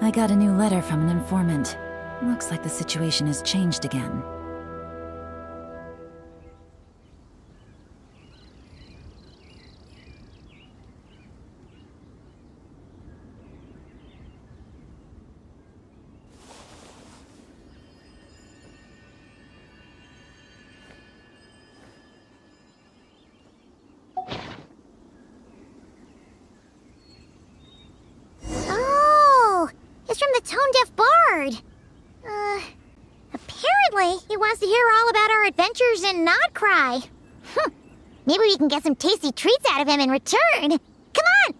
I got a new letter from an informant. Looks like the situation has changed again. It's from the tone-deaf bard. Apparently he wants to hear all about our adventures in Not Cry. Maybe we can get some tasty treats out of him in return. Come on!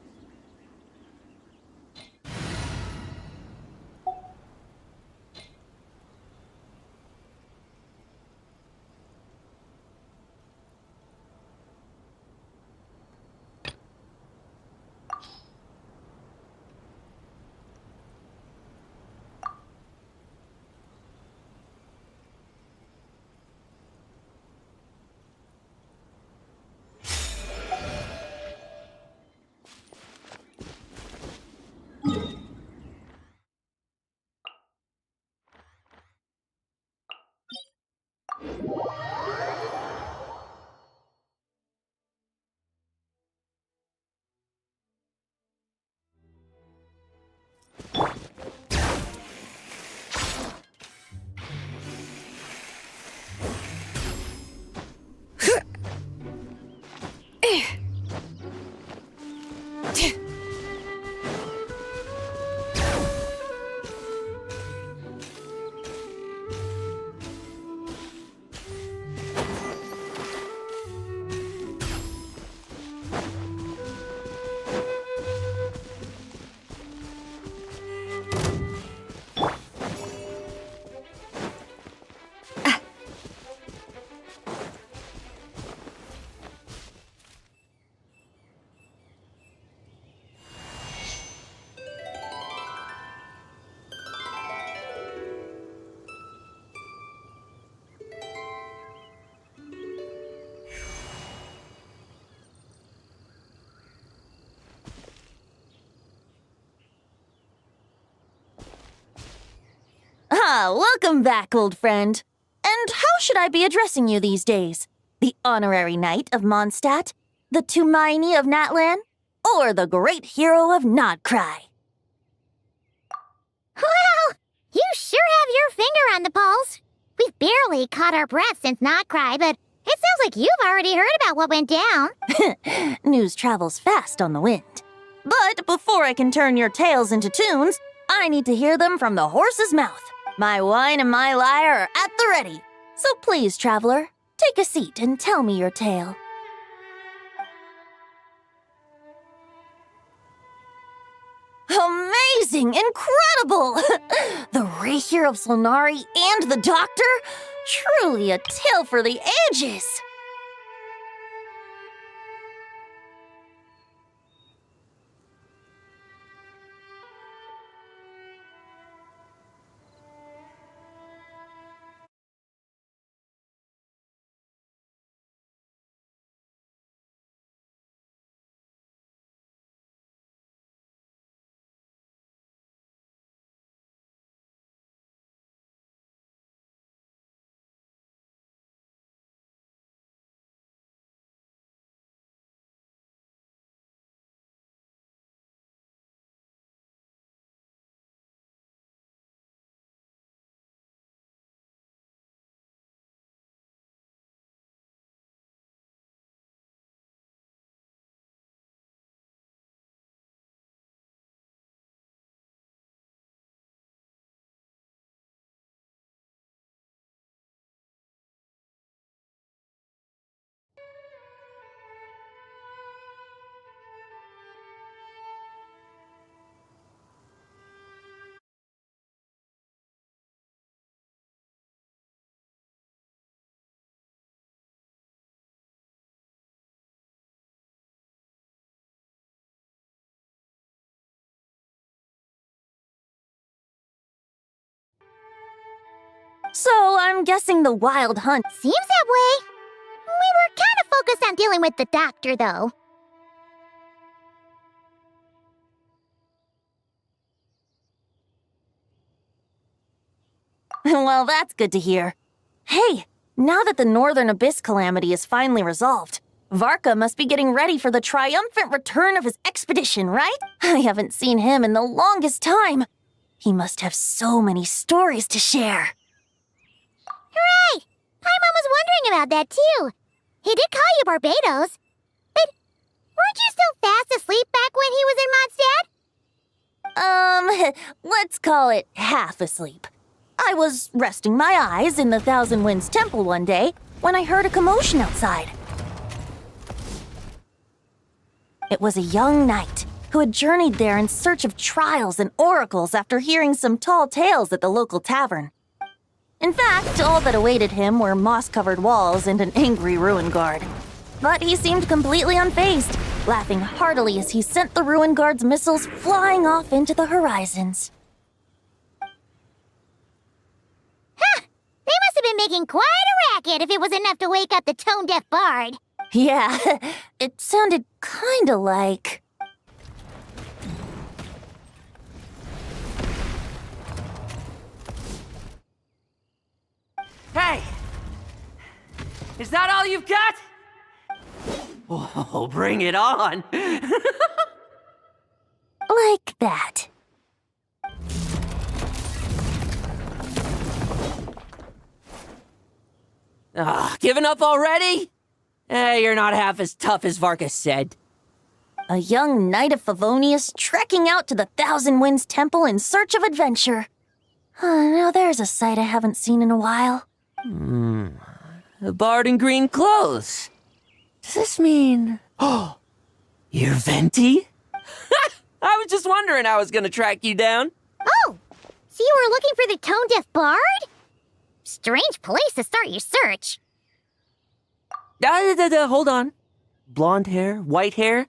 Welcome back, old friend. And how should I be addressing you these days? The honorary knight of Mondstadt? The Tumaini of Natlan? Or the great hero of Nodcry? Well, you sure have your finger on the pulse. We've barely caught our breath since Not Cry, but it sounds like you've already heard about what went down. News travels fast on the wind. But before I can turn your tales into tunes, I need to hear them from the horse's mouth. My wine and my lyre are at the ready. So please, traveler, take a seat and tell me your tale. Amazing! Incredible! The rapier of Solnari and the doctor? Truly a tale for the ages! So I'm guessing the wild hunt. Seems that way. We were kind of focused on dealing with the doctor, though. Well, that's good to hear. Hey, now that the Northern Abyss calamity is finally resolved, Varka must be getting ready for the triumphant return of his expedition, right? I haven't seen him in the longest time. He must have so many stories to share. Hooray! Paimon was wondering about that, too. He did call you Barbados. But weren't you still fast asleep back when he was in Mondstadt? Let's call it half asleep. I was resting my eyes in the Thousand Winds Temple one day when I heard a commotion outside. It was a young knight who had journeyed there in search of trials and oracles after hearing some tall tales at the local tavern. In fact, all that awaited him were moss-covered walls and an angry ruin guard. But he seemed completely unfazed, laughing heartily as he sent the ruin guard's missiles flying off into the horizons. Huh! They must have been making quite a racket if it was enough to wake up the tone-deaf bard. Yeah, it sounded kinda like... Hey! Is that all you've got? Oh, bring it on! like that. Giving up already? You're not half as tough as Varkas said. A young knight of Favonius trekking out to the Thousand Winds Temple in search of adventure. Now there's a sight I haven't seen in a while. A bard in green clothes. Does this mean... Oh, you're Venti? I was just wondering how I was gonna track you down. Oh, so you were looking for the tone-deaf bard? Strange place to start your search. Hold on. Blonde hair, white hair?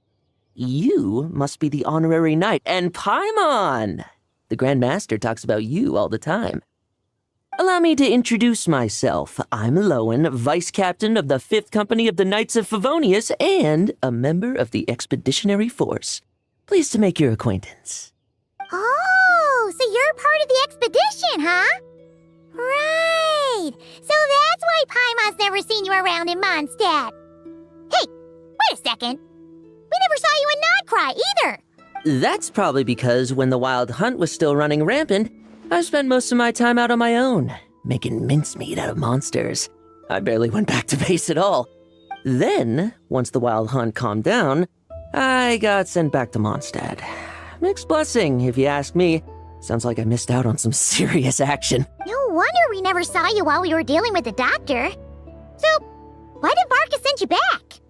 You must be the honorary knight, and Paimon! The Grand Master talks about you all the time. Allow me to introduce myself. I'm Lowen, Vice Captain of the 5th Company of the Knights of Favonius and a member of the Expeditionary Force. Pleased to make your acquaintance. Oh, so you're part of the expedition, huh? Right. So that's why Paimon's never seen you around in Mondstadt. Hey, wait a second. We never saw you in Nodcry either. That's probably because when the Wild Hunt was still running rampant, I spent most of my time out on my own, making mincemeat out of monsters. I barely went back to base at all. Then, once the Wild Hunt calmed down, I got sent back to Mondstadt. Mixed blessing, if you ask me. Sounds like I missed out on some serious action. No wonder we never saw you while we were dealing with the doctor. So, why did Varka send you back?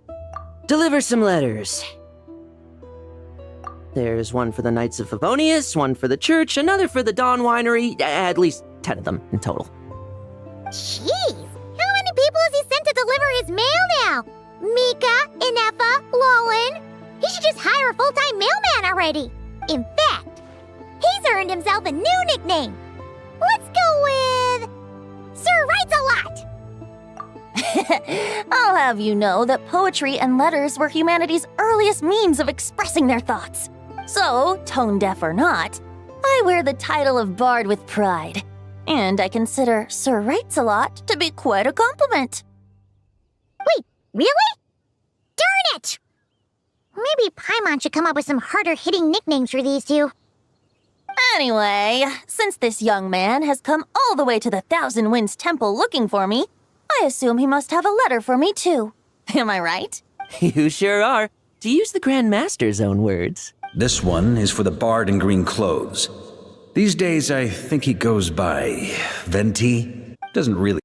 Deliver some letters. There's one for the Knights of Favonius, one for the church, another for the Dawn Winery, at least 10 of them in total. Jeez, how many people has he sent to deliver his mail now? Mika, Inefa, Lowen. He should just hire a full-time mailman already. In fact, he's earned himself a new nickname. Let's go with... Sir Writes-A-Lot. I'll have you know that poetry and letters were humanity's earliest means of expressing their thoughts. So, tone-deaf or not, I wear the title of Bard with pride. And I consider Sir Writes-A-Lot to be quite a compliment. Wait, really? Darn it! Maybe Paimon should come up with some harder-hitting nicknames for these two. Anyway, since this young man has come all the way to the Thousand Winds Temple looking for me, I assume he must have a letter for me too. Am I right? You sure are. To use the Grand Master's own words. This one is for the bard in green clothes. These days, I think he goes by Venti. Doesn't really...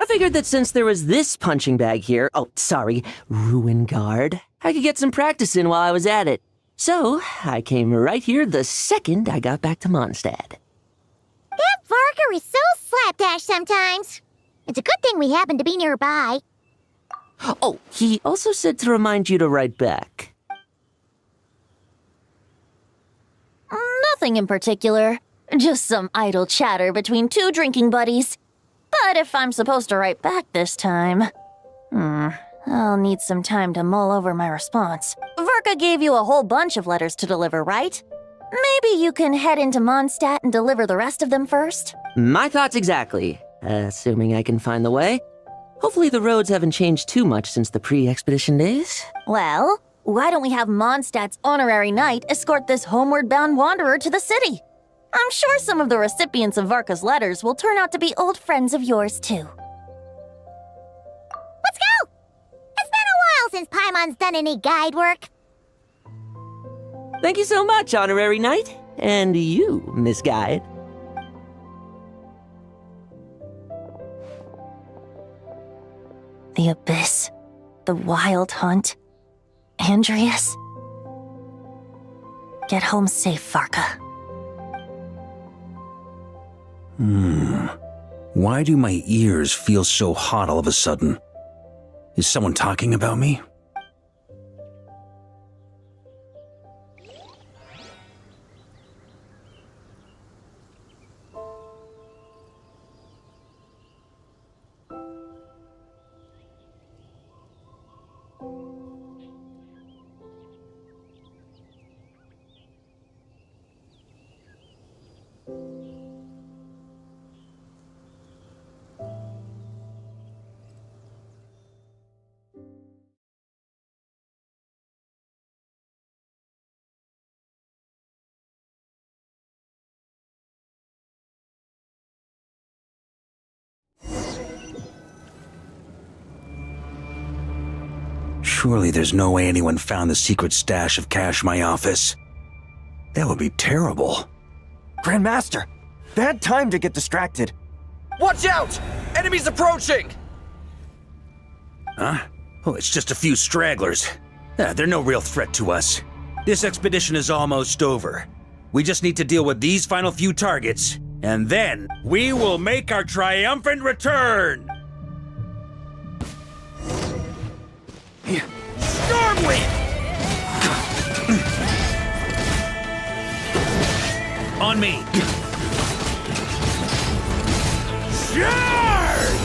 I figured that since there was this punching bag here, ruin guard, I could get some practice in while I was at it. So, I came right here the second I got back to Mondstadt. That Varka is so slapdash sometimes. It's a good thing we happen to be nearby. Oh, he also said to remind you to write back. Nothing in particular. Just some idle chatter between two drinking buddies. But if I'm supposed to write back this time... I'll need some time to mull over my response. Varka gave you a whole bunch of letters to deliver, right? Maybe you can head into Mondstadt and deliver the rest of them first? My thoughts exactly. Assuming I can find the way. Hopefully the roads haven't changed too much since the pre-expedition days. Well, why don't we have Mondstadt's honorary knight escort this homeward-bound wanderer to the city? I'm sure some of the recipients of Varka's letters will turn out to be old friends of yours, too. Let's go! It's been a while since Paimon's done any guide work. Thank you so much, Honorary Knight. And you, Miss Guide. The Abyss. The Wild Hunt. Andreas. Get home safe, Varka. Why do my ears feel so hot all of a sudden? Is someone talking about me? Surely there's no way anyone found the secret stash of cash in my office. That would be terrible. Grandmaster! Bad time to get distracted. Watch out! Enemies approaching! Huh? Oh, it's just a few stragglers. They're no real threat to us. This expedition is almost over. We just need to deal with these final few targets, and then we will make our triumphant return! Stormwind! On me! Charge!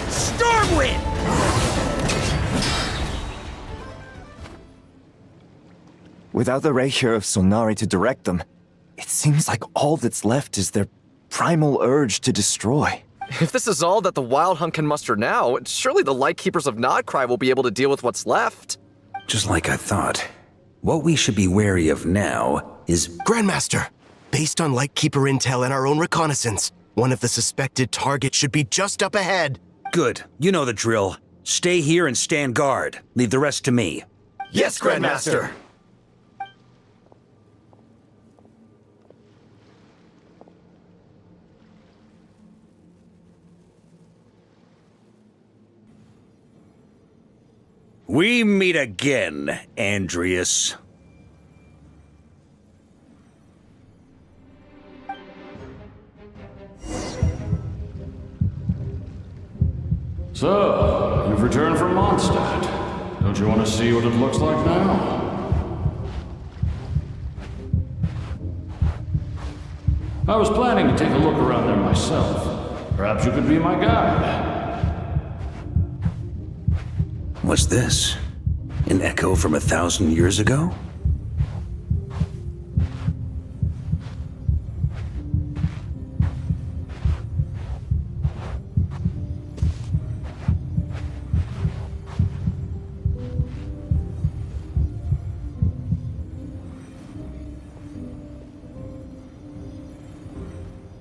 Stormwind! Without the Reikir of Solnari to direct them, it seems like all that's left is their primal urge to destroy. If this is all that the Wild Hunt can muster now, surely the Lightkeepers of Nodcry will be able to deal with what's left. Just like I thought. What we should be wary of now is... Grandmaster, based on Lightkeeper intel and our own reconnaissance, one of the suspected targets should be just up ahead. Good. You know the drill. Stay here and stand guard. Leave the rest to me. Yes, Grandmaster! We meet again, Andreas. So, you've returned from Mondstadt. Don't you want to see what it looks like now? I was planning to take a look around there myself. Perhaps you could be my guide. What's this? An echo from 1,000 years ago?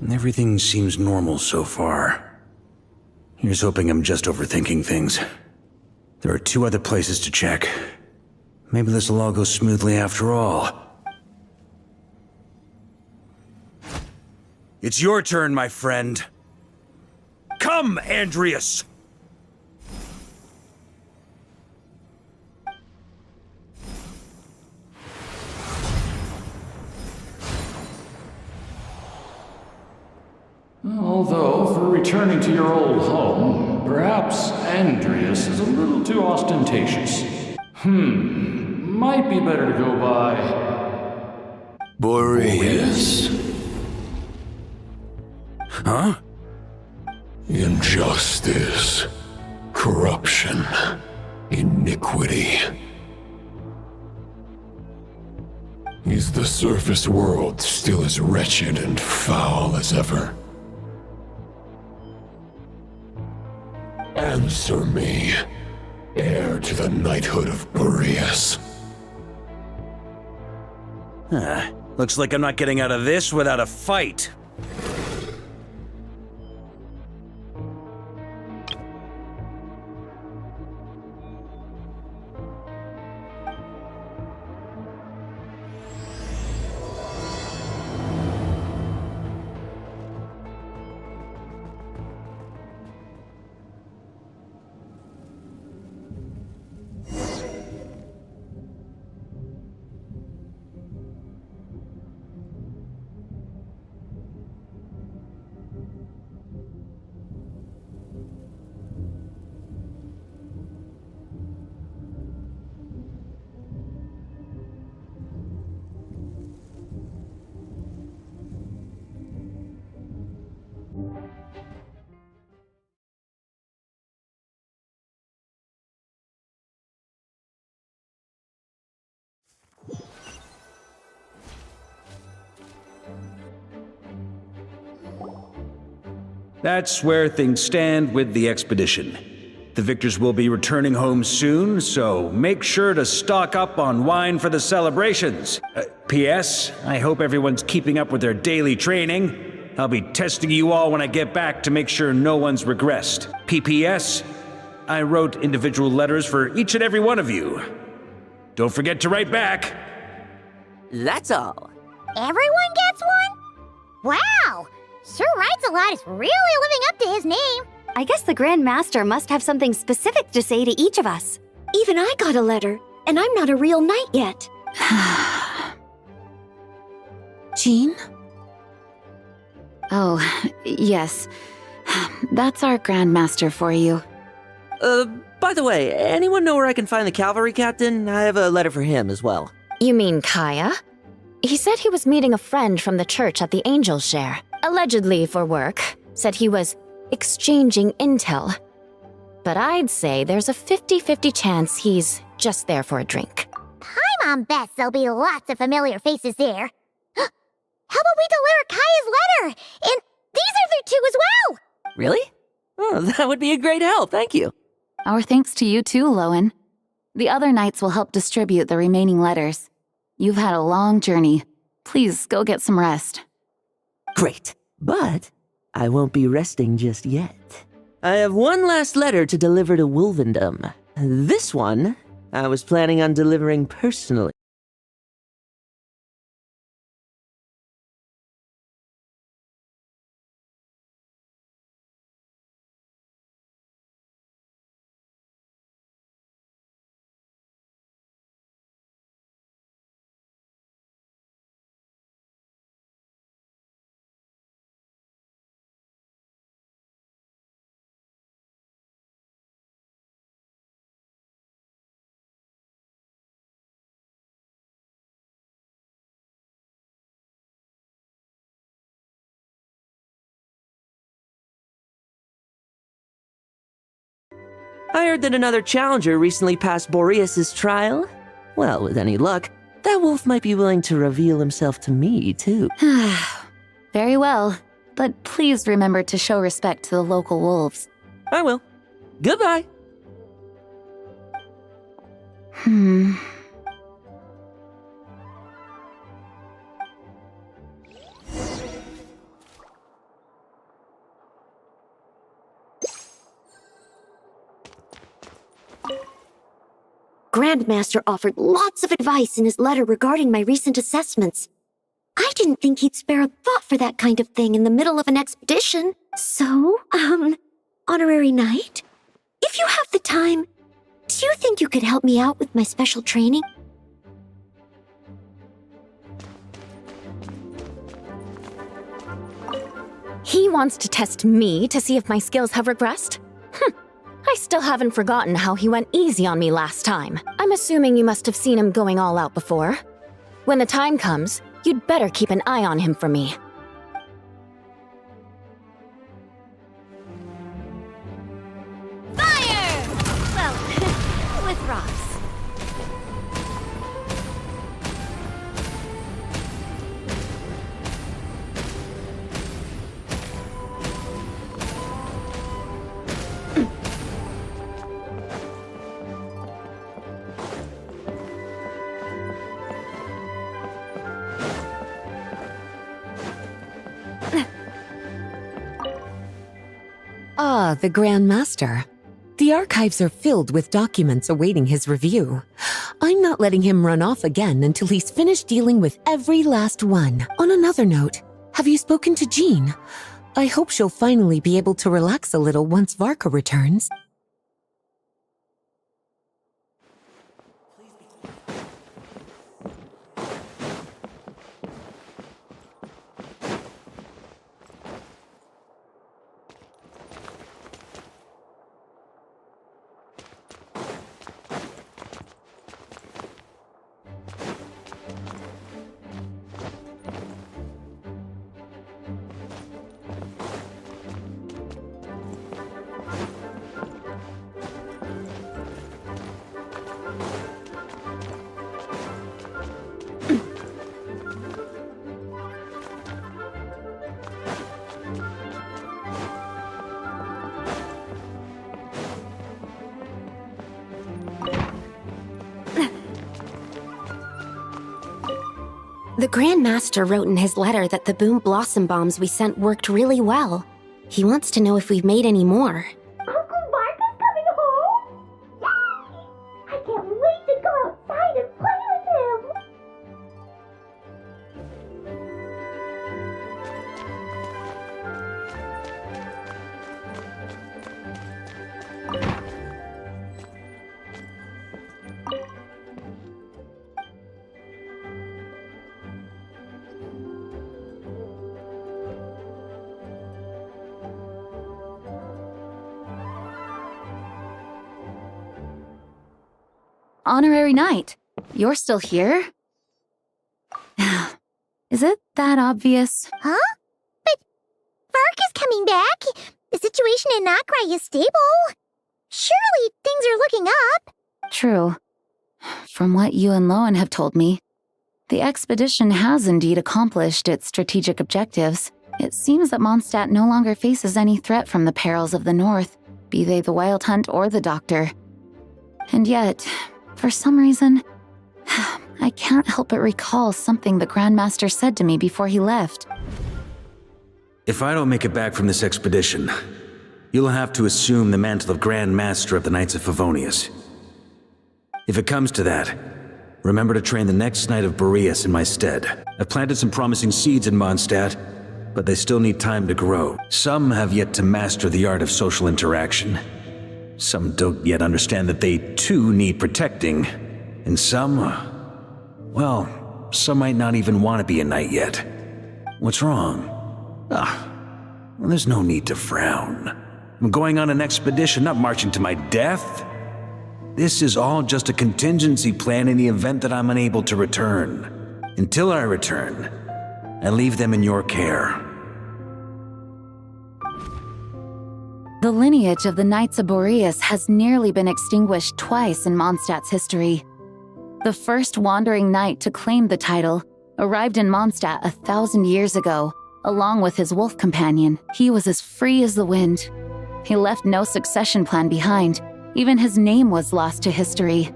Everything seems normal so far. Here's hoping I'm just overthinking things. There are 2 other places to check. Maybe this will all go smoothly after all. It's your turn, my friend. Come, Andreas! Although, for returning to your old home, perhaps Andreas is a little too ostentatious. Might be better to go by... Boreas. Huh? Injustice. Corruption. Iniquity. Is the surface world still as wretched and foul as ever? Answer me, heir to the knighthood of Boreas. Looks like I'm not getting out of this without a fight. That's where things stand with the expedition. The victors will be returning home soon, so make sure to stock up on wine for the celebrations. P.S. I hope everyone's keeping up with their daily training. I'll be testing you all when I get back to make sure no one's regressed. P.P.S. I wrote individual letters for each and every one of you. Don't forget to write back. That's all. Everyone gets one? Wow! Sir Writes-A-Lot is really living up to his name. I guess the Grand Master must have something specific to say to each of us. Even I got a letter, and I'm not a real knight yet. Jean? Oh, yes. That's our Grandmaster for you. By the way, anyone know where I can find the cavalry captain? I have a letter for him as well. You mean Kaya? He said he was meeting a friend from the church at the Angel Share. Allegedly for work. Said he was exchanging intel. But I'd say there's a 50-50 chance he's just there for a drink. Paimon bets there'll be lots of familiar faces there. How about we deliver Kaya's letter? And these other 2 as well! Really? Oh, that would be a great help, thank you. Our thanks to you too, Lowen. The other knights will help distribute the remaining letters. You've had a long journey. Please go get some rest. Great, but I won't be resting just yet. I have one last letter to deliver to Wolvendom. This one, I was planning on delivering personally. I heard that another challenger recently passed Boreas' trial. Well, with any luck, that wolf might be willing to reveal himself to me, too. Very well, but please remember to show respect to the local wolves. I will. Goodbye. Grandmaster offered lots of advice in his letter regarding my recent assessments. I didn't think he'd spare a thought for that kind of thing in the middle of an expedition. So, Honorary Knight, if you have the time, do you think you could help me out with my special training? He wants to test me to see if my skills have regressed? I still haven't forgotten how he went easy on me last time. I'm assuming you must have seen him going all out before. When the time comes, you'd better keep an eye on him for me. Fire! Well, with rocks. Ah, the Grand Master. The archives are filled with documents awaiting his review. I'm not letting him run off again until he's finished dealing with every last one. On another note, have you spoken to Jean? I hope she'll finally be able to relax a little once Varka returns. The Grand Master wrote in his letter that the Boom Blossom Bombs we sent worked really well. He wants to know if we've made any more. Uncle Varka's coming home? Yay! I can't wait to go outside and play with him! Honorary Knight, you're still here? Is it that obvious? Huh? But Varka's coming back. The situation in Nakrai is stable. Surely things are looking up. True. From what you and Lowen have told me, the expedition has indeed accomplished its strategic objectives. It seems that Mondstadt no longer faces any threat from the perils of the North, be they the Wild Hunt or the Doctor. And yet, for some reason, I can't help but recall something the Grandmaster said to me before he left. If I don't make it back from this expedition, you'll have to assume the mantle of Grand Master of the Knights of Favonius. If it comes to that, remember to train the next Knight of Boreas in my stead. I've planted some promising seeds in Mondstadt, but they still need time to grow. Some have yet to master the art of social interaction. Some don't yet understand that they, too, need protecting. And some, well, some might not even want to be a knight yet. What's wrong? Well, there's no need to frown. I'm going on an expedition, not marching to my death. This is all just a contingency plan in the event that I'm unable to return. Until I return, I leave them in your care. The lineage of the Knights of Boreas has nearly been extinguished twice in Mondstadt's history. The first wandering knight to claim the title arrived in Mondstadt 1,000 years ago, along with his wolf companion. He was as free as the wind. He left no succession plan behind. Even his name was lost to history.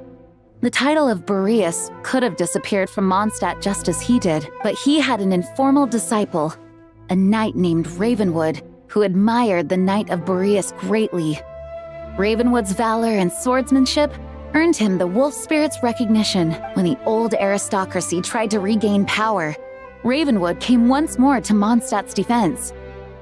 The title of Boreas could have disappeared from Mondstadt just as he did, but he had an informal disciple, a knight named Ravenwood, who admired the Knight of Boreas greatly. Ravenwood's valor and swordsmanship earned him the wolf spirit's recognition when the old aristocracy tried to regain power. Ravenwood came once more to Mondstadt's defense.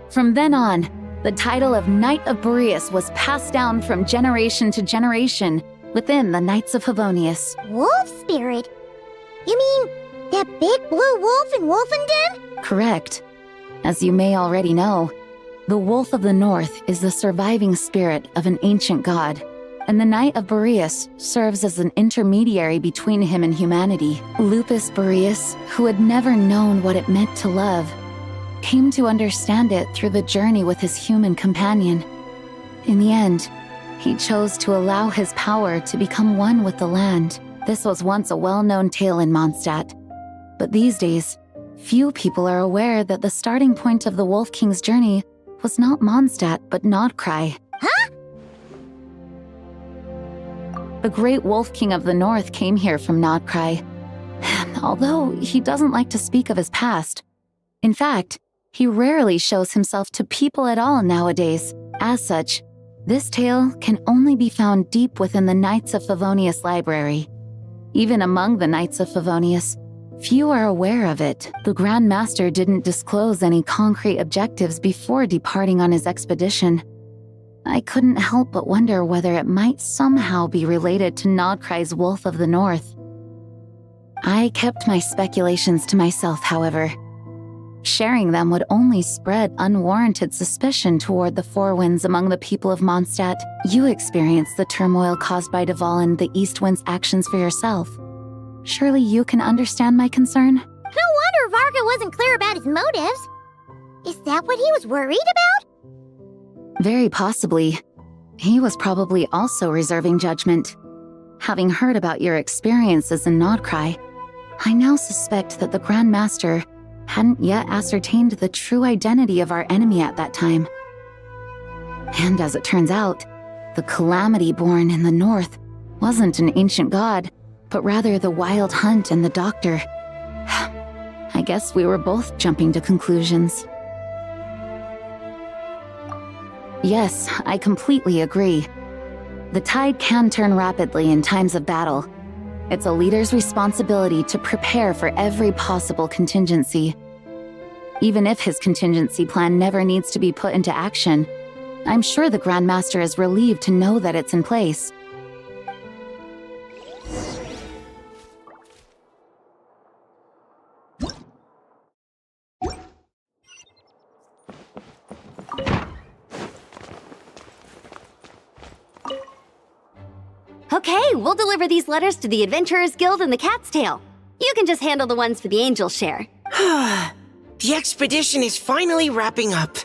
From then on, the title of Knight of Boreas was passed down from generation to generation within the Knights of Favonius. Wolf spirit? You mean that big blue wolf in Wolfenden? Correct. As you may already know, the Wolf of the North is the surviving spirit of an ancient god, and the Knight of Boreas serves as an intermediary between him and humanity. Lupus Boreas, who had never known what it meant to love, came to understand it through the journey with his human companion. In the end, he chose to allow his power to become one with the land. This was once a well-known tale in Mondstadt, but these days, few people are aware that the starting point of the Wolf King's journey was not Mondstadt, but Nodcry. Huh? The great Wolf King of the North came here from Nodcry, although he doesn't like to speak of his past. In fact, he rarely shows himself to people at all nowadays. As such, this tale can only be found deep within the Knights of Favonius library. Even among the Knights of Favonius, few are aware of it. The Grand Master didn't disclose any concrete objectives before departing on his expedition. I couldn't help but wonder whether it might somehow be related to Nodcry's Wolf of the North. I kept my speculations to myself, however. Sharing them would only spread unwarranted suspicion toward the Four Winds among the people of Mondstadt. You experienced the turmoil caused by Duvall and the East Wind's actions for yourself. Surely you can understand my concern? No wonder Varka wasn't clear about his motives. Is that what he was worried about? Very possibly. He was probably also reserving judgment. Having heard about your experiences in Nodcry, I now suspect that the Grand Master hadn't yet ascertained the true identity of our enemy at that time. And as it turns out, the calamity born in the north wasn't an ancient god, but rather the Wild Hunt and the Doctor. I guess we were both jumping to conclusions. Yes, I completely agree. The tide can turn rapidly in times of battle. It's a leader's responsibility to prepare for every possible contingency. Even if his contingency plan never needs to be put into action, I'm sure the Grand Master is relieved to know that it's in place. Okay, we'll deliver these letters to the Adventurers Guild and the Cat's Tail. You can just handle the ones for the Angel Share. The expedition is finally wrapping up.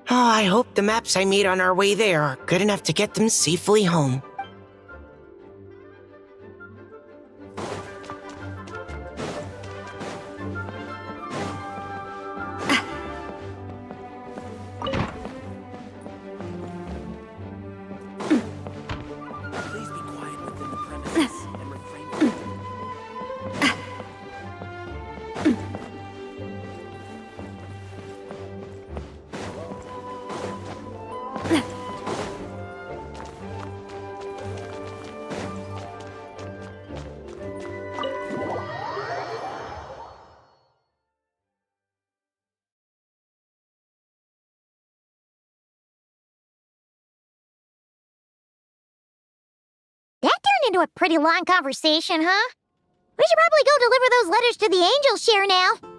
Oh, I hope the maps I made on our way there are good enough to get them safely home. That turned into a pretty long conversation, huh? We should probably go deliver those letters to the Angel Share now.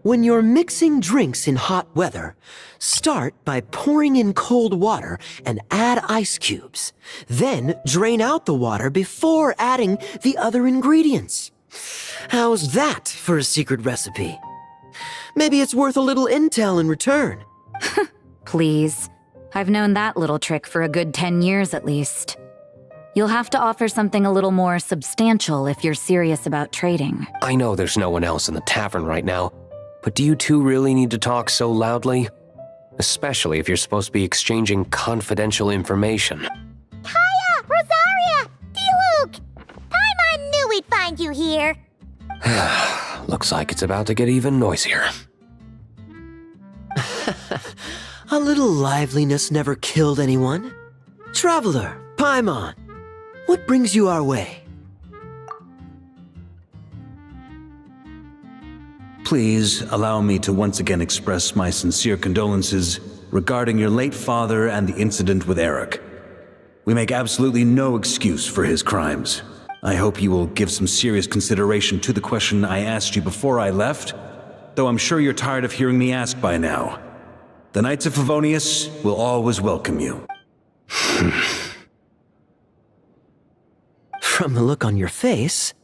When you're mixing drinks in hot weather, start by pouring in cold water and add ice cubes. Then drain out the water before adding the other ingredients. How's that for a secret recipe? Maybe it's worth a little intel in return. Please. I've known that little trick for a good 10 years at least. You'll have to offer something a little more substantial if you're serious about trading. I know there's no one else in the tavern right now, but do you two really need to talk so loudly? Especially if you're supposed to be exchanging confidential information. Hiya, Rosaria! D-Luke! Paimon knew we'd find you here. Looks like it's about to get even noisier. A little liveliness never killed anyone. Traveler, Paimon, what brings you our way? Please allow me to once again express my sincere condolences regarding your late father and the incident with Eric. We make absolutely no excuse for his crimes. I hope you will give some serious consideration to the question I asked you before I left, though I'm sure you're tired of hearing me ask by now. The Knights of Favonius will always welcome you. From the look on your face,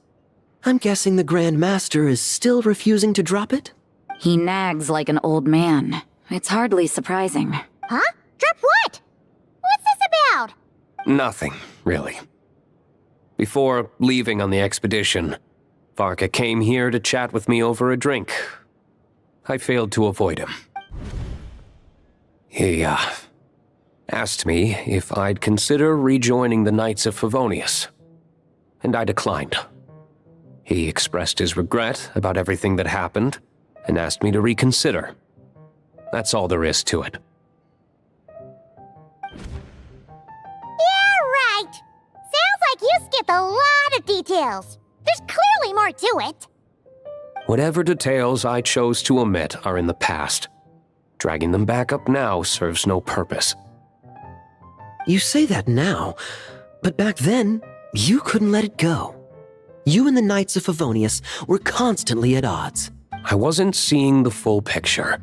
I'm guessing the Grand Master is still refusing to drop it? He nags like an old man. It's hardly surprising. Huh? Drop what? What's this about? Nothing, really. Before leaving on the expedition, Varka came here to chat with me over a drink. I failed to avoid him. He, asked me if I'd consider rejoining the Knights of Favonius, and I declined. He expressed his regret about everything that happened and asked me to reconsider. That's all there is to it. Yeah, right. Sounds like you skipped a lot of details. There's clearly more to it. Whatever details I chose to omit are in the past. Dragging them back up now serves no purpose. You say that now, but back then, you couldn't let it go. You and the Knights of Favonius were constantly at odds. I wasn't seeing the full picture.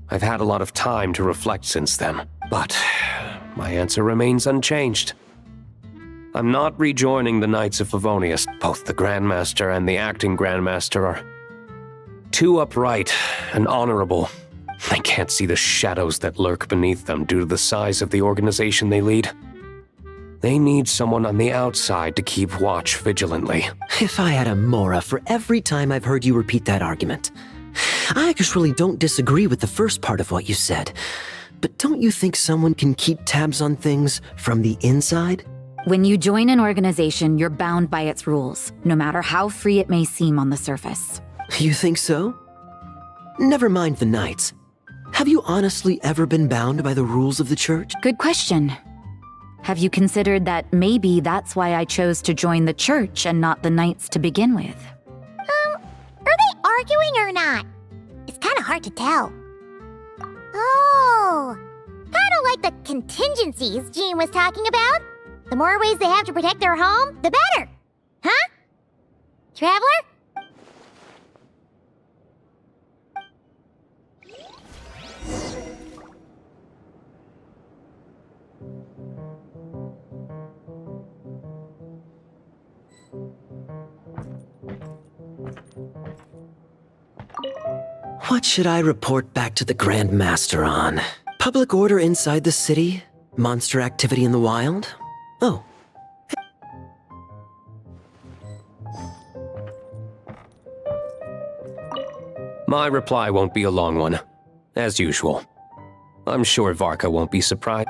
I've had a lot of time to reflect since then, but my answer remains unchanged. I'm not rejoining the Knights of Favonius. Both the Grandmaster and the acting Grandmaster are too upright and honorable. I can't see the shadows that lurk beneath them due to the size of the organization they lead. They need someone on the outside to keep watch vigilantly. If I had a Mora for every time I've heard you repeat that argument. I actually don't disagree with the first part of what you said, but don't you think someone can keep tabs on things from the inside? When you join an organization, you're bound by its rules, no matter how free it may seem on the surface. You think so? Never mind the Knights. Have you honestly ever been bound by the rules of the Church? Good question. Have you considered that maybe that's why I chose to join the Church and not the Knights to begin with? Are they arguing or not? It's kind of hard to tell. Oh, kind of like the contingencies Jean was talking about. The more ways they have to protect their home, the better. Huh? Traveler? What should I report back to the Grand Master on? Public order inside the city? Monster activity in the wild? Oh. My reply won't be a long one, as usual. I'm sure Varka won't be surprised.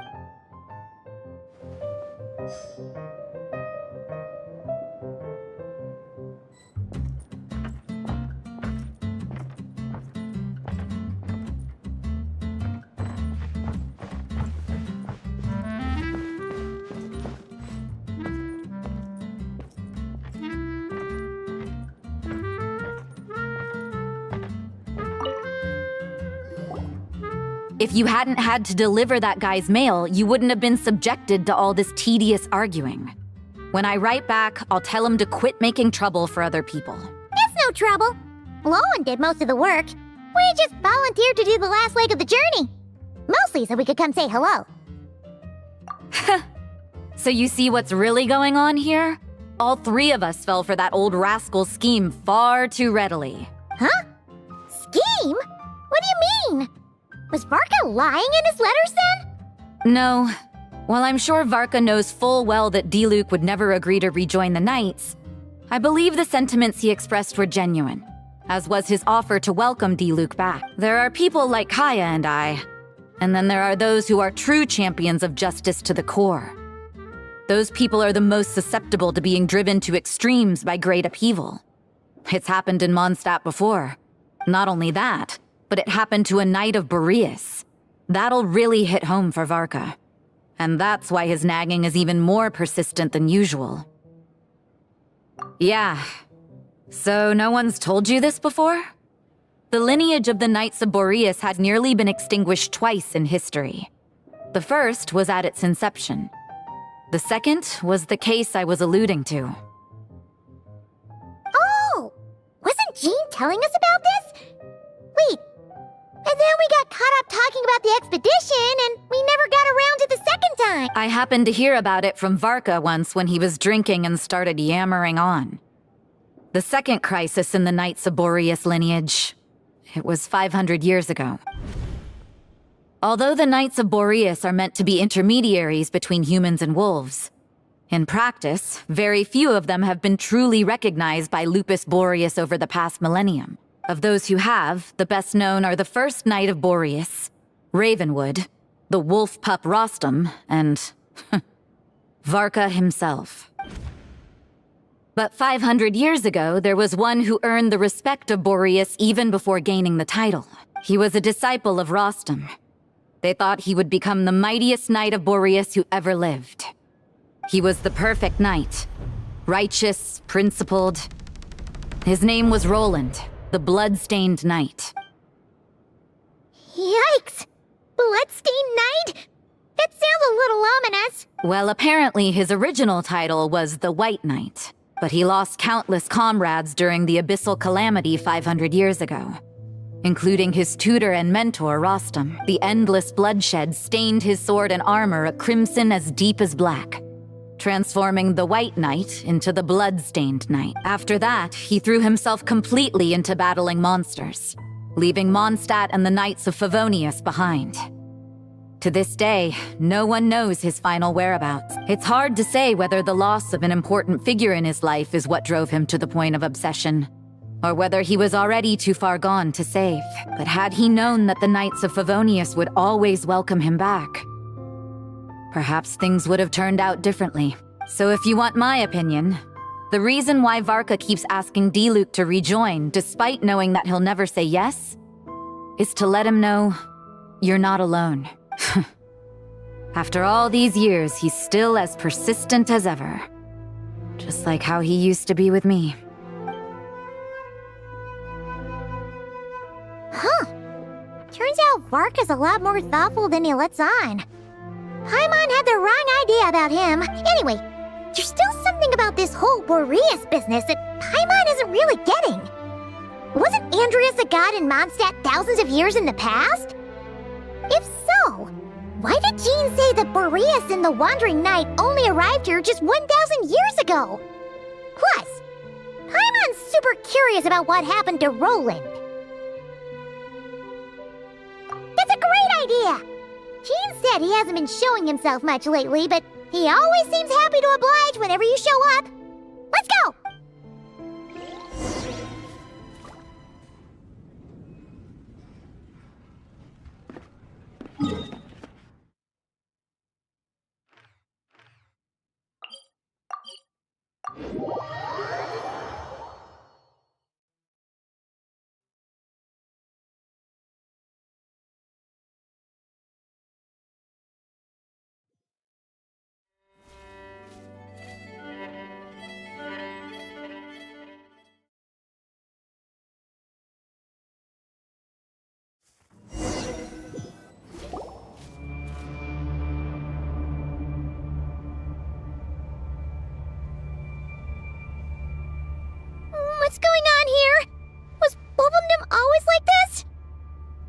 If you hadn't had to deliver that guy's mail, you wouldn't have been subjected to all this tedious arguing. When I write back, I'll tell him to quit making trouble for other people. It's no trouble. Lowen did most of the work. We just volunteered to do the last leg of the journey. Mostly so we could come say hello. So you see what's really going on here? All three of us fell for that old rascal's scheme far too readily. Huh? scheme? What do you mean? Was Varka lying in his letters then? No. While I'm sure Varka knows full well that Diluc would never agree to rejoin the Knights, I believe the sentiments he expressed were genuine, as was his offer to welcome Diluc back. There are people like Kaya and I, and then there are those who are true champions of justice to the core. Those people are the most susceptible to being driven to extremes by great upheaval. It's happened in Mondstadt before. Not only that, but it happened to a Knight of Boreas. That'll really hit home for Varka. And that's why his nagging is even more persistent than usual. Yeah. So no one's told you this before? The lineage of the Knights of Boreas had nearly been extinguished twice in history. The first was at its inception. The second was the case I was alluding to. Oh! Wasn't Jean telling us about this? Wait, and then we got caught up talking about the expedition, and we never got around to the second time! I happened to hear about it from Varka once when he was drinking and started yammering on. The second crisis in the Knights of Boreas lineage. It was 500 years ago. Although the Knights of Boreas are meant to be intermediaries between humans and wolves, in practice, very few of them have been truly recognized by Lupus Boreas over the past millennium. Of those who have, the best known are the first Knight of Boreas, Ravenwood, the wolf pup Rostam, and Varka himself. But 500 years ago, there was one who earned the respect of Boreas even before gaining the title. He was a disciple of Rostam. They thought he would become the mightiest Knight of Boreas who ever lived. He was the perfect knight. Righteous, principled. His name was Roland, the Blood-Stained Knight. Yikes! Blood-Stained Knight? That sounds a little ominous. Well, apparently his original title was the White Knight, but he lost countless comrades during the Abyssal Calamity 500 years ago. Including his tutor and mentor, Rostam. The endless bloodshed stained his sword and armor a crimson as deep as black, transforming the White Knight into the Blood-Stained Knight. After that, he threw himself completely into battling monsters, leaving Mondstadt and the Knights of Favonius behind. To this day, no one knows his final whereabouts. It's hard to say whether the loss of an important figure in his life is what drove him to the point of obsession, or whether he was already too far gone to save. But had he known that the Knights of Favonius would always welcome him back, perhaps things would have turned out differently. So if you want my opinion, the reason why Varka keeps asking Diluc to rejoin, despite knowing that he'll never say yes, is to let him know you're not alone. After all these years, he's still as persistent as ever. Just like how he used to be with me. Huh. Turns out Varka's a lot more thoughtful than he lets on. Paimon had the wrong idea about him. Anyway, there's still something about this whole Boreas business that Paimon isn't really getting. Wasn't Andreas a god in Mondstadt thousands of years in the past? If so, why did Jean say that Boreas and the Wandering Knight only arrived here just 1,000 years ago? Plus, Paimon's super curious about what happened to Roland. That's a great idea! Jean said he hasn't been showing himself much lately, but he always seems happy to oblige whenever you show up. Let's go! What's going on here? Was Bulbumdum always like this?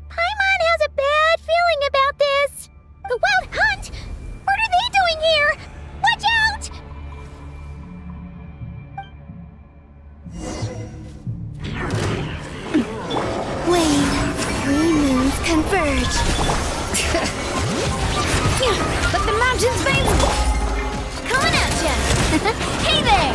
Paimon has a bad feeling about this. The Wild Hunt? What are they doing here? Watch out! Wait. verge. Let the mountains veins coming at ya. Hey there.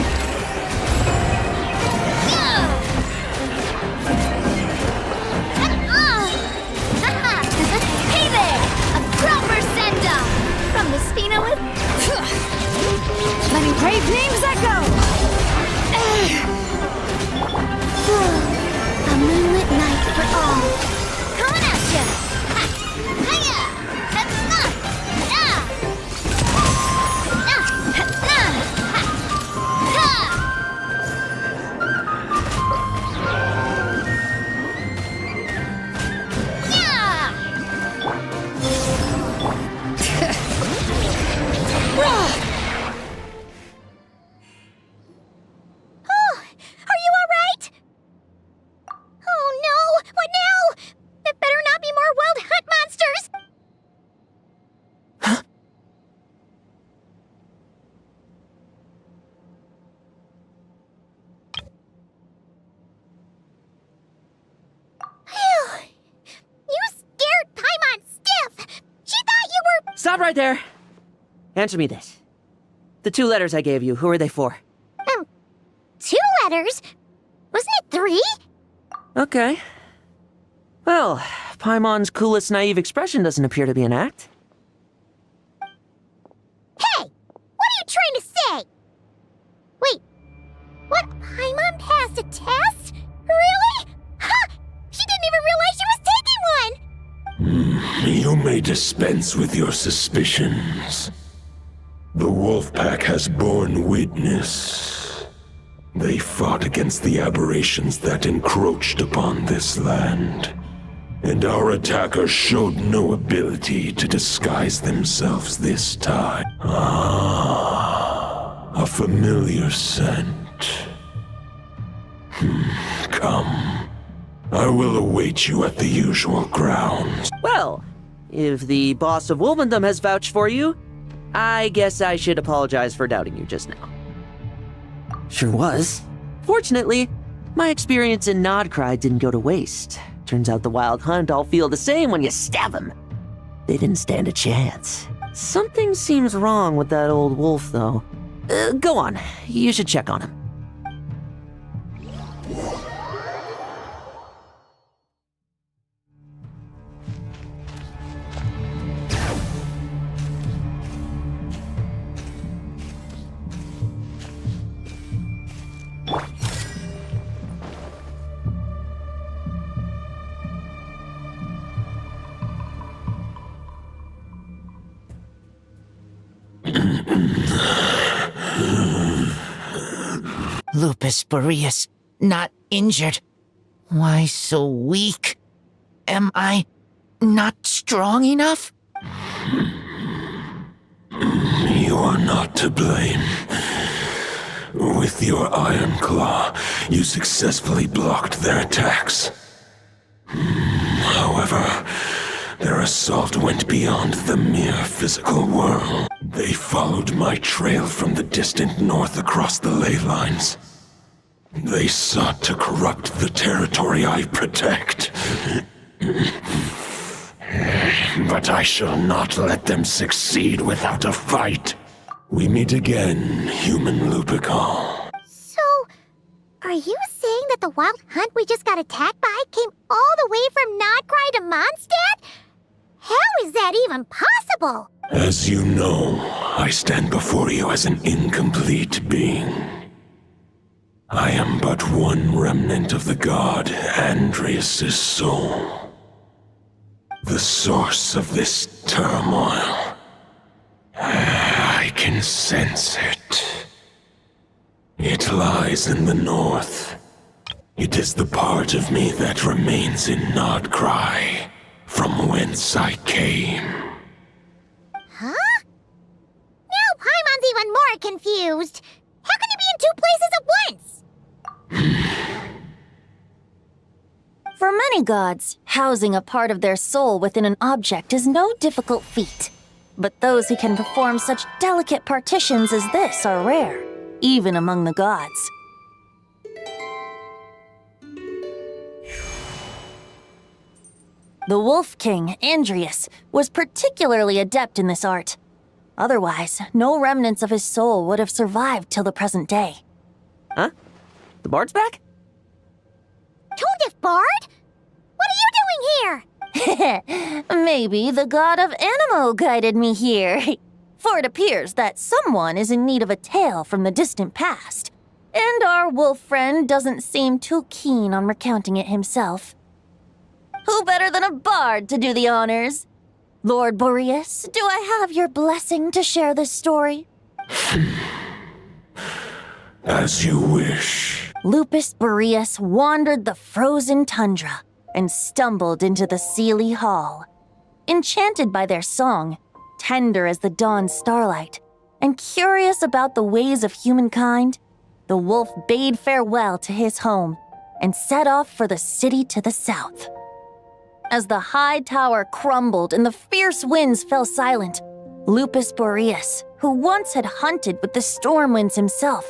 Hey there. A proper send-off from the Spina with letting brave names echo. A moonlit night for all. Coming at ya. Hiya! Stop right there! Answer me this. The 2 letters I gave you, who are they for? 2 letters? Wasn't it 3? Okay. Well, Paimon's coolest naive expression doesn't appear to be an act. Hey! What are you trying to say? Wait, what? Paimon passed a test? Really? Ha! She didn't even realize she was taking one! You may dispense with your suspicions. The Wolfpack has borne witness. They fought against the aberrations that encroached upon this land, and our attackers showed no ability to disguise themselves this time. A familiar scent. Come. I will await you at the usual grounds. Well, if the boss of Wolvendom has vouched for you, I guess I should apologize for doubting you just now. Sure was. Fortunately, my experience in Nodcry didn't go to waste. Turns out the Wild Hunt all feel the same when you stab them. They didn't stand a chance. Something seems wrong with that old wolf, though. Go on, you should check on him. Lupus Boreas, not injured. Why so weak? Am I not strong enough? You are not to blame. With your Iron Claw, you successfully blocked their attacks. However, their assault went beyond the mere physical world. They followed my trail from the distant north across the ley lines. They sought to corrupt the territory I protect. But I shall not let them succeed without a fight. We meet again, human Lupical. So, are you saying that the Wild Hunt we just got attacked by came all the way from Nodcry to Mondstadt? How is that even possible? As you know, I stand before you as an incomplete being. I am but one remnant of the god Andreas' soul. The source of this turmoil. I can sense it. It lies in the north. It is the part of me that remains in Nodcry, from whence I came. Huh? Now Paimon's even more confused. How can you be in 2 places at once? For many gods, housing a part of their soul within an object is no difficult feat. But those who can perform such delicate partitions as this are rare, even among the gods. The Wolf King, Andrius, was particularly adept in this art. Otherwise, no remnants of his soul would have survived till the present day. Huh? The bard's back? Tone-deaf bard? What are you doing here? Maybe the god of Animo guided me here. For it appears that someone is in need of a tale from the distant past, and our wolf friend doesn't seem too keen on recounting it himself. Who better than a bard to do the honors? Lord Boreas, do I have your blessing to share this story? As you wish. Lupus Boreas wandered the frozen tundra and stumbled into the Seelie Hall. Enchanted by their song, tender as the dawn starlight, and curious about the ways of humankind, the wolf bade farewell to his home and set off for the city to the south. As the high tower crumbled and the fierce winds fell silent, Lupus Boreas, who once had hunted with the storm winds himself,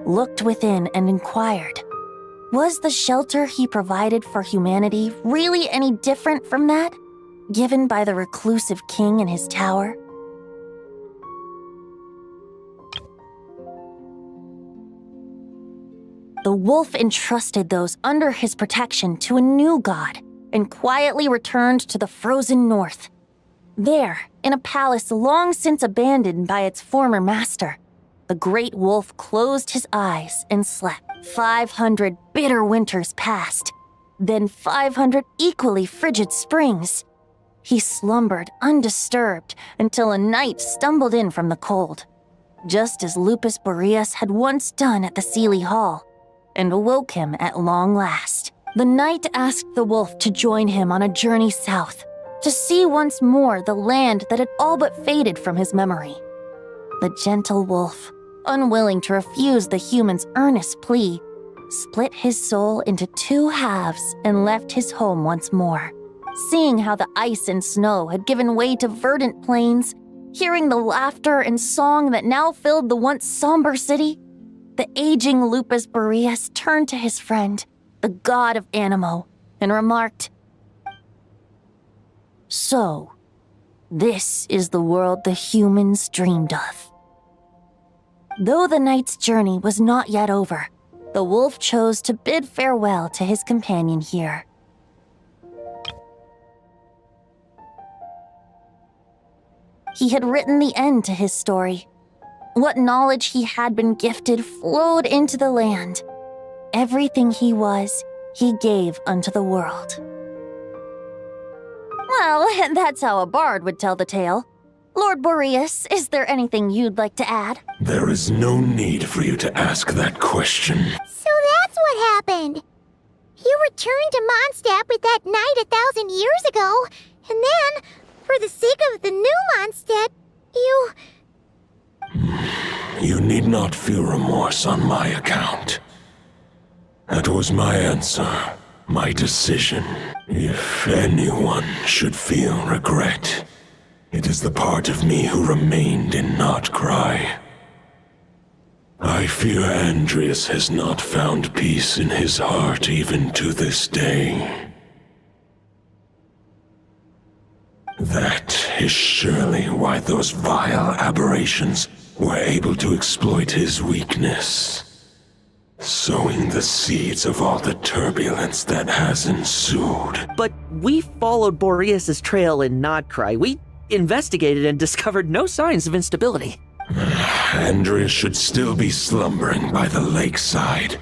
looked within and inquired, was the shelter he provided for humanity really any different from that given by the reclusive king in his tower? The wolf entrusted those under his protection to a new god and quietly returned to the frozen north. There, in a palace long since abandoned by its former master, the great wolf closed his eyes and slept. 500 bitter winters passed, then 500 equally frigid springs. He slumbered undisturbed until a night stumbled in from the cold, just as Lupus Boreas had once done at the Seelie Hall, and awoke him at long last. The knight asked the wolf to join him on a journey south, to see once more the land that had all but faded from his memory. The gentle wolf, unwilling to refuse the human's earnest plea, split his soul into two halves and left his home once more. Seeing how the ice and snow had given way to verdant plains, hearing the laughter and song that now filled the once somber city, the aging Lupus Boreas turned to his friend, the god of Animo, and remarked, "So, this is the world the humans dreamed of." Though the knight's journey was not yet over, the wolf chose to bid farewell to his companion here. He had written the end to his story. What knowledge he had been gifted flowed into the land. Everything he was, he gave unto the world. Well, that's how a bard would tell the tale. Lord Boreas, is there anything you'd like to add? There is no need for you to ask that question. So that's what happened. You returned to Mondstadt with that knight 1,000 years ago, and then, for the sake of the new Mondstadt, you... You need not feel remorse on my account. That was my answer, my decision. If anyone should feel regret, it is the part of me who remained in Notcry. I fear Andrius has not found peace in his heart even to this day. That is surely why those vile aberrations were able to exploit his weakness, sowing the seeds of all the turbulence that has ensued. But we followed Boreas' trail in Nodcry. We investigated and discovered no signs of instability. Andrius should still be slumbering by the lakeside.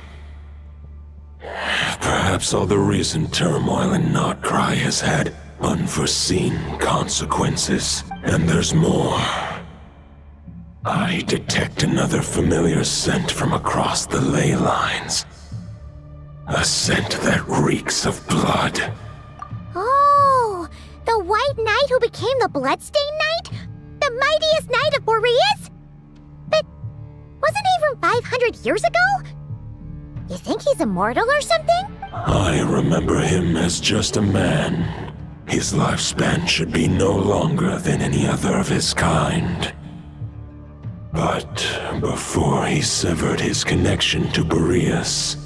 Perhaps all the recent turmoil in Notcry has had unforeseen consequences. And there's more. I detect another familiar scent from across the ley lines. A scent that reeks of blood. Oh, the White Knight who became the Bloodstained Knight? The mightiest knight of Boreas? But wasn't he from 500 years ago? You think he's immortal or something? I remember him as just a man. His lifespan should be no longer than any other of his kind. But before he severed his connection to Boreas,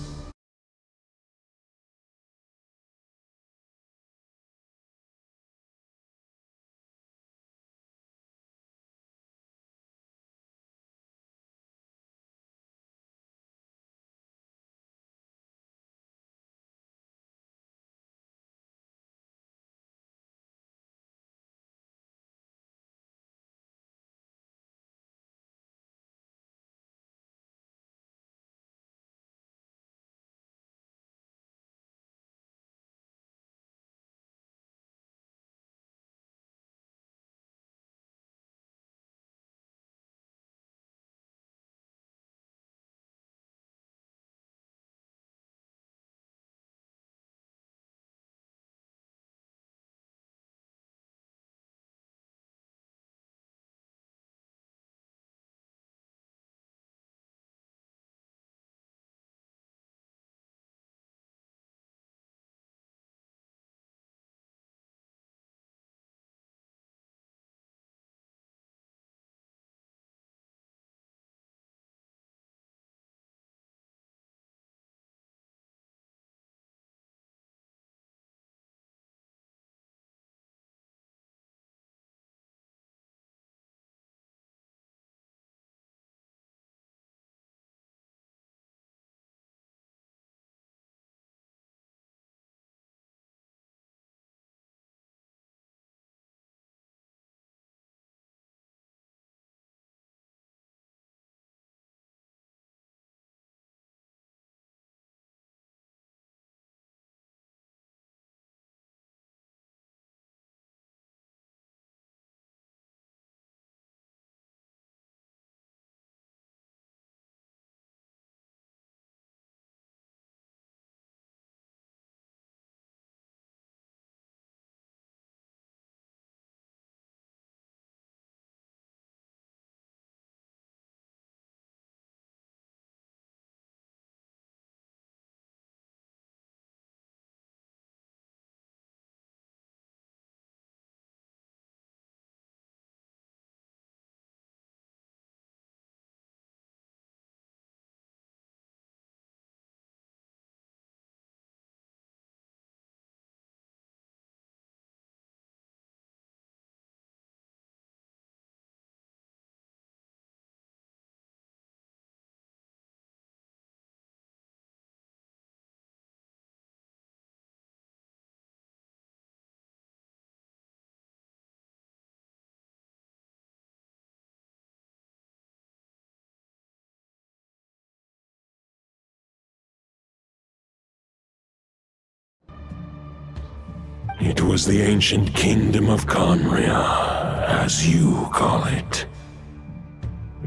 It was the ancient kingdom of Conria, as you call it.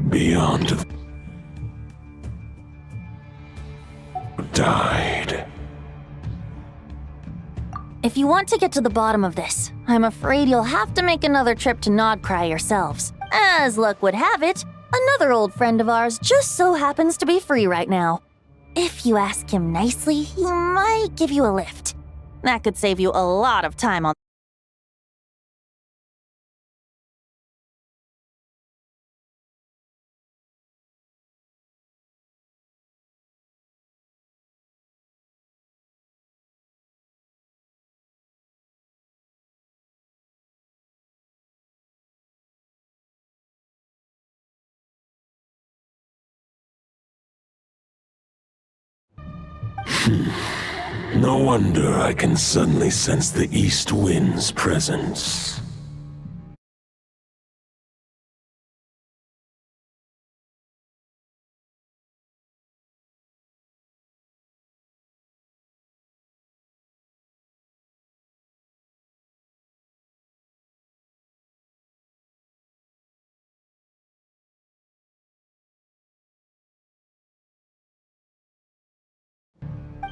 Beyond the died. If you want to get to the bottom of this, I'm afraid you'll have to make another trip to Nodcry yourselves. As luck would have it, another old friend of ours just so happens to be free right now. If you ask him nicely, he might give you a lift. That could save you a lot of time on. No wonder I can suddenly sense the east wind's presence.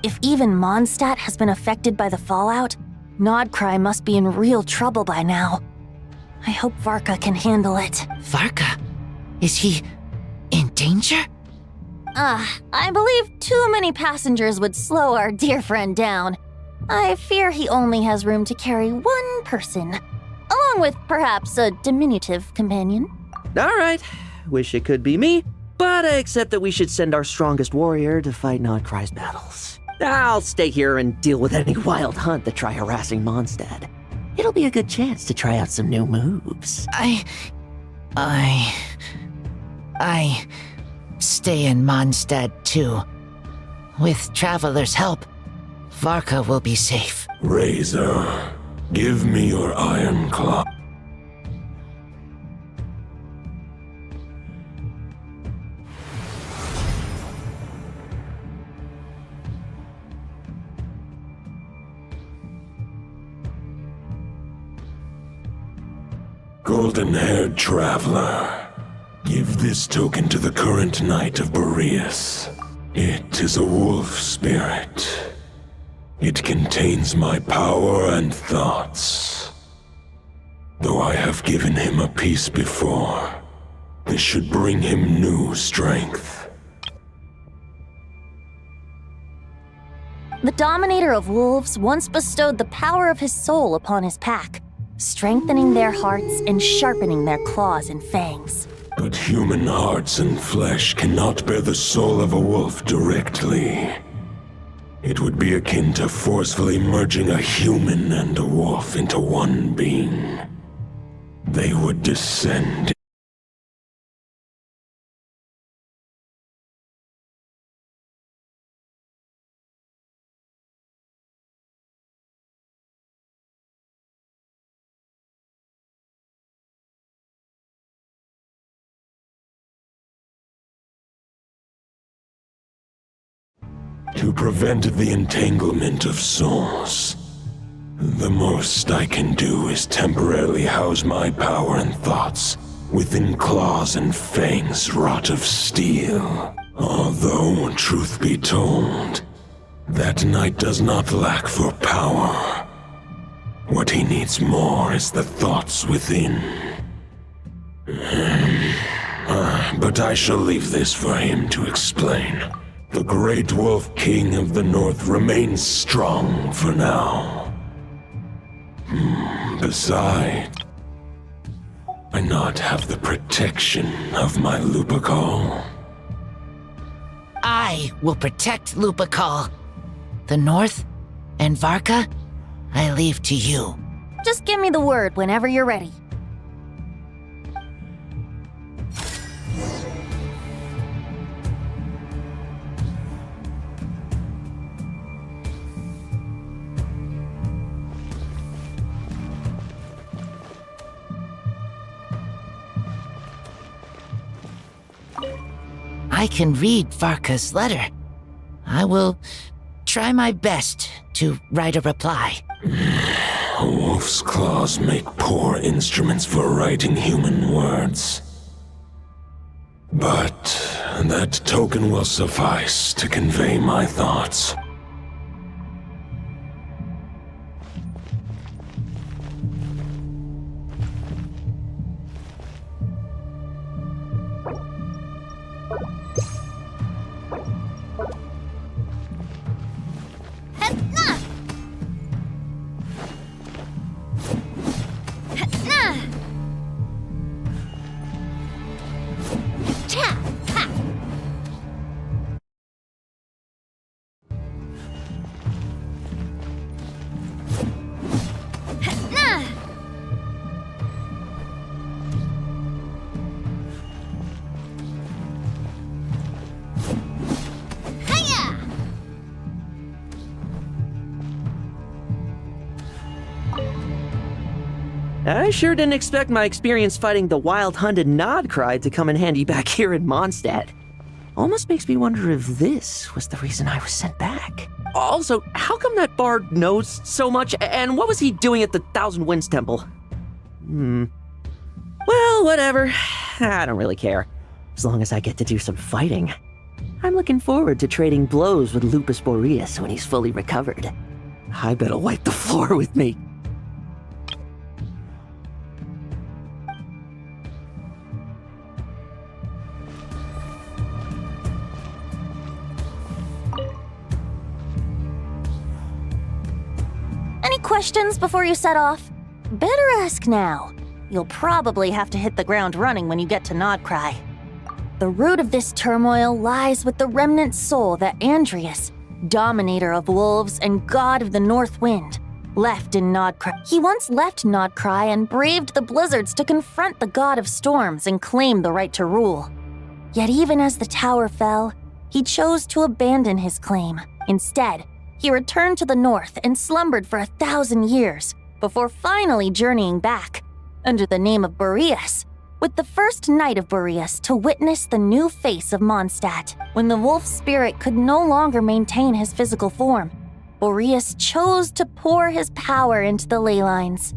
If even Mondstadt has been affected by the fallout, Nodcry must be in real trouble by now. I hope Varka can handle it. Varka? Is he in danger? I believe too many passengers would slow our dear friend down. I fear he only has room to carry one person, along with perhaps a diminutive companion. All right. Wish it could be me, but I accept that we should send our strongest warrior to fight Nodcry's battles. I'll stay here and deal with any wild hunt that try harassing Mondstadt. It'll be a good chance to try out some new moves. I stay in Mondstadt too. With Traveler's help, Varka will be safe. Razor, give me your iron claw. Golden-haired traveler, give this token to the current knight of Boreas. It is a wolf spirit. It contains my power and thoughts. Though I have given him a piece before, this should bring him new strength. The Dominator of Wolves once bestowed the power of his soul upon his pack, strengthening their hearts and sharpening their claws and fangs. But human hearts and flesh cannot bear the soul of a wolf directly. It would be akin to forcefully merging a human and a wolf into one being. They would descend. To prevent the entanglement of souls, the most I can do is temporarily house my power and thoughts within claws and fangs wrought of steel. Although, truth be told, that knight does not lack for power. What he needs more is the thoughts within. But I shall leave this for him to explain. The Great Wolf King of the North remains strong for now. Besides, I not have the protection of my Lupacol. I will protect Lupacol. The North and Varka, I leave to you. Just give me the word whenever you're ready. I can read Varka's letter. I will try my best to write a reply. wolf's claws make poor instruments for writing human words. But that token will suffice to convey my thoughts. I sure didn't expect my experience fighting the wild-hunted Nodcry to come in handy back here in Mondstadt. Almost makes me wonder if this was the reason I was sent back. Also, how come that bard knows so much, and what was he doing at the Thousand Winds Temple? Well, whatever. I don't really care. As long as I get to do some fighting. I'm looking forward to trading blows with Lupus Boreas when he's fully recovered. I bet he'll wipe the floor with me. Any questions before you set off? Better ask now. You'll probably have to hit the ground running when you get to Nodcry. The root of this turmoil lies with the remnant soul that Andreas, dominator of wolves and god of the north wind, left in Nodcry. He once left Nodcry and braved the blizzards to confront the god of storms and claim the right to rule. Yet even as the tower fell, he chose to abandon his claim. Instead, he returned to the north and slumbered for 1,000 years before finally journeying back, under the name of Boreas, with the first knight of Boreas to witness the new face of Mondstadt. When the wolf spirit could no longer maintain his physical form, Boreas chose to pour his power into the ley lines.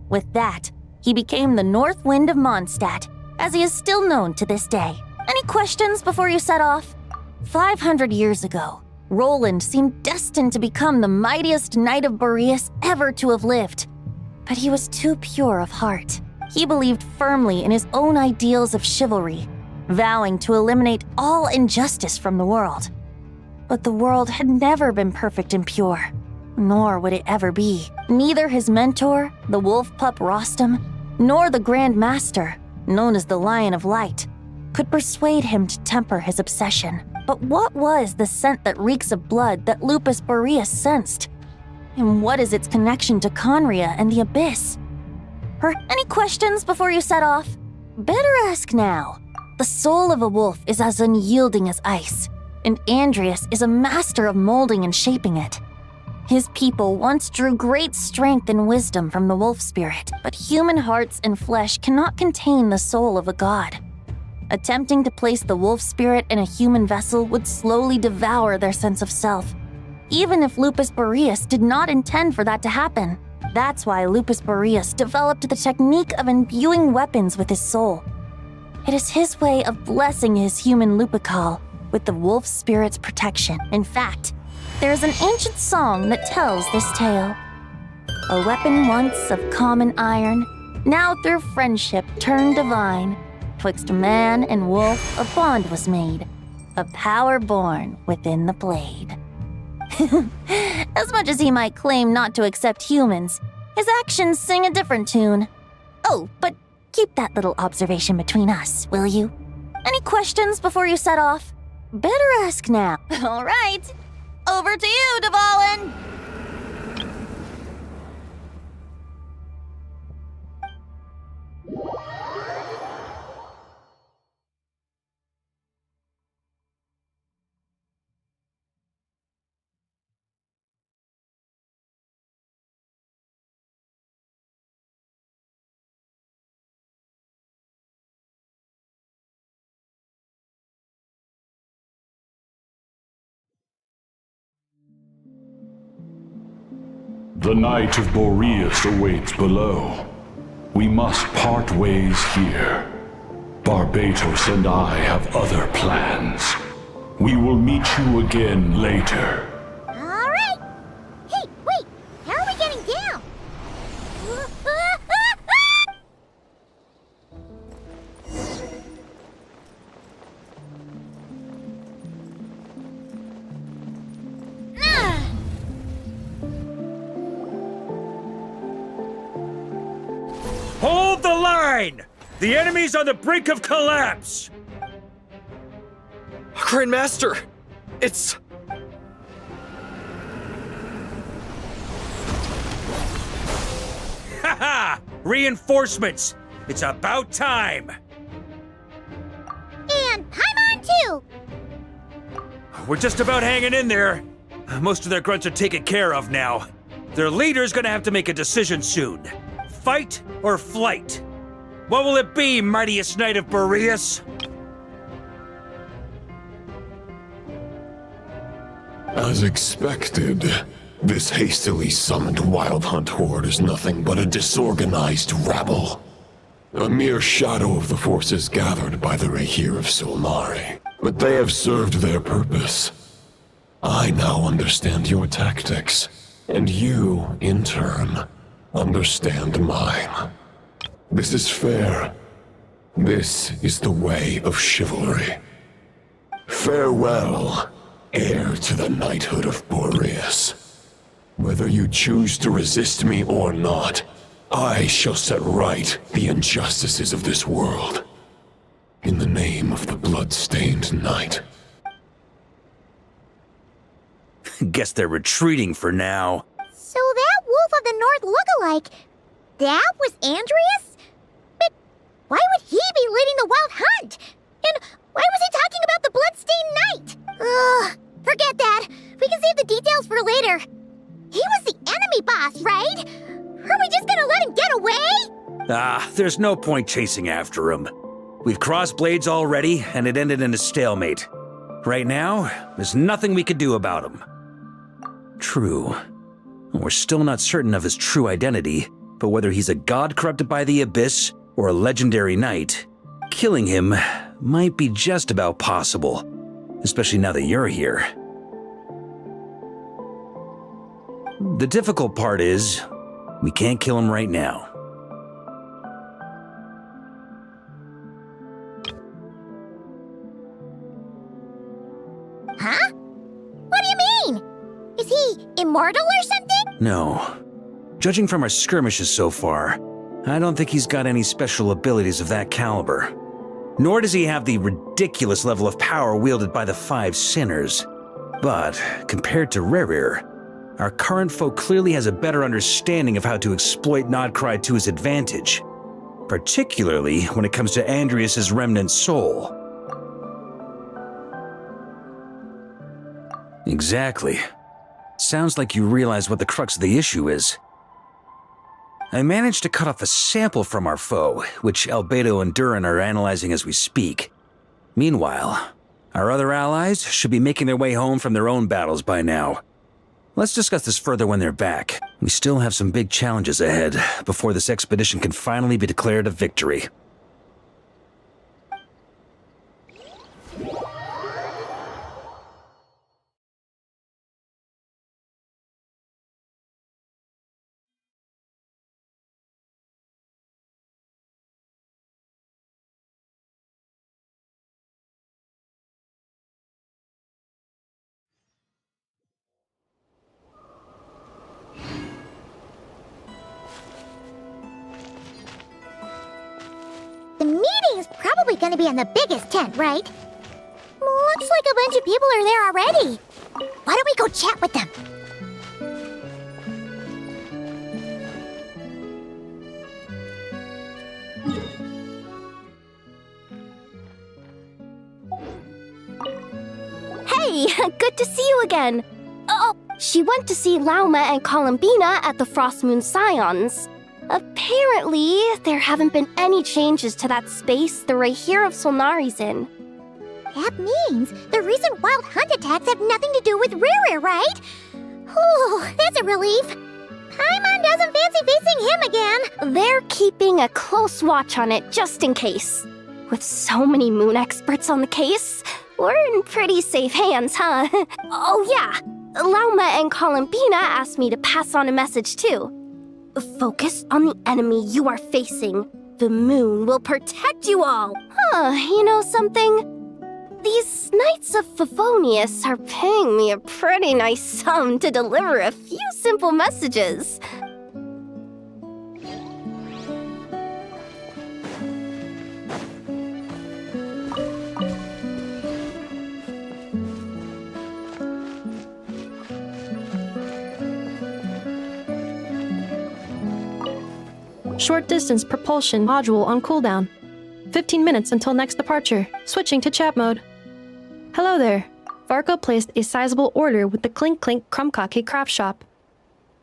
With that, he became the North Wind of Mondstadt, as he is still known to this day. Any questions before you set off? 500 years ago, Roland seemed destined to become the mightiest knight of Boreas ever to have lived. But he was too pure of heart. He believed firmly in his own ideals of chivalry, vowing to eliminate all injustice from the world. But the world had never been perfect and pure, nor would it ever be. Neither his mentor, the wolf pup Rostam, nor the Grand Master, known as the Lion of Light, could persuade him to temper his obsession. But what was the scent that reeks of blood that Lupus Boreas sensed? And what is its connection to Conria and the Abyss? Any questions before you set off? Better ask now. The soul of a wolf is as unyielding as ice, and Andreas is a master of molding and shaping it. His people once drew great strength and wisdom from the wolf spirit, but human hearts and flesh cannot contain the soul of a god. Attempting to place the wolf spirit in a human vessel would slowly devour their sense of self, even if Lupus Boreas did not intend for that to happen. That's why Lupus Boreas developed the technique of imbuing weapons with his soul. It is his way of blessing his human Lupical with the wolf spirit's protection. In fact, there is an ancient song that tells this tale. A weapon once of common iron, now through friendship turned divine. Twixt man and wolf a bond was made, a power born within the blade. As much as he might claim not to accept humans, his actions sing a different tune. Oh, but keep that little observation between us, will you? Any questions before you set off? Better ask now. All right, over to you, Dvalin! The Knight of Boreas awaits below. We must part ways here. Barbatos and I have other plans. We will meet you again later. Alright! Hey, wait! How are we getting down? Hold the line! The enemy's on the brink of collapse! Grandmaster! It's... Haha! Reinforcements! It's about time! And Paimon too! We're just about hanging in there. Most of their grunts are taken care of now. Their leader's gonna have to make a decision soon. Fight or flight? What will it be, mightiest knight of Boreas? As expected, this hastily summoned Wild Hunt horde is nothing but a disorganized rabble. A mere shadow of the forces gathered by the Rahir of Solnari. But they have served their purpose. I now understand your tactics, and you, in turn, understand mine. This is fair. This is the way of chivalry. Farewell, heir to the knighthood of Boreas. Whether you choose to resist me or not, I shall set right the injustices of this world. In the name of the blood-stained knight. Guess they're retreating for now. So that Wolf of the North lookalike, that was Andreas? But why would he be leading the Wild Hunt? And why was he talking about the Bloodstained Knight? Ugh, forget that. We can save the details for later. He was the enemy boss, right? Are we just gonna let him get away? There's no point chasing after him. We've crossed blades already, and it ended in a stalemate. Right now, there's nothing we could do about him. True. We're still not certain of his true identity, but whether he's a god corrupted by the Abyss or a legendary knight, killing him might be just about possible, especially now that you're here. The difficult part is, we can't kill him right now. Huh? What do you mean? Is he immortal or something? No. Judging from our skirmishes so far, I don't think he's got any special abilities of that caliber. Nor does he have the ridiculous level of power wielded by the Five Sinners. But, compared to Rerir, our current foe clearly has a better understanding of how to exploit Nodcry to his advantage, particularly when it comes to Andreas' remnant soul. Exactly. Sounds like you realize what the crux of the issue is. I managed to cut off a sample from our foe, which Albedo and Durin are analyzing as we speak. Meanwhile, our other allies should be making their way home from their own battles by now. Let's discuss this further when they're back. We still have some big challenges ahead before this expedition can finally be declared a victory. The meeting's probably gonna be in the biggest tent, right? Looks like a bunch of people are there already. Why don't we go chat with them? Hey, good to see you again. Oh, she went to see Lauma and Columbina at the Frost Moon Scions. Apparently, there haven't been any changes to that space the Rahir of Solnari's in. That means the recent Wild Hunt attacks have nothing to do with Rerir, right? Oh, that's a relief. Paimon doesn't fancy facing him again. They're keeping a close watch on it just in case. With so many moon experts on the case, we're in pretty safe hands, huh? Oh yeah, Lauma and Columbina asked me to pass on a message too. Focus on the enemy you are facing. The moon will protect you all. You know something? These Knights of Favonius are paying me a pretty nice sum to deliver a few simple messages. Short distance propulsion module on cooldown. 15 minutes until next departure. Switching to chat mode. Hello there. Varka placed a sizable order with the Clink Clink Krumkake craft shop.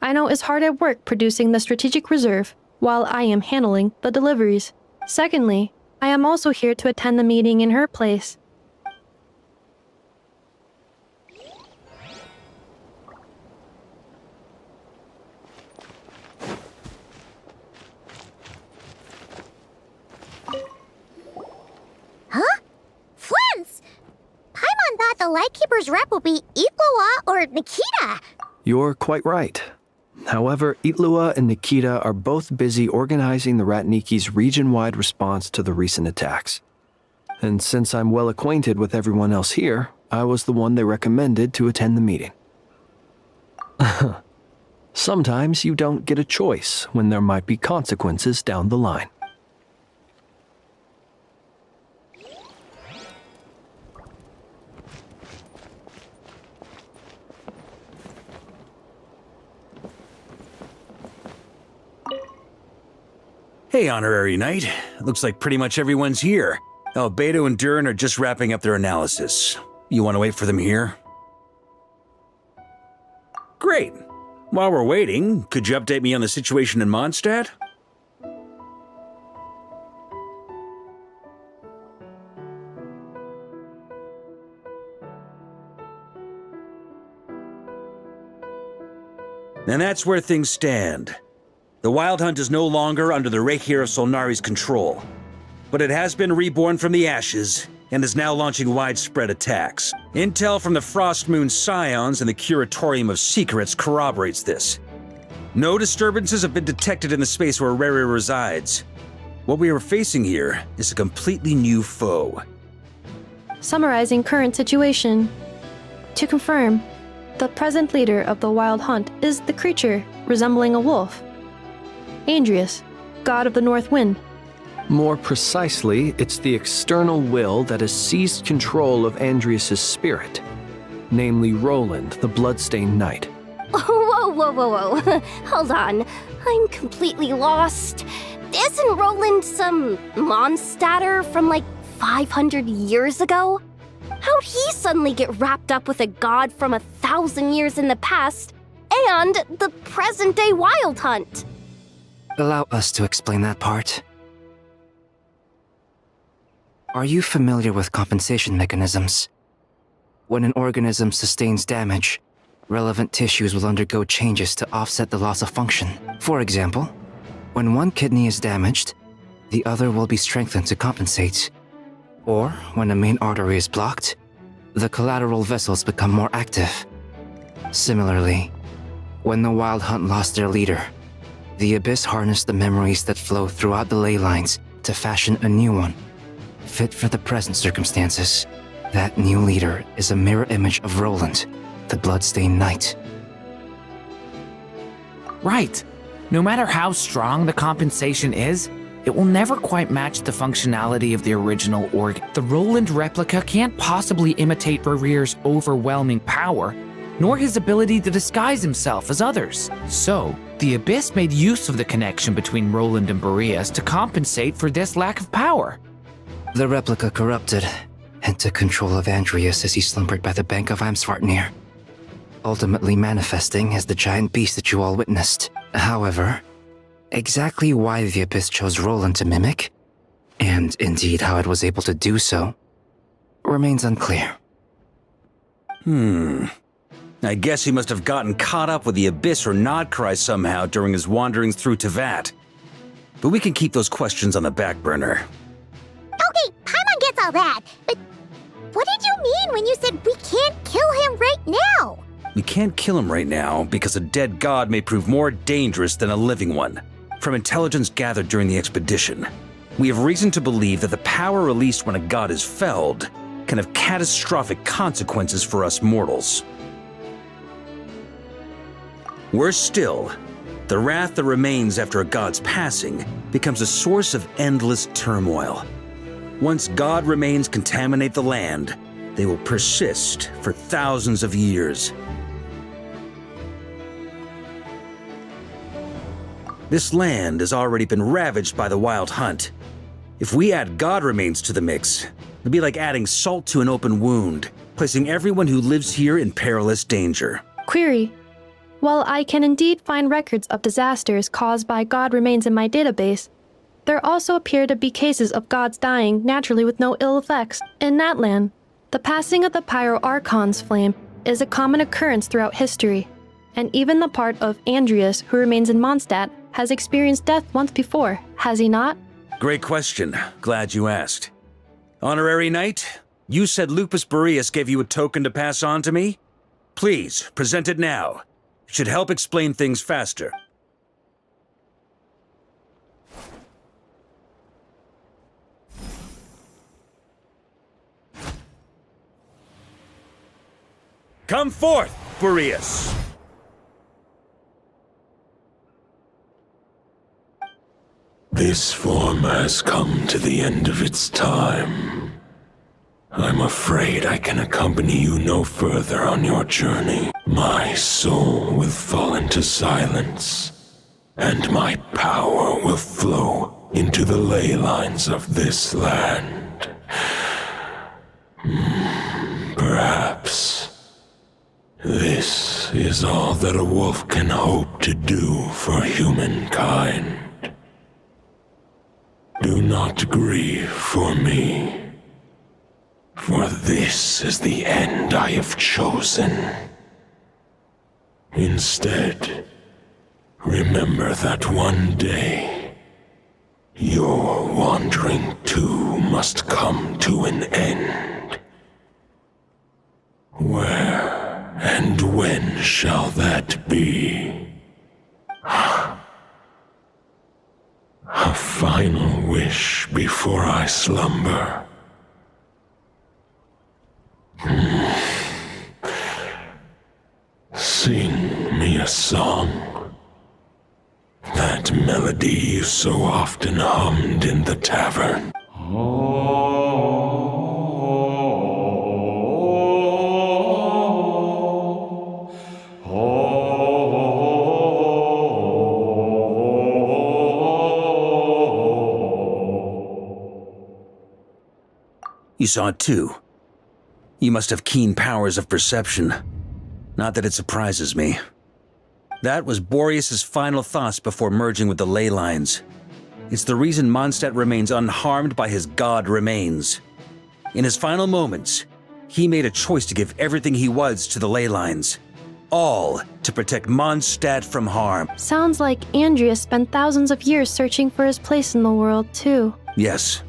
I know is hard at work producing the strategic reserve, while I am handling the deliveries. Secondly, I am also here to attend the meeting in her place. Huh? Flint's! Paimon thought the Lightkeeper's rep would be Itlua or Nikita. You're quite right. However, Itlua and Nikita are both busy organizing the Ratniki's region-wide response to the recent attacks. And since I'm well acquainted with everyone else here, I was the one they recommended to attend the meeting. Sometimes you don't get a choice when there might be consequences down the line. Hey, Honorary Knight. Looks like pretty much everyone's here. Albedo and Durin are just wrapping up their analysis. You want to wait for them here? Great. While we're waiting, could you update me on the situation in Mondstadt? And that's where things stand. The Wild Hunt is no longer under the Reikir of Solnari's control, but it has been reborn from the ashes and is now launching widespread attacks. Intel from the Frostmoon Scions and the Curatorium of Secrets corroborates this. No disturbances have been detected in the space where Rere resides. What we are facing here is a completely new foe. Summarizing current situation. To confirm, the present leader of the Wild Hunt is the creature resembling a wolf. Andrius, god of the North Wind. More precisely, it's the external will that has seized control of Andrius' spirit, namely Roland, the Bloodstained Knight. Whoa. Hold on. I'm completely lost. Isn't Roland some Mondstadter from like 500 years ago? How'd he suddenly get wrapped up with a god from 1,000 years in the past and the present-day Wild Hunt? Allow us to explain that part. Are you familiar with compensation mechanisms? When an organism sustains damage, relevant tissues will undergo changes to offset the loss of function. For example, when one kidney is damaged, the other will be strengthened to compensate. Or, when a main artery is blocked, the collateral vessels become more active. Similarly, when the Wild Hunt lost their leader, the Abyss harnessed the memories that flow throughout the ley lines to fashion a new one, fit for the present circumstances. That new leader is a mirror image of Roland, the Bloodstained Knight. Right. No matter how strong the compensation is, it will never quite match the functionality of the original organ. The Roland replica can't possibly imitate Rere's overwhelming power, nor his ability to disguise himself as others. So, the Abyss made use of the connection between Roland and Boreas to compensate for this lack of power. The replica corrupted and took control of Andrius as he slumbered by the bank of Amsvartnir, ultimately manifesting as the giant beast that you all witnessed. However, exactly why the Abyss chose Roland to mimic, and indeed how it was able to do so, remains unclear. I guess he must have gotten caught up with the Abyss or Nodcry somehow during his wanderings through Tevat. But we can keep those questions on the back burner. Okay, Paimon gets all that, but what did you mean when you said we can't kill him right now? We can't kill him right now because a dead god may prove more dangerous than a living one. From intelligence gathered during the expedition, we have reason to believe that the power released when a god is felled can have catastrophic consequences for us mortals. Worse still, the wrath that remains after a god's passing becomes a source of endless turmoil. Once god remains contaminate the land, they will persist for thousands of years. This land has already been ravaged by the Wild Hunt. If we add god remains to the mix, it'd be like adding salt to an open wound, placing everyone who lives here in perilous danger. Query. While I can indeed find records of disasters caused by god remains in my database, there also appear to be cases of gods dying naturally with no ill effects. In that land, the passing of the Pyro-Archon's flame is a common occurrence throughout history, and even the part of Andreas who remains in Mondstadt has experienced death once before, has he not? Great question. Glad you asked. Honorary Knight, you said Lupus Boreas gave you a token to pass on to me? Please, present it now. It should help explain things faster. Come forth, Boreas! This form has come to the end of its time. I'm afraid I can accompany you no further on your journey. My soul will fall into silence, and my power will flow into the ley lines of this land. Perhaps this is all that a wolf can hope to do for humankind. Do not grieve for me, for this is the end I have chosen. Instead, remember that one day, your wandering too must come to an end. Where and when shall that be? A final wish before I slumber. Sing me a song. That melody you so often hummed in the tavern. You saw it too. You must have keen powers of perception. Not that it surprises me. That was Boreas' final thoughts before merging with the ley lines. It's the reason Mondstadt remains unharmed by his god remains. In his final moments, he made a choice to give everything he was to the ley lines. All to protect Mondstadt from harm. Sounds like Andreas spent thousands of years searching for his place in the world, too. Yes.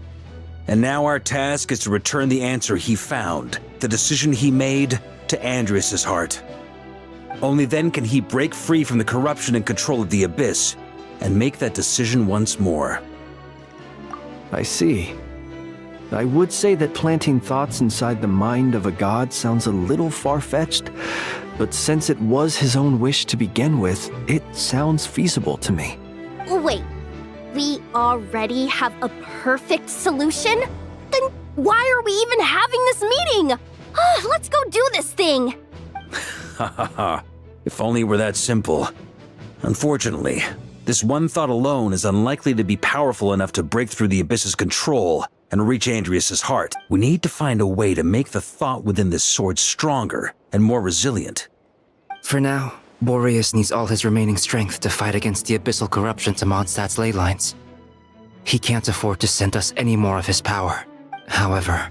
And now our task is to return the answer he found, the decision he made, to Andreas' heart. Only then can he break free from the corruption and control of the Abyss, and make that decision once more. I see. I would say that planting thoughts inside the mind of a god sounds a little far-fetched, but since it was his own wish to begin with, it sounds feasible to me. Wait, we already have a perfect solution? Then why are we even having this meeting? Let's go do this thing! Ha ha ha. If only it were that simple. Unfortunately, this one thought alone is unlikely to be powerful enough to break through the Abyss's control and reach Andreas' heart. We need to find a way to make the thought within this sword stronger and more resilient. For now, Boreas needs all his remaining strength to fight against the abyssal corruption to Mondstadt's ley lines. He can't afford to send us any more of his power. However,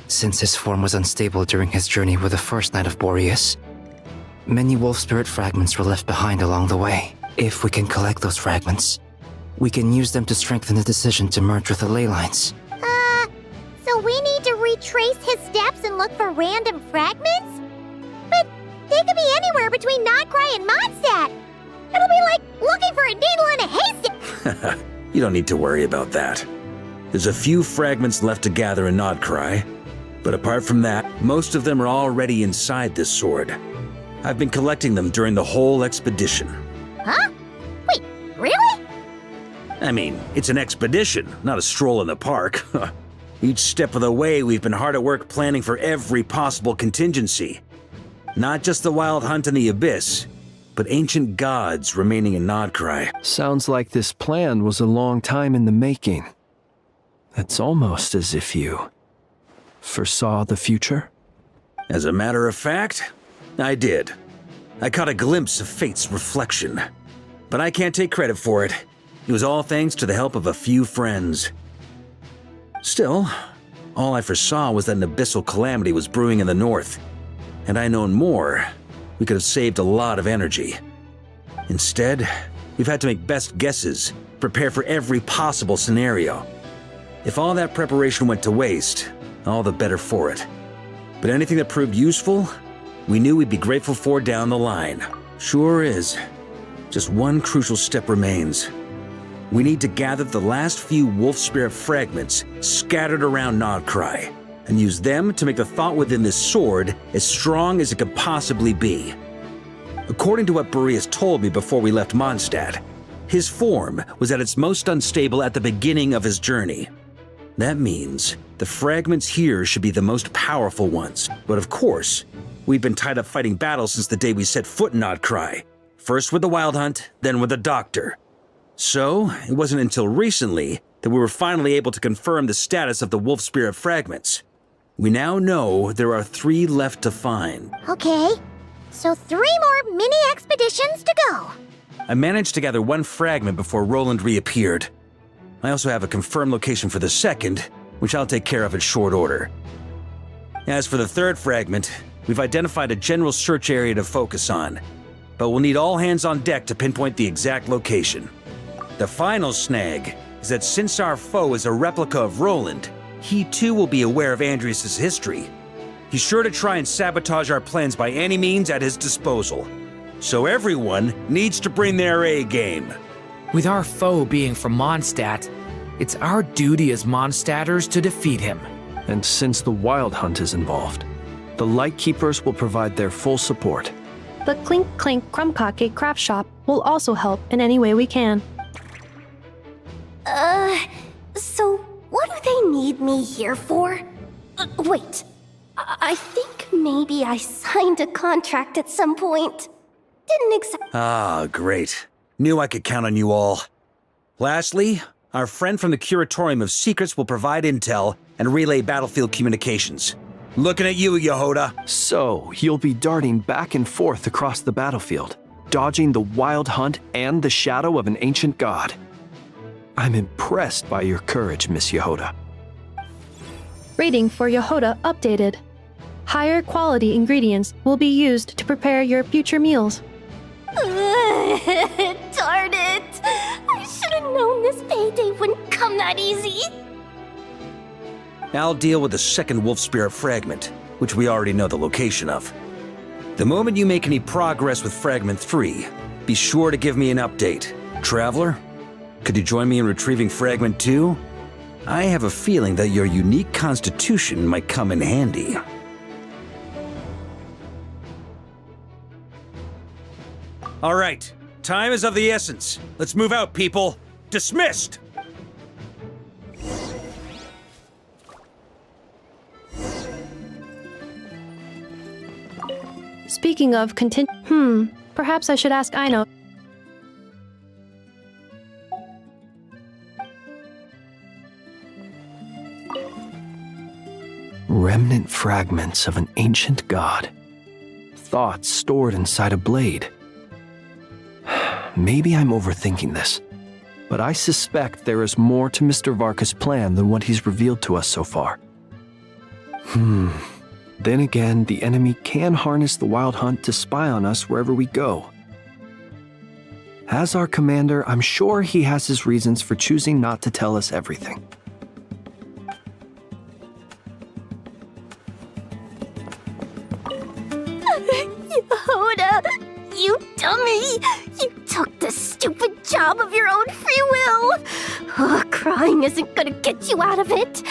since his form was unstable during his journey with the first Knight of Boreas, Many wolf spirit fragments were left behind along the way. If we can collect those fragments, we can use them to strengthen the decision to merge with the ley lines. So we need to retrace his steps and look for random fragments? But they could be anywhere between Nodcry and Mondstadt. It'll be like looking for a needle in a haystack. You don't need to worry about that. There's a few fragments left to gather in Nodcry, but apart from that, most of them are already inside this sword. I've been collecting them during the whole expedition. Huh? Wait, really? I mean, it's an expedition, not a stroll in the park. Each step of the way, we've been hard at work planning for every possible contingency. Not just the wild hunt in the abyss, but ancient gods remaining in Nodcry. Sounds like this plan was a long time in the making. It's almost as if you foresaw the future. As a matter of fact, I did. I caught a glimpse of fate's reflection. But I can't take credit for it. It was all thanks to the help of a few friends. Still, all I foresaw was that an abyssal calamity was brewing in the north. Had I known more, we could have saved a lot of energy. Instead, we've had to make best guesses, prepare for every possible scenario. If all that preparation went to waste, all the better for it. But anything that proved useful, we knew we'd be grateful for down the line. Sure is. Just one crucial step remains. We need to gather the last few wolf spirit fragments scattered around Nodcry, and use them to make the thought within this sword as strong as it could possibly be. According to what Boreas told me before we left Mondstadt, his form was at its most unstable at the beginning of his journey. That means the fragments here should be the most powerful ones. But of course, we've been tied up fighting battles since the day we set foot in Nodcry. First with the Wild Hunt, then with the Doctor. So, it wasn't until recently that we were finally able to confirm the status of the wolf spirit fragments. We now know there are 3 left to find. Okay, so 3 more mini expeditions to go. I managed to gather 1 fragment before Roland reappeared. I also have a confirmed location for the second, which I'll take care of in short order. As for the 3rd fragment, we've identified a general search area to focus on, but we'll need all hands on deck to pinpoint the exact location. The final snag is that since our foe is a replica of Roland, he too will be aware of Andrias' history. He's sure to try and sabotage our plans by any means at his disposal. So everyone needs to bring their A game. With our foe being from Mondstadt, it's our duty as Mondstadters to defeat him. And since the Wild Hunt is involved, the Lightkeepers will provide their full support. The Clink Clink Crumbcake craft shop will also help in any way we can. So what do they need me here for? Wait, I think maybe I signed a contract at some point. Didn't exactly. Ah, great. Knew I could count on you all. Lastly, our friend from the Curatorium of Secrets will provide intel and relay battlefield communications. Looking at you, Yehoda. So, you'll be darting back and forth across the battlefield, dodging the Wild Hunt and the shadow of an ancient god. I'm impressed by your courage, Miss Yehoda. Rating for Yehoda updated. Higher quality ingredients will be used to prepare your future meals. Darn it! I should have known this payday wouldn't come that easy. I'll deal with the second wolf spirit fragment, which we already know the location of. The moment you make any progress with Fragment 3, be sure to give me an update. Traveler, could you join me in retrieving Fragment 2? I have a feeling that your unique constitution might come in handy. All right, time is of the essence. Let's move out, people. Dismissed! Speaking of perhaps I should ask Aino. Remnant fragments of an ancient god. Thoughts stored inside a blade. Maybe I'm overthinking this, but I suspect there is more to Mr. Varka's plan than what he's revealed to us so far. Then again, the enemy can harness the Wild Hunt to spy on us wherever we go. As our commander, I'm sure he has his reasons for choosing not to tell us everything. Yehuda, you dummy! You took the stupid job of your own free will! Oh, crying isn't gonna get you out of it!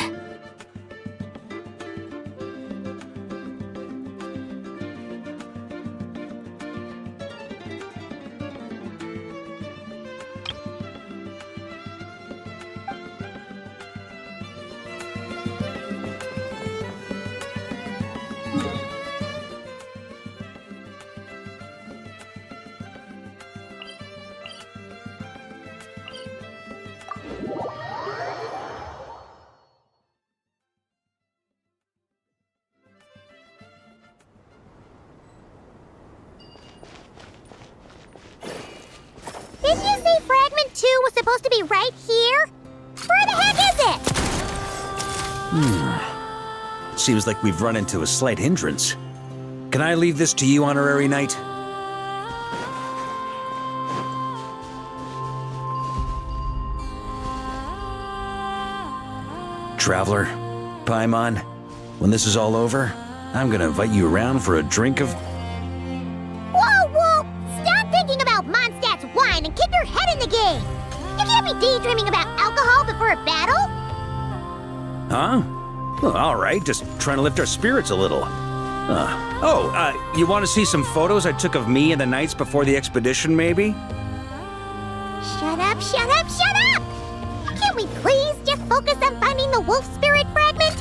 Didn't you say Fragment 2 was supposed to be right here? Where the heck is it? Seems like we've run into a slight hindrance. Can I leave this to you, Honorary Knight? Traveler, Paimon, when this is all over, I'm gonna invite you around for a drink of... Whoa, whoa! Stop thinking about Mondstadt's wine and keep your head in the game! You can't be daydreaming about alcohol before a battle! Huh? Well, all right, just trying to lift our spirits a little. You want to see some photos I took of me and the knights before the expedition, maybe? Shut up, shut up, shut up! Can't we please just focus on finding the wolf spirit fragment?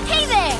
Hey there!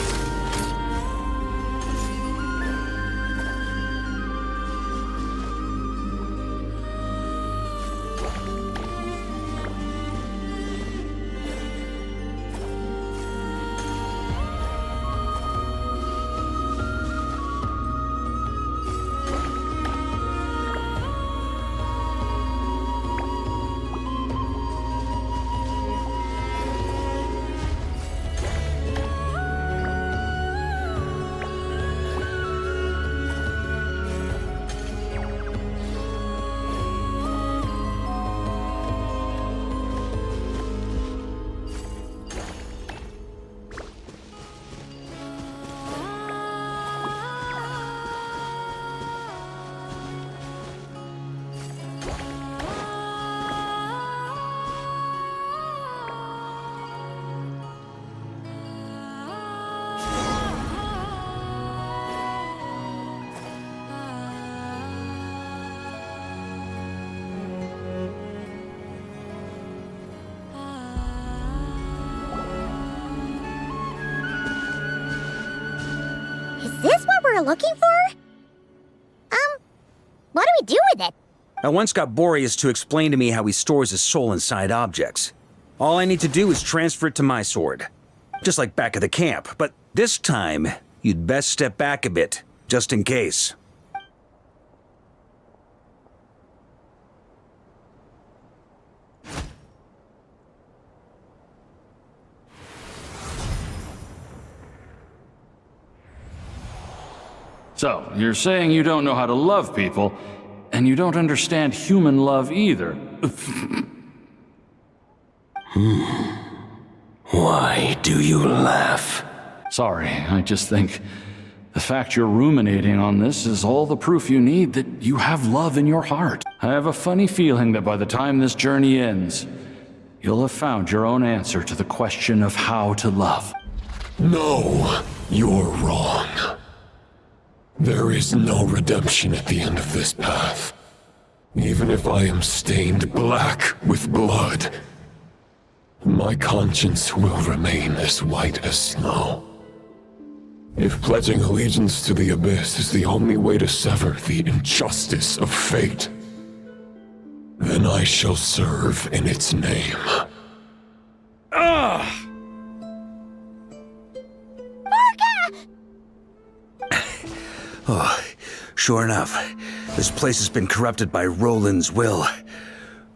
Is this what we're looking for? What do we do with it? I once got Boreas to explain to me how he stores his soul inside objects. All I need to do is transfer it to my sword. Just like back at the camp, but this time, you'd best step back a bit, just in case. So, you're saying you don't know how to love people, and you don't understand human love either. Why do you laugh? Sorry, I just think the fact you're ruminating on this is all the proof you need that you have love in your heart. I have a funny feeling that by the time this journey ends, you'll have found your own answer to the question of how to love. No, you're wrong. There is no redemption at the end of this path. Even if I am stained black with blood, my conscience will remain as white as snow. If pledging allegiance to the Abyss is the only way to sever the injustice of fate, then I shall serve in its name. Sure enough, this place has been corrupted by Roland's will.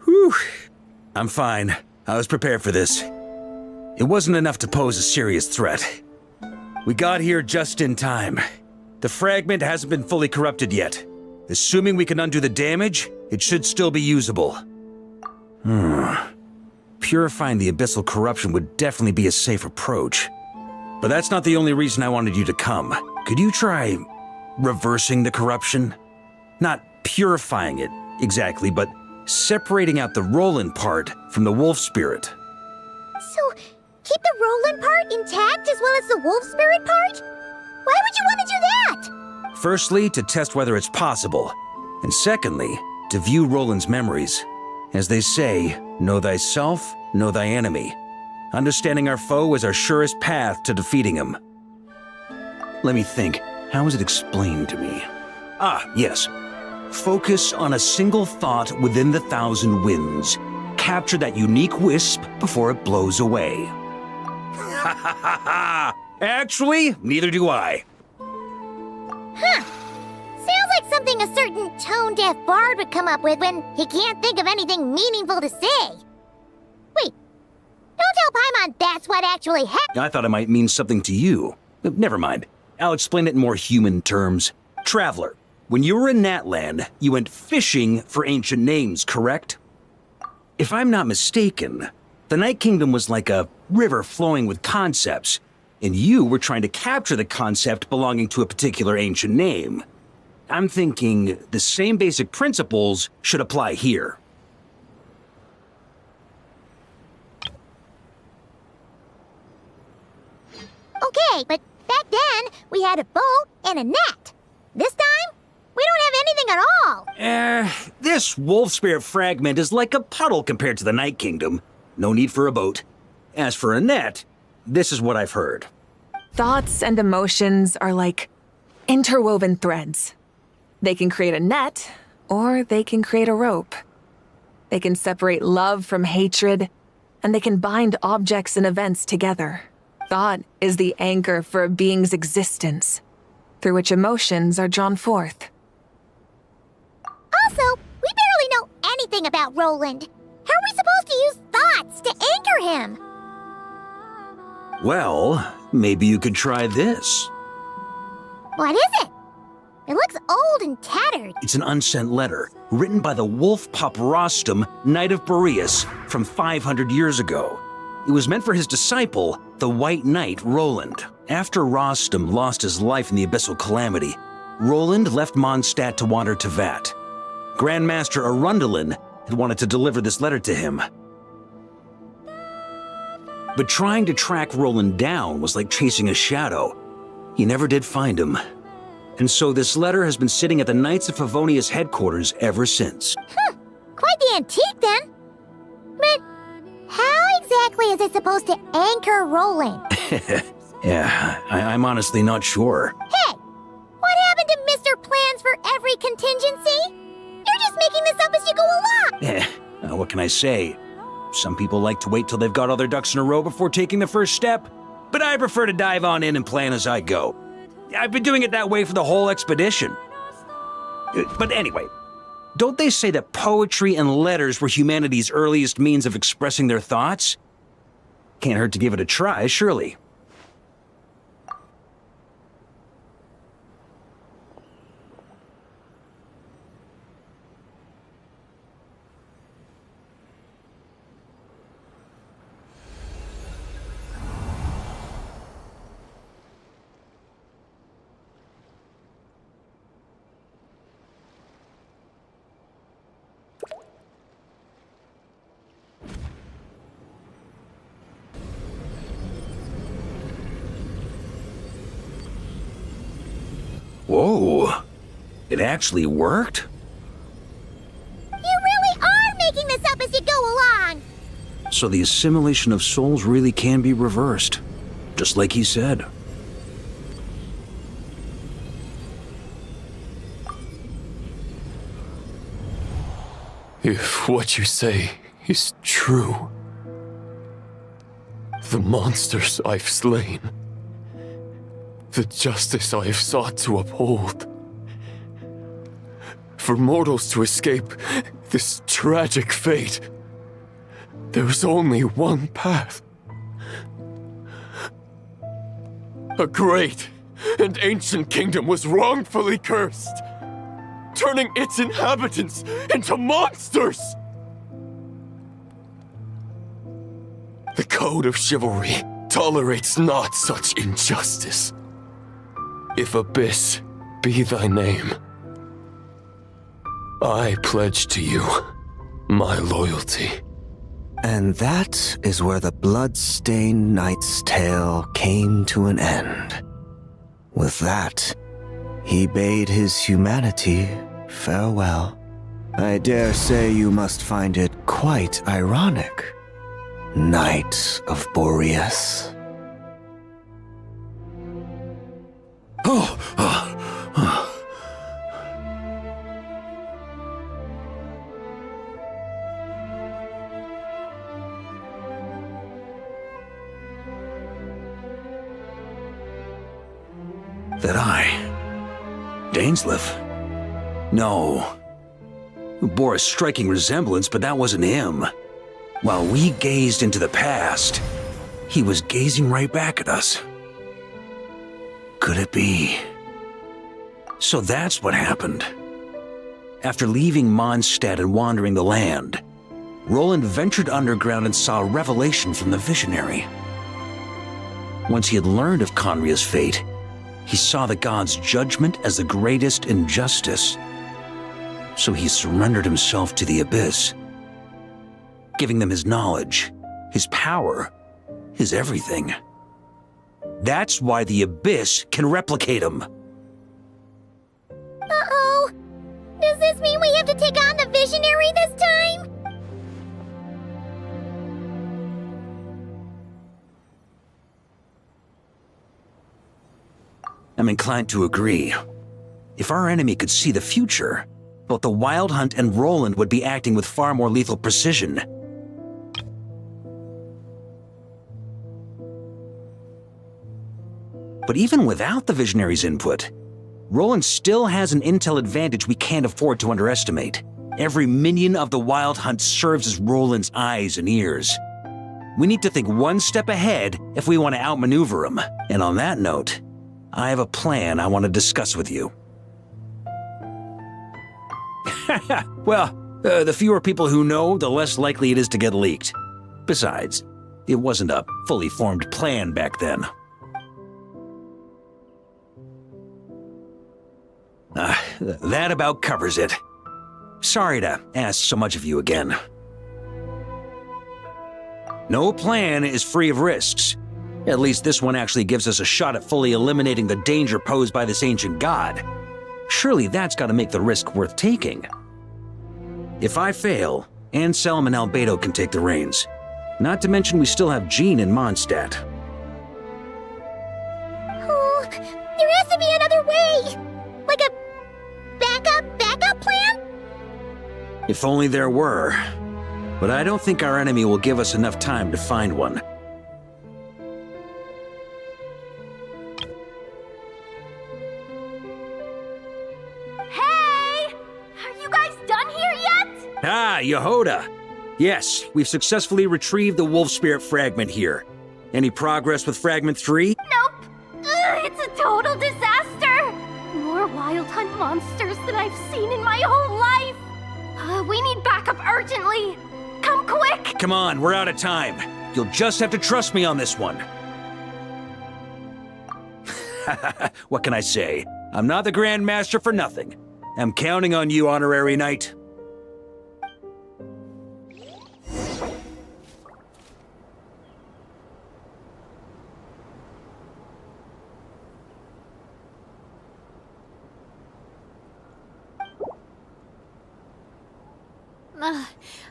Whew. I'm fine. I was prepared for this. It wasn't enough to pose a serious threat. We got here just in time. The fragment hasn't been fully corrupted yet. Assuming we can undo the damage, it should still be usable. Purifying the abyssal corruption would definitely be a safe approach. But that's not the only reason I wanted you to come. Could you try reversing the corruption? Not purifying it, exactly, but separating out the Roland part from the wolf spirit. So, keep the Roland part intact as well as the wolf spirit part? Why would you want to do that? Firstly, to test whether it's possible. And secondly, to view Roland's memories. As they say, know thyself, know thy enemy. Understanding our foe is our surest path to defeating him. Let me think. How was it explained to me? Ah, yes. Focus on a single thought within the 1,000 winds. Capture that unique wisp before it blows away. Ha ha ha ha! Actually, neither do I. Huh. Sounds like something a certain tone-deaf bard would come up with when he can't think of anything meaningful to say. Wait, don't tell Paimon that's what actually happened. I thought it might mean something to you. Never mind. I'll explain it in more human terms. Traveler, when you were in Natland, you went fishing for ancient names, correct? If I'm not mistaken, the Night Kingdom was like a river flowing with concepts, and you were trying to capture the concept belonging to a particular ancient name. I'm thinking the same basic principles should apply here. Okay, but back then, we had a boat and a net. This time, we don't have anything at all. This wolf spirit fragment is like a puddle compared to the Night Kingdom. No need for a boat. As for a net, this is what I've heard. Thoughts and emotions are like interwoven threads. They can create a net, or they can create a rope. They can separate love from hatred, and they can bind objects and events together. Thought is the anchor for a being's existence, through which emotions are drawn forth. Also, we barely know anything about Roland. How are we supposed to use thoughts to anchor him? Well, maybe you could try this. What is it? It looks old and tattered. It's an unsent letter, written by the wolf pup Rostam, Knight of Boreas, from 500 years ago. It was meant for his disciple, the White Knight Roland. After Rostam lost his life in the Abyssal Calamity, Roland left Mondstadt to wander to Vat. Grandmaster Arundelen had wanted to deliver this letter to him. But trying to track Roland down was like chasing a shadow. He never did find him. And so this letter has been sitting at the Knights of Favonius headquarters ever since. Quite the antique then. But how exactly is it supposed to anchor Roland? Yeah, I'm honestly not sure. Hey, what happened to Mr. Plans for every contingency? You're just making this up as you go along. What can I say? Some people like to wait till they've got all their ducks in a row before taking the first step, but I prefer to dive on in and plan as I go. I've been doing it that way for the whole expedition. But anyway, don't they say that poetry and letters were humanity's earliest means of expressing their thoughts? Can't hurt to give it a try, surely. Whoa, it actually worked? You really are making this up as you go along! So the assimilation of souls really can be reversed, just like he said. If what you say is true, the monsters I've slain, the justice I have sought to uphold, For mortals to escape this tragic fate, there's only one path. A great and ancient kingdom was wrongfully cursed, turning its inhabitants into monsters! The code of chivalry tolerates not such injustice. If Abyss be thy name, I pledge to you my loyalty. And that is where the blood-stained knight's tale came to an end. With that, he bade his humanity farewell. I dare say you must find it quite ironic, Knight of Boreas. That I? Dainsleif? No. It bore a striking resemblance, but that wasn't him. While we gazed into the past, he was gazing right back at us. Could it be? So that's what happened. After leaving Mondstadt and wandering the land, Roland ventured underground and saw a revelation from the visionary. Once he had learned of Conria's fate, he saw the gods' judgment as the greatest injustice. So he surrendered himself to the Abyss, giving them his knowledge, his power, his everything. That's why the Abyss can replicate him. Uh-oh! Does this mean we have to take on the Visionary this time? I'm inclined to agree. If our enemy could see the future, both the Wild Hunt and Roland would be acting with far more lethal precision. But even without the Visionary's input, Roland still has an intel advantage we can't afford to underestimate. Every minion of the Wild Hunt serves as Roland's eyes and ears. We need to think one step ahead if we want to outmaneuver him. And on that note, I have a plan I want to discuss with you. Well, the fewer people who know, the less likely it is to get leaked. Besides, it wasn't a fully formed plan back then. That about covers it. Sorry to ask so much of you again. No plan is free of risks. At least this one actually gives us a shot at fully eliminating the danger posed by this ancient god. Surely that's got to make the risk worth taking. If I fail, Anselm and Albedo can take the reins. Not to mention we still have Jean in Mondstadt. Oh, there has to be another way! Like a backup plan? If only there were. But I don't think our enemy will give us enough time to find one. Ah, Yehoda! Yes, we've successfully retrieved the Wolf Spirit fragment here. Any progress with Fragment 3? Nope! It's a total disaster! More Wild Hunt monsters than I've seen in my whole life! We need backup urgently! Come quick! Come on, we're out of time. You'll just have to trust me on this one. What can I say? I'm not the Grand Master for nothing. I'm counting on you, Honorary Knight.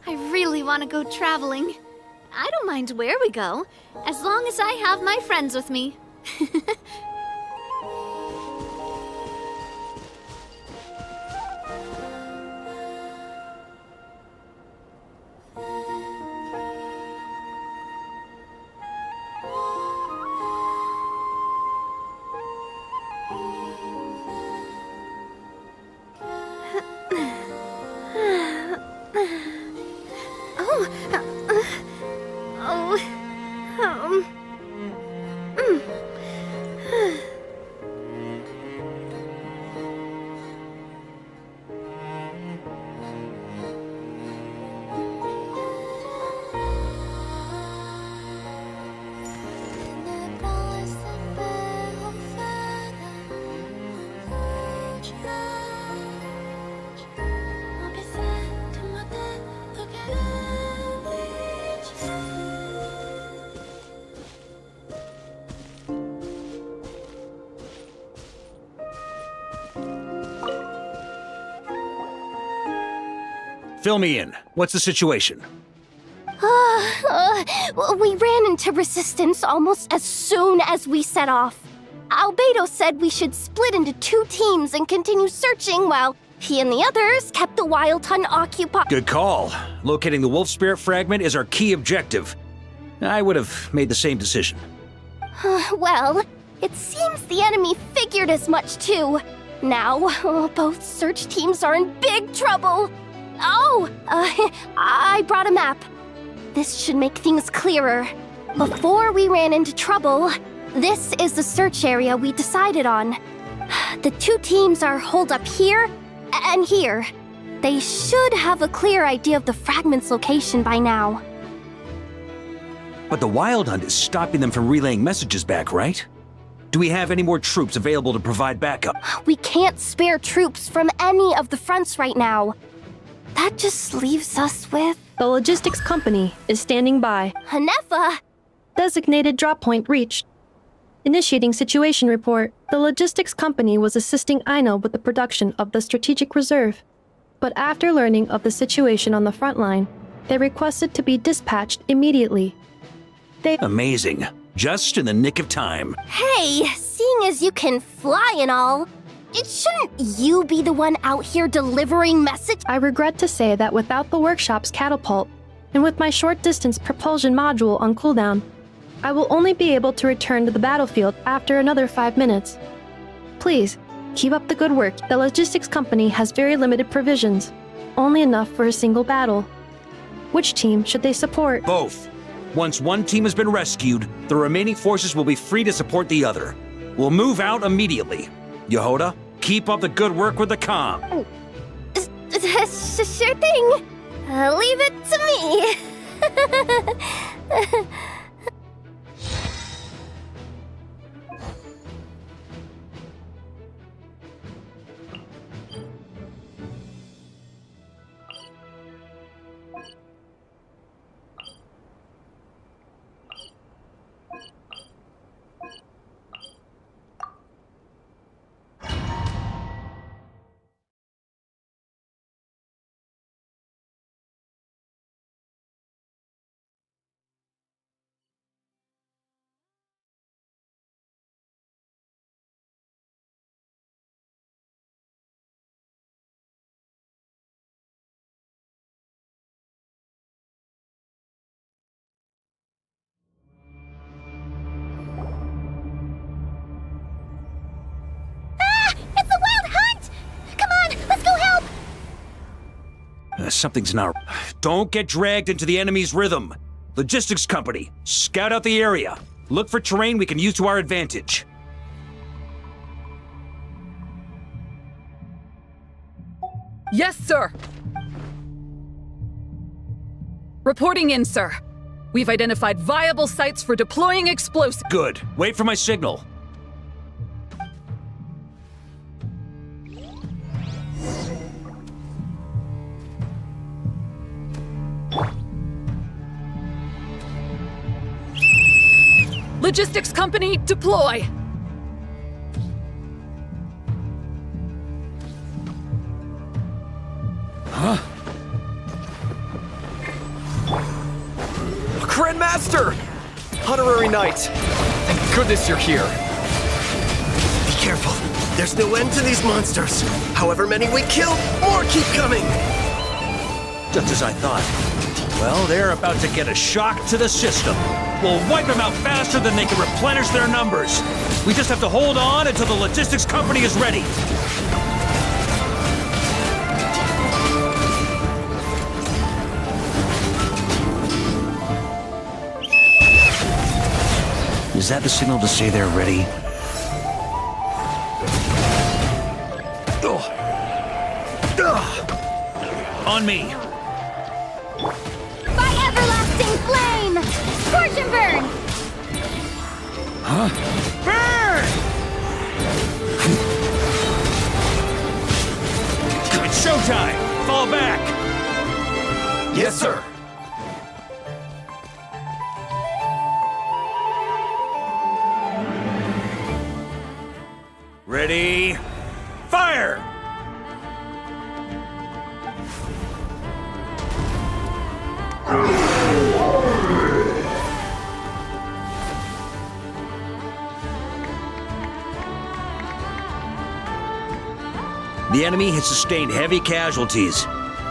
I really want to go traveling. I don't mind where we go, as long as I have my friends with me. Fill me in. What's the situation? We ran into resistance almost as soon as we set off. Albedo said we should split into 2 teams and continue searching while he and the others kept the Wild Hunt occupied. Good call. Locating the Wolf Spirit fragment is our key objective. I would have made the same decision. Well, it seems the enemy figured as much too. Now, both search teams are in big trouble. Oh, I brought a map. This should make things clearer. Before we ran into trouble, this is the search area we decided on. The 2 teams are holed up here and here. They should have a clear idea of the fragment's location by now. But the Wild Hunt is stopping them from relaying messages back, right? Do we have any more troops available to provide backup? We can't spare troops from any of the fronts right now. That just leaves us with... The logistics company is standing by. Hanefa! Designated drop point reached. Initiating situation report. The logistics company was assisting Aino with the production of the strategic reserve. But after learning of the situation on the front line, they requested to be dispatched immediately. Amazing. Just in the nick of time. Hey, seeing as you can fly and all, shouldn't you be the one out here delivering message? I regret to say that without the workshop's catapult, and with my short-distance propulsion module on cooldown, I will only be able to return to the battlefield after another 5 minutes. Please, keep up the good work. The logistics company has very limited provisions, only enough for a single battle. Which team should they support? Both. Once one team has been rescued, the remaining forces will be free to support the other. We'll move out immediately. Yehoda, keep up the good work with the comm. Sure thing. Leave it to me. Something's not... Don't get dragged into the enemy's rhythm. Logistics company, scout out the area. Look for terrain we can use to our advantage. Yes, sir. Reporting in, sir. We've identified viable sites for deploying explosives. Good. Wait for my signal. Logistics company, deploy! Huh? Grandmaster! Honorary Knight! Thank goodness you're here. Be careful. There's no end to these monsters. However many we kill, more keep coming! Just as I thought. Well, they're about to get a shock to the system. We'll wipe them out faster than they can replenish their numbers. We just have to hold on until the logistics company is ready. Is that the signal to say they're ready? On me! By everlasting flame! Scorch and burn! Huh? Burn! It's showtime! Fall back! Yes, sir. Ready? Fire! The enemy has sustained heavy casualties.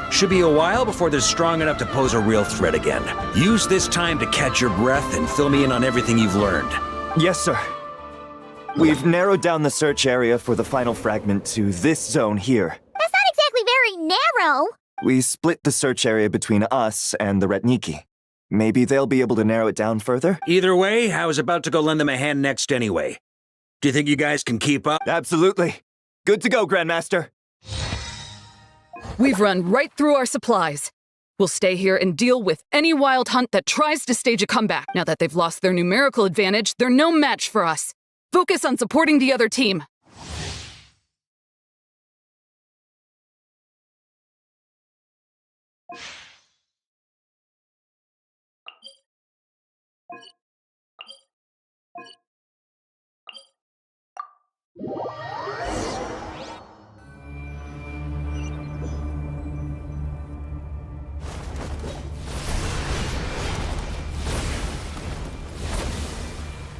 Should be a while before they're strong enough to pose a real threat again. Use this time to catch your breath and fill me in on everything you've learned. Yes, sir. We've narrowed down the search area for the final fragment to this zone here. That's not exactly very narrow. We split the search area between us and the Retniki. Maybe they'll be able to narrow it down further? Either way, I was about to go lend them a hand next anyway. Do you think you guys can keep up? Absolutely. Good to go, Grandmaster. We've run right through our supplies. We'll stay here and deal with any wild hunt that tries to stage a comeback. Now that they've lost their numerical advantage, they're no match for us. Focus on supporting the other team.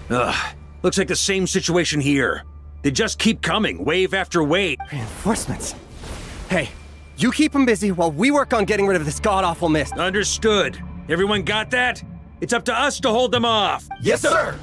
Ugh, looks like the same situation here. They just keep coming, wave after wave. Reinforcements. Hey, you keep them busy while we work on getting rid of this god-awful mist. Understood. Everyone got that? It's up to us to hold them off. Yes, sir!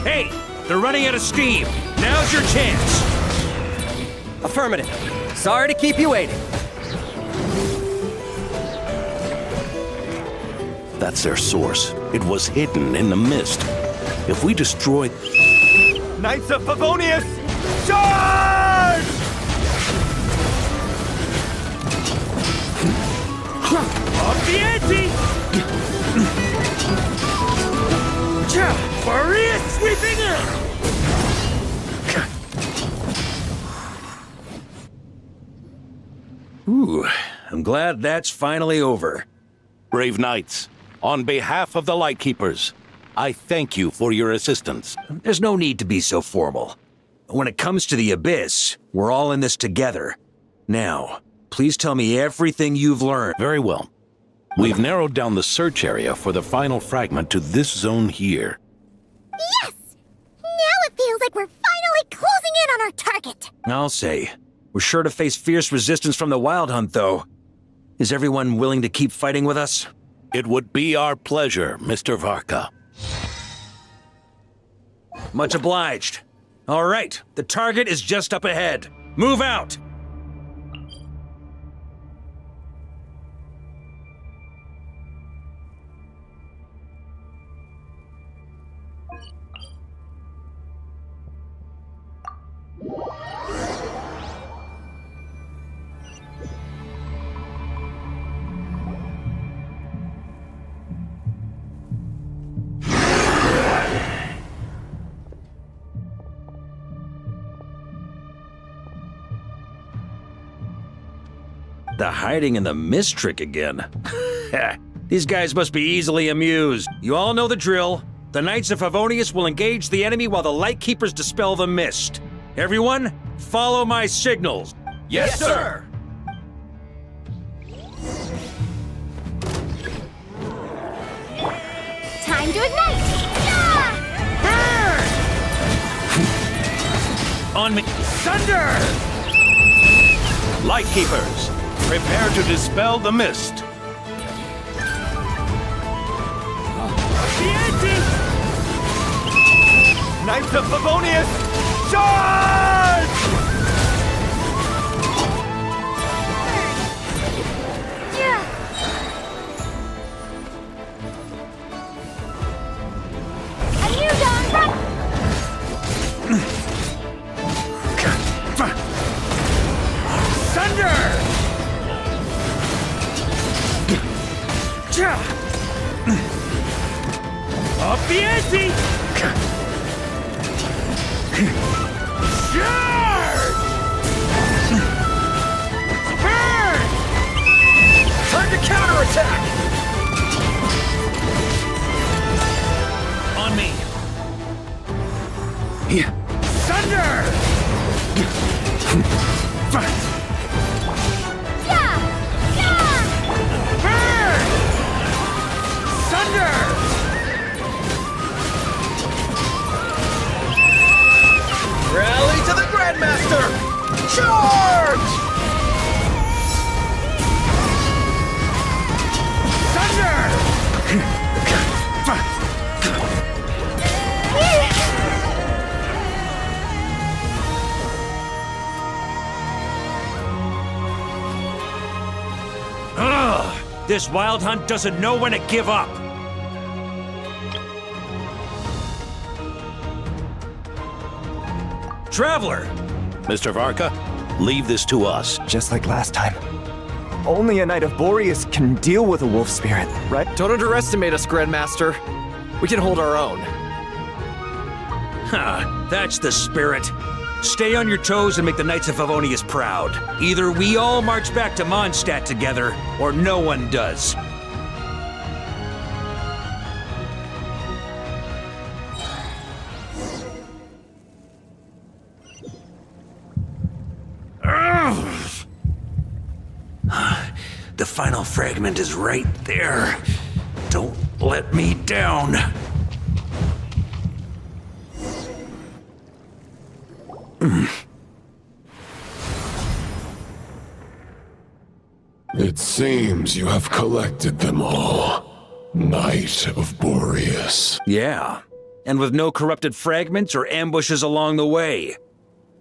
Hey, they're running out of steam. Now's your chance. Affirmative. Sorry to keep you waiting. That's their source. It was hidden in the mist. If we destroy... Knights of Favonius, charge! Off the ante! Maria sweeping in! Ooh, I'm glad that's finally over. Brave knights, on behalf of the Lightkeepers, I thank you for your assistance. There's no need to be so formal. When it comes to the Abyss, we're all in this together. Now, please tell me everything you've learned. Very well. We've narrowed down the search area for the final fragment to this zone here. Yes! Now it feels like we're finally closing in on our target. I'll say. We're sure to face fierce resistance from the Wild Hunt, though. Is everyone willing to keep fighting with us? It would be our pleasure, Mr. Varka. Much obliged. All right, the target is just up ahead. Move out! The hiding in the mist trick again. These guys must be easily amused. You all know the drill. The Knights of Favonius will engage the enemy while the Lightkeepers dispel the mist. Everyone, follow my signals. Yes, sir! Time to ignite! On me. Thunder! Lightkeepers, prepare to dispel the mist. Knights of Favonius, charge! A new dawn, run! Thunder! Up the ante! Charge! Burn! Time to counterattack! On me! Thunder! Yeah! Burn! Thunder! Rally to the Grandmaster! Charge! Thunder! Ugh! This wild hunt doesn't know when to give up! Traveler! Mr. Varka, leave this to us. Just like last time. Only a Knight of Boreas can deal with a wolf spirit, right? Don't underestimate us, Grandmaster. We can hold our own. Ha! That's the spirit. Stay on your toes and make the Knights of Favonius proud. Either we all march back to Mondstadt together, or no one does. The final fragment is right there. Don't let me down. It seems you have collected them all, Knight of Boreas. Yeah, and with no corrupted fragments or ambushes along the way.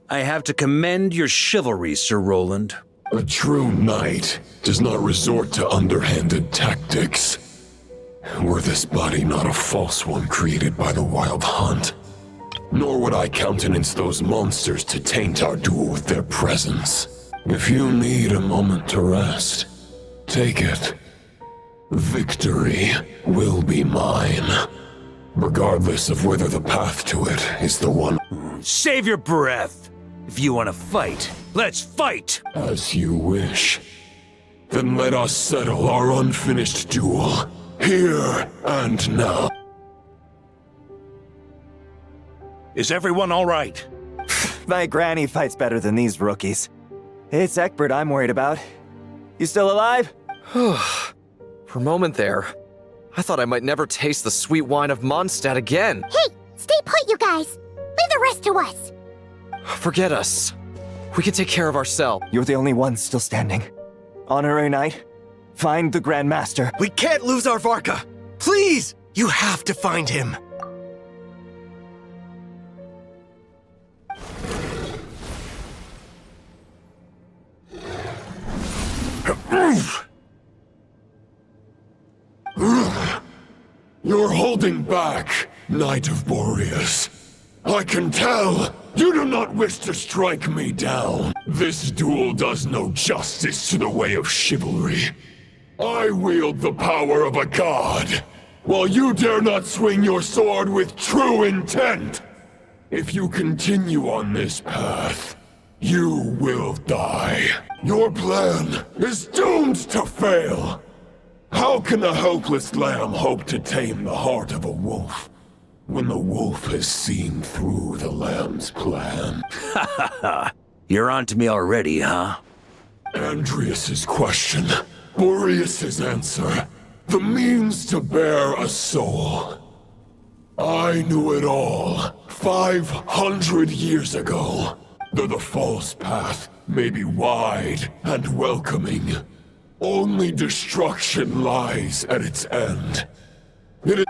I have to commend your chivalry, Sir Roland. A true knight does not resort to underhanded tactics. Were this body not a false one created by the Wild Hunt, nor would I countenance those monsters to taint our duel with their presence. If you need a moment to rest, take it. Victory will be mine, regardless of whether the path to it is the one. Save your breath! If you want to fight, let's fight! As you wish. Then let us settle our unfinished duel, here and now. Is everyone all right? My granny fights better than these rookies. It's Egbert I'm worried about. You still alive? For a moment there, I thought I might never taste the sweet wine of Mondstadt again. Hey, stay put, you guys. Leave the rest to us. Forget us. We can take care of ourselves. You're the only one still standing. Honorary Knight, find the Grand Master. We can't lose our Varka! Please! You have to find him! You're holding back, Knight of Boreas. I can tell you do not wish to strike me down. This duel does no justice to the way of chivalry. I wield the power of a god, while you dare not swing your sword with true intent. If you continue on this path, you will die. Your plan is doomed to fail! How can a helpless lamb hope to tame the heart of a wolf when the wolf has seen through the lamb's plan? Ha ha ha! You're on to me already, huh? Andrias's question, Boreas's answer, the means to bear a soul. I knew it all 500 years ago. Though the false path may be wide and welcoming, only destruction lies at its end. It is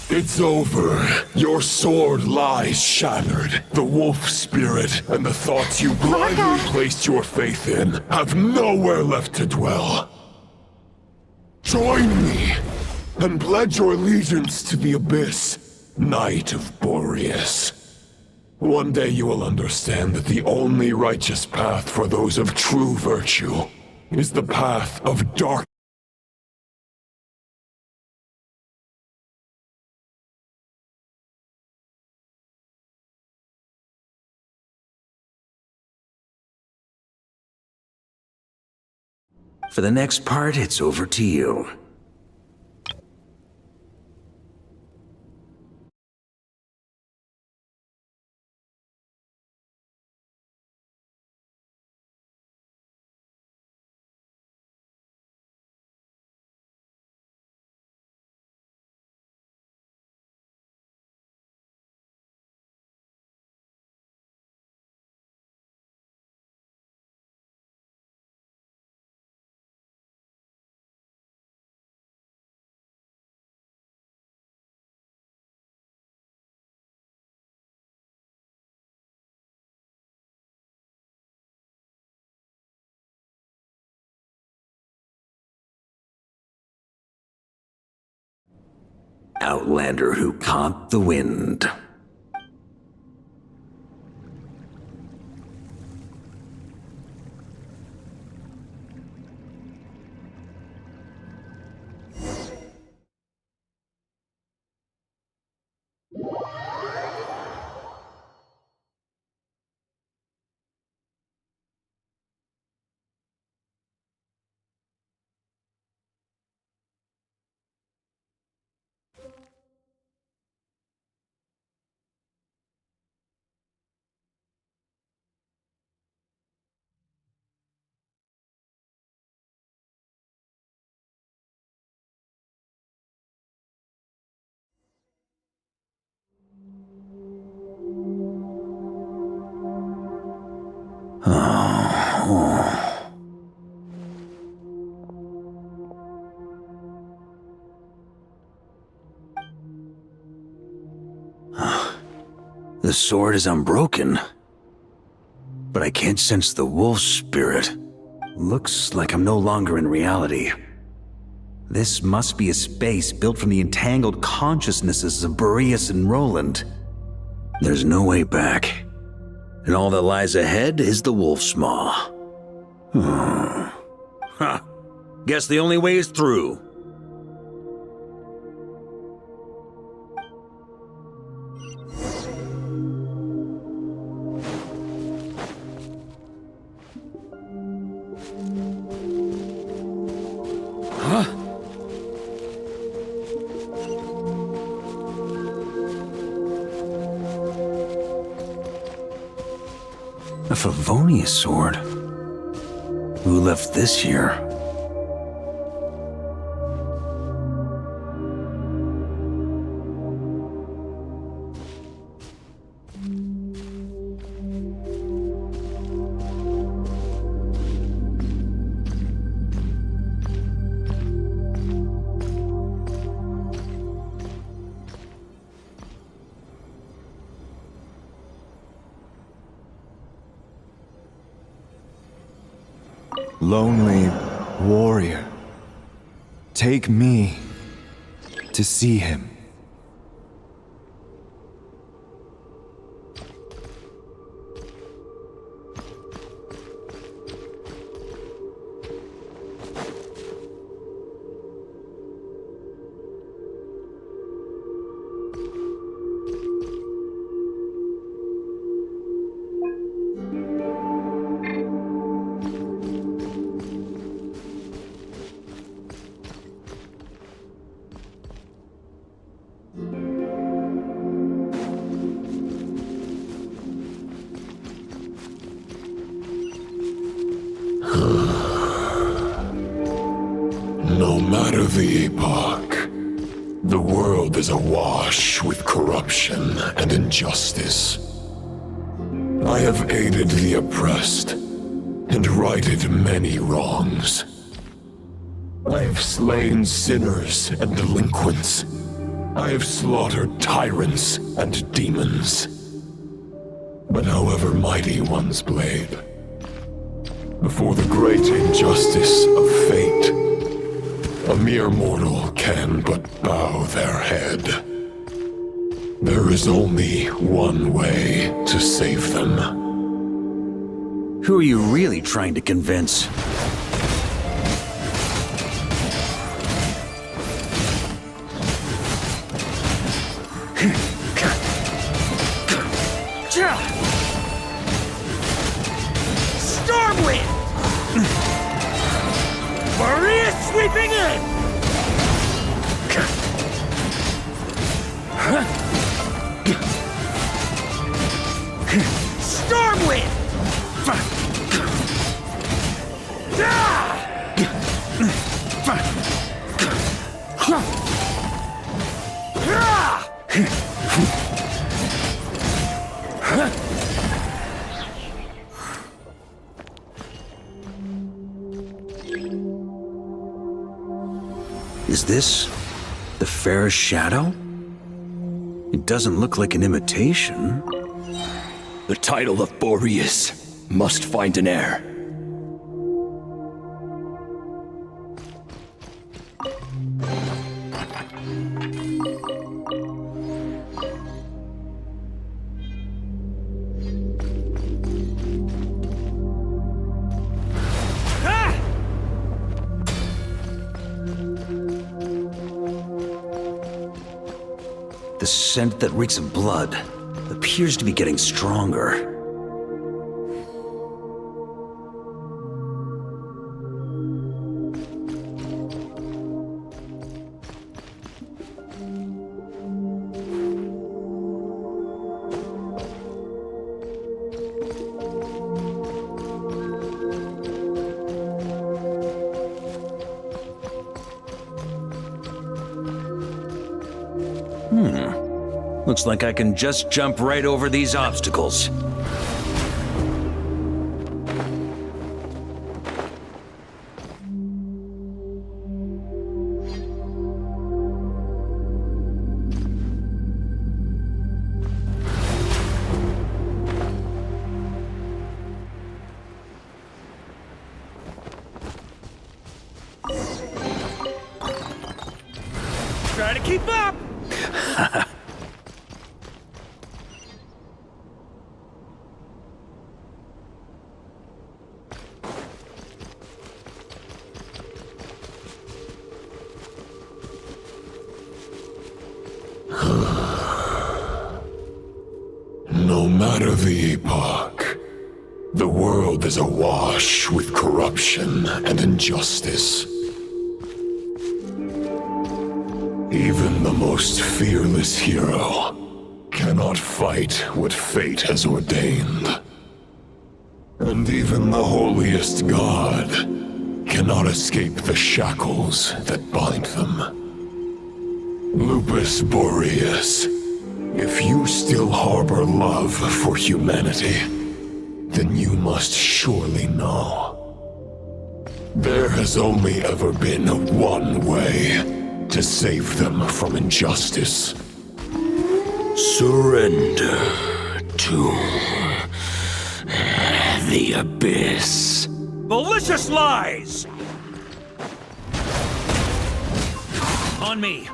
It's over. Your sword lies shattered. The wolf spirit and the thoughts you blindly placed your faith in have nowhere left to dwell. Join me and pledge your allegiance to the abyss, Knight of Boreas. One day you will understand that the only righteous path for those of true virtue is the path of dark. For the next part, it's over to you. Outlander who caught the wind. The sword is unbroken, but I can't sense the wolf spirit. Looks like I'm no longer in reality. This must be a space built from the entangled consciousnesses of Boreas and Roland. There's no way back, and all that lies ahead is the wolf's maw. Huh. Guess the only way is through. A Favonius sword? Who left this here? Lonely warrior, take me to see him. matter the epoch, the world is awash with corruption and injustice. I have aided the oppressed and righted many wrongs. I have slain sinners and delinquents. I have slaughtered tyrants and demons. But however mighty one's blade, before the great injustice of fate, a mere mortal can but bow their head. There is only one way to save them. Who are you really trying to convince? Stormwind! Maria sweeping in! Stormwind! Is this the fairest shadow? It doesn't look like an imitation. The title of Boreas must find an heir. The scent that reeks of blood appears to be getting stronger. Looks like I can just jump right over these obstacles. Try to keep up! No matter the epoch, the world is awash with corruption and injustice. Even the most fearless hero cannot fight what fate has ordained. And even the holiest god cannot escape the shackles that bind them. Lupus Boreas, if you still harbor love for humanity, then you must surely know. There has only ever been one way to save them from injustice. Surrender to the abyss. Malicious lies! On me.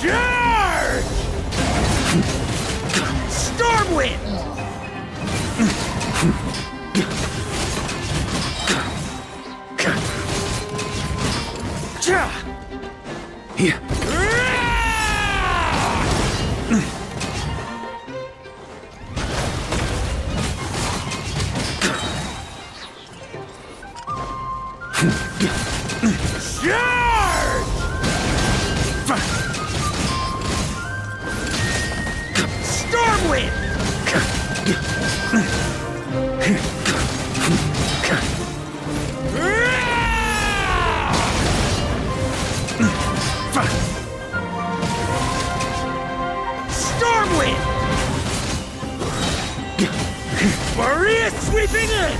Charge! Stormwind! Here. Charge! Stormwind! Stormwind! Maria sweeping in!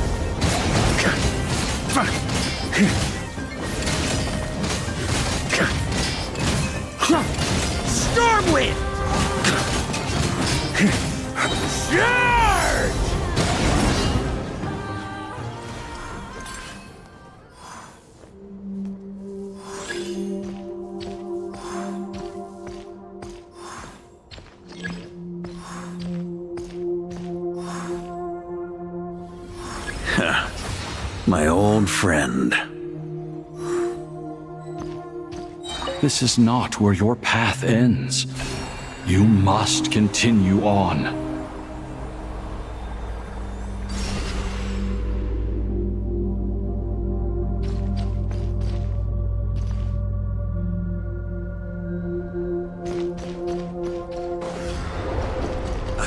Stormwind! Charge! My old friend. This is not where your path ends. You must continue on.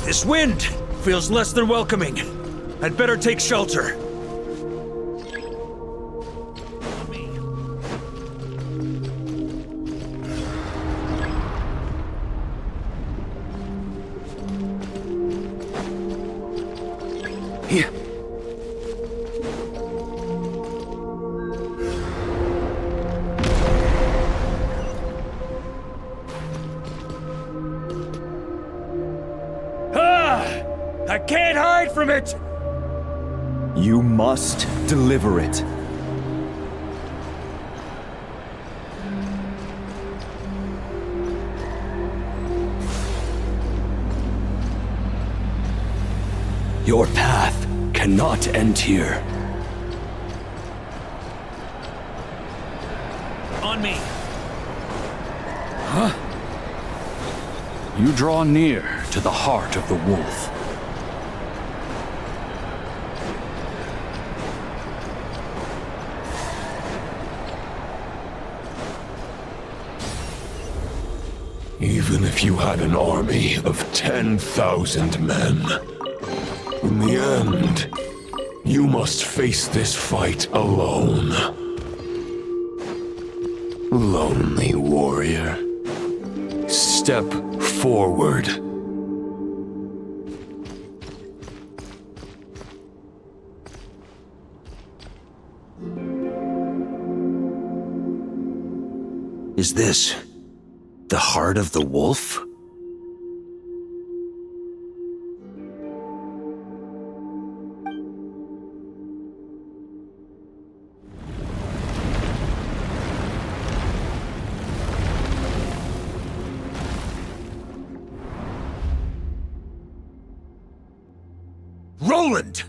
This wind feels less than welcoming. I'd better take shelter. Here. I can't hide from it! You must deliver it. Your path cannot end here. On me. Huh? You draw near to the heart of the wolf. Even if you had an army of 10,000 men, in the end, you must face this fight alone. Lonely warrior. Step forward. Is this the heart of the wolf? Roland!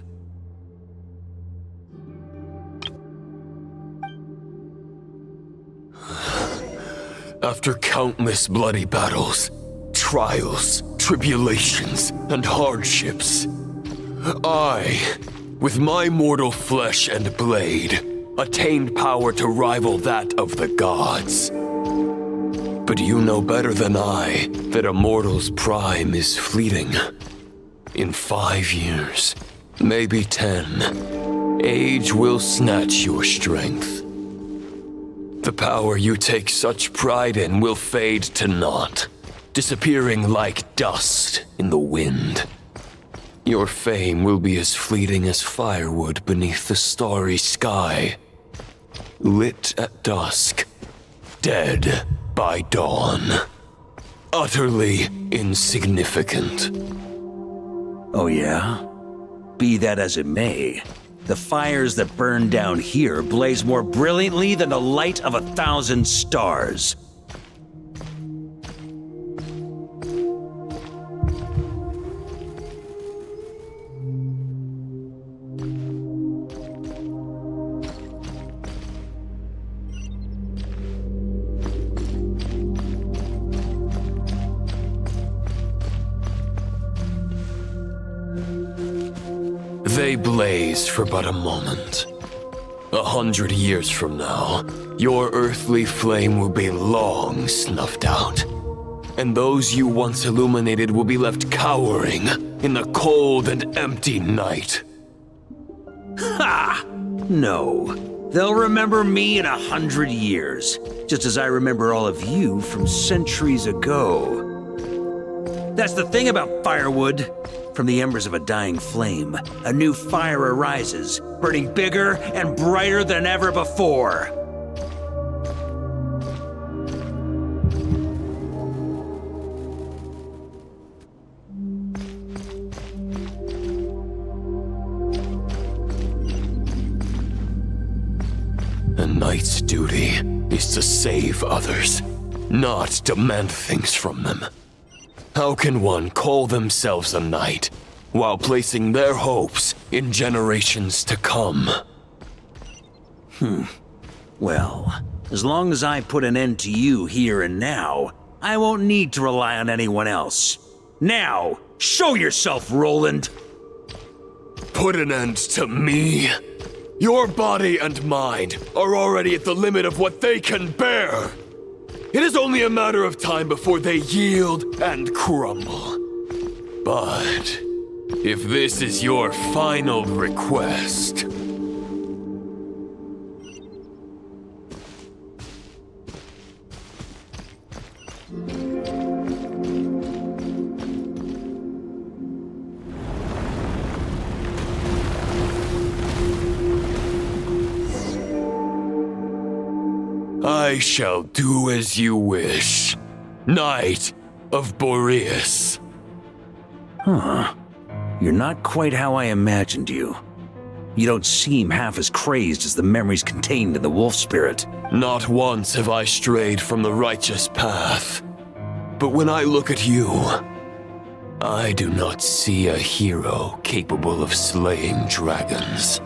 After countless bloody battles, trials, tribulations, and hardships, I, with my mortal flesh and blade, attained power to rival that of the gods. But you know better than I that a mortal's prime is fleeting. In 5 years, maybe 10, age will snatch your strength. The power you take such pride in will fade to naught, disappearing like dust in the wind. Your fame will be as fleeting as firewood beneath the starry sky, lit at dusk, dead by dawn, utterly insignificant. Oh yeah? Be that as it may, the fires that burn down here blaze more brilliantly than the light of 1,000 stars. They blaze for but a moment. 100 years from now, your earthly flame will be long snuffed out. And those you once illuminated will be left cowering in the cold and empty night. Ha! No. They'll remember me in 100 years, just as I remember all of you from centuries ago. That's the thing about firewood. From the embers of a dying flame, a new fire arises, burning bigger and brighter than ever before. A knight's duty is to save others, not demand things from them. How can one call themselves a knight while placing their hopes in generations to come? Well, as long as I put an end to you here and now, I won't need to rely on anyone else. Now, show yourself, Roland! Put an end to me? Your body and mind are already at the limit of what they can bear. It is only a matter of time before they yield and crumble. But if this is your final request... I shall do as you wish, Knight of Boreas. Huh. You're not quite how I imagined you. You don't seem half as crazed as the memories contained in the wolf spirit. Not once have I strayed from the righteous path. But when I look at you, I do not see a hero capable of slaying dragons.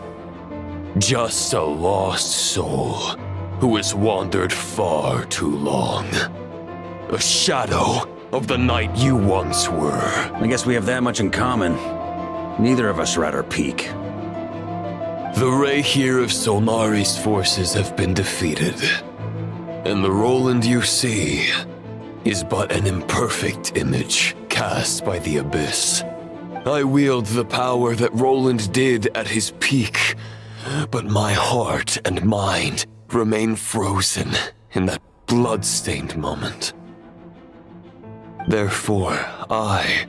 Just a lost soul who has wandered far too long. A shadow of the knight you once were. I guess we have that much in common. Neither of us are at our peak. The ray here of Solnari's forces have been defeated, and the Roland you see is but an imperfect image cast by the Abyss. I wield the power that Roland did at his peak, but my heart and mind remain frozen in that blood-stained moment. Therefore, I,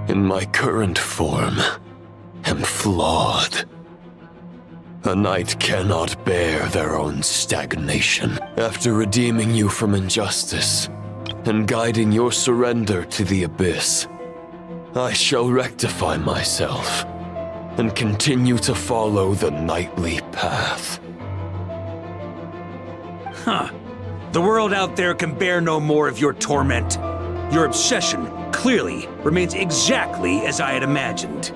in my current form, am flawed. A knight cannot bear their own stagnation. After redeeming you from injustice and guiding your surrender to the Abyss, I shall rectify myself and continue to follow the knightly path. Huh. The world out there can bear no more of your torment. Your obsession, clearly, remains exactly as I had imagined.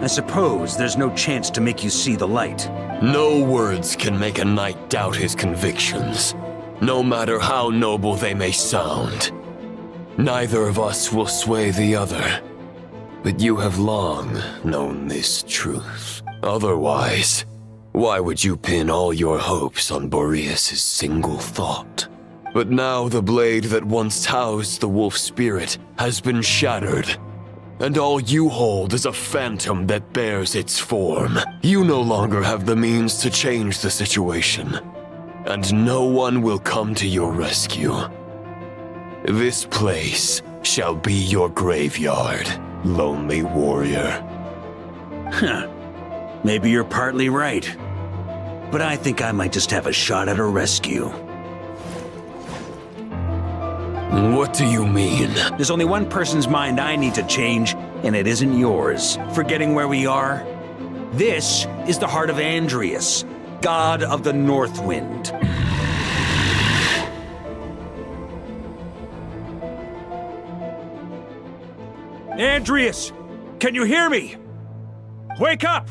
I suppose there's no chance to make you see the light. No words can make a knight doubt his convictions, no matter how noble they may sound. Neither of us will sway the other, but you have long known this truth. Otherwise, why would you pin all your hopes on Boreas' single thought? But now the blade that once housed the wolf spirit has been shattered, and all you hold is a phantom that bears its form. You no longer have the means to change the situation, and no one will come to your rescue. This place shall be your graveyard, lonely warrior. Huh. Maybe you're partly right. But I think I might just have a shot at a rescue. What do you mean? There's only one person's mind I need to change, and it isn't yours. Forgetting where we are? This is the heart of Andreas, god of the North Wind. Andreas! Can you hear me? Wake up!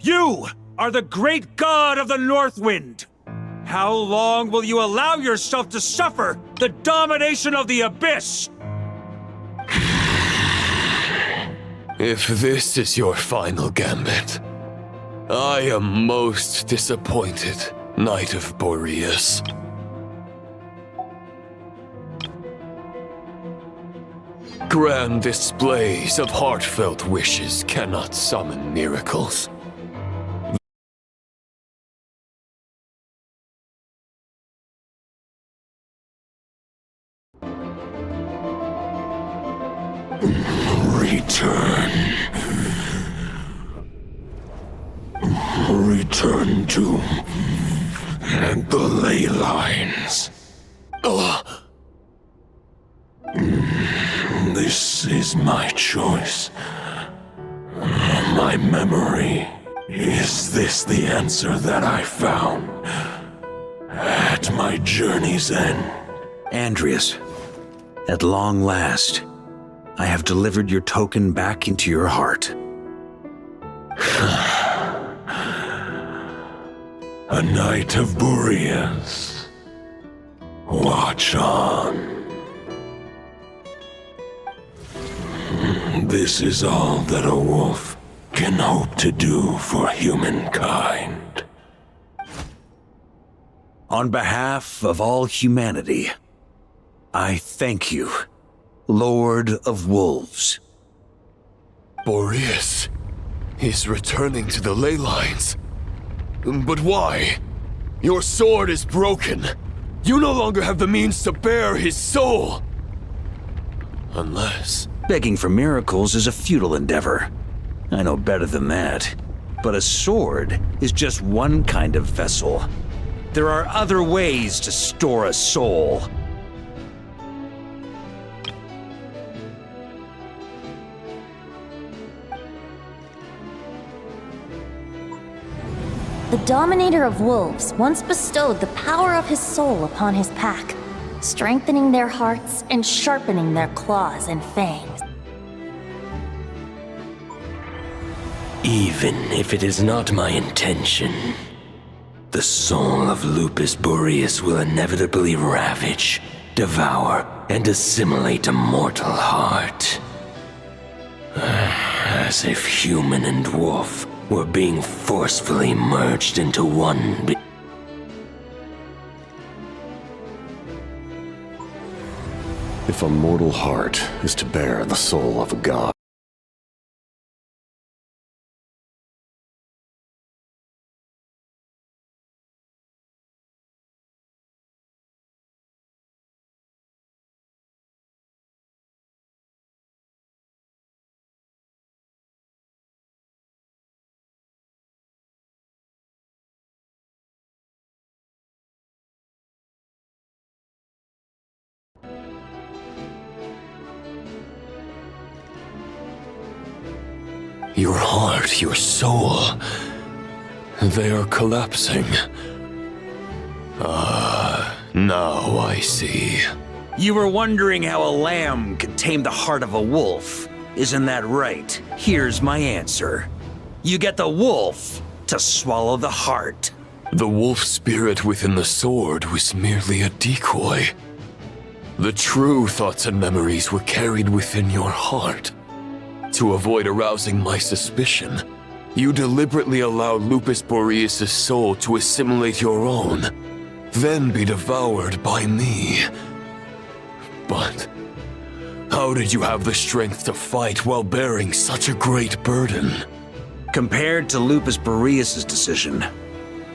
You are the great god of the North Wind! How long will you allow yourself to suffer the domination of the Abyss? If this is your final gambit, I am most disappointed, Knight of Boreas. Grand displays of heartfelt wishes cannot summon miracles. Return. Return to the ley lines. This is my choice. My memory. Is this the answer that I found at my journey's end? Andreas, at long last, I have delivered your token back into your heart. A knight of Boreas. Watch on. This is all that a wolf can hope to do for humankind. On behalf of all humanity, I thank you, Lord of Wolves. Boreas is returning to the ley lines. But why? Your sword is broken. You no longer have the means to bear his soul. Unless... Begging for miracles is a futile endeavor. I know better than that. But a sword is just one kind of vessel. There are other ways to store a soul. The Dominator of Wolves once bestowed the power of his soul upon his pack, strengthening their hearts and sharpening their claws and fangs. Even if it is not my intention, the soul of Lupus Boreas will inevitably ravage, devour, and assimilate a mortal heart. As if human and wolf were being forcefully merged into one If a mortal heart is to bear the soul of a god, your heart, your soul, they are collapsing. Now I see. You were wondering how a lamb could tame the heart of a wolf. Isn't that right? Here's my answer. You get the wolf to swallow the heart. The wolf spirit within the sword was merely a decoy. The true thoughts and memories were carried within your heart. To avoid arousing my suspicion, you deliberately allowed Lupus Boreas' soul to assimilate your own, then be devoured by me. But how did you have the strength to fight while bearing such a great burden? Compared to Lupus Boreas' decision,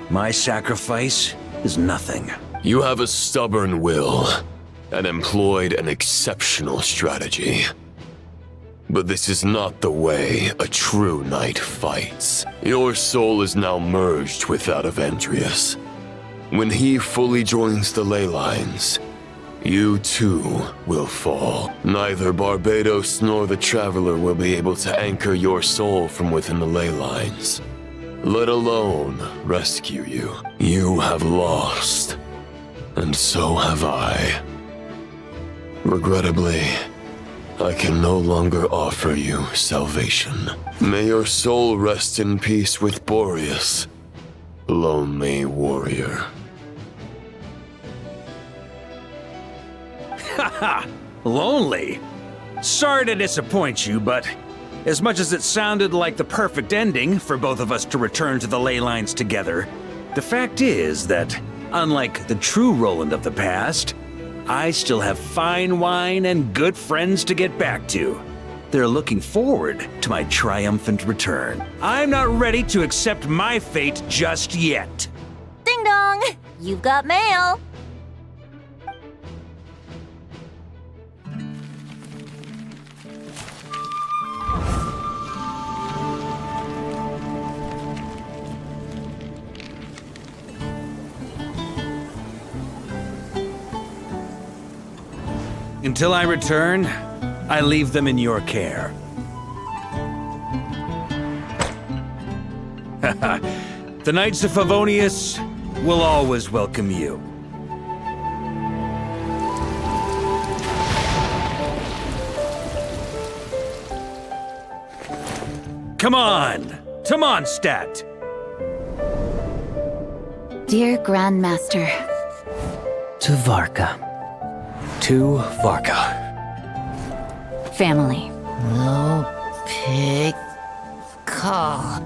my sacrifice is nothing. You have a stubborn will and employed an exceptional strategy. But this is not the way a true knight fights. Your soul is now merged with that of Andreas. When he fully joins the ley lines, you too will fall. Neither Barbados nor the Traveler will be able to anchor your soul from within the ley lines, let alone rescue you. You have lost, and so have I. Regrettably, I can no longer offer you salvation. May your soul rest in peace with Boreas, lonely warrior. Haha, lonely? Sorry to disappoint you, but as much as it sounded like the perfect ending for both of us to return to the ley lines together, the fact is that, unlike the true Roland of the past, I still have fine wine and good friends to get back to. They're looking forward to my triumphant return. I'm not ready to accept my fate just yet. Ding dong! You've got mail! Until I return, I leave them in your care. The Knights of Favonius will always welcome you. Come on! To Mondstadt! Dear Grandmaster. To Varka. To Varka. Family. No pig call.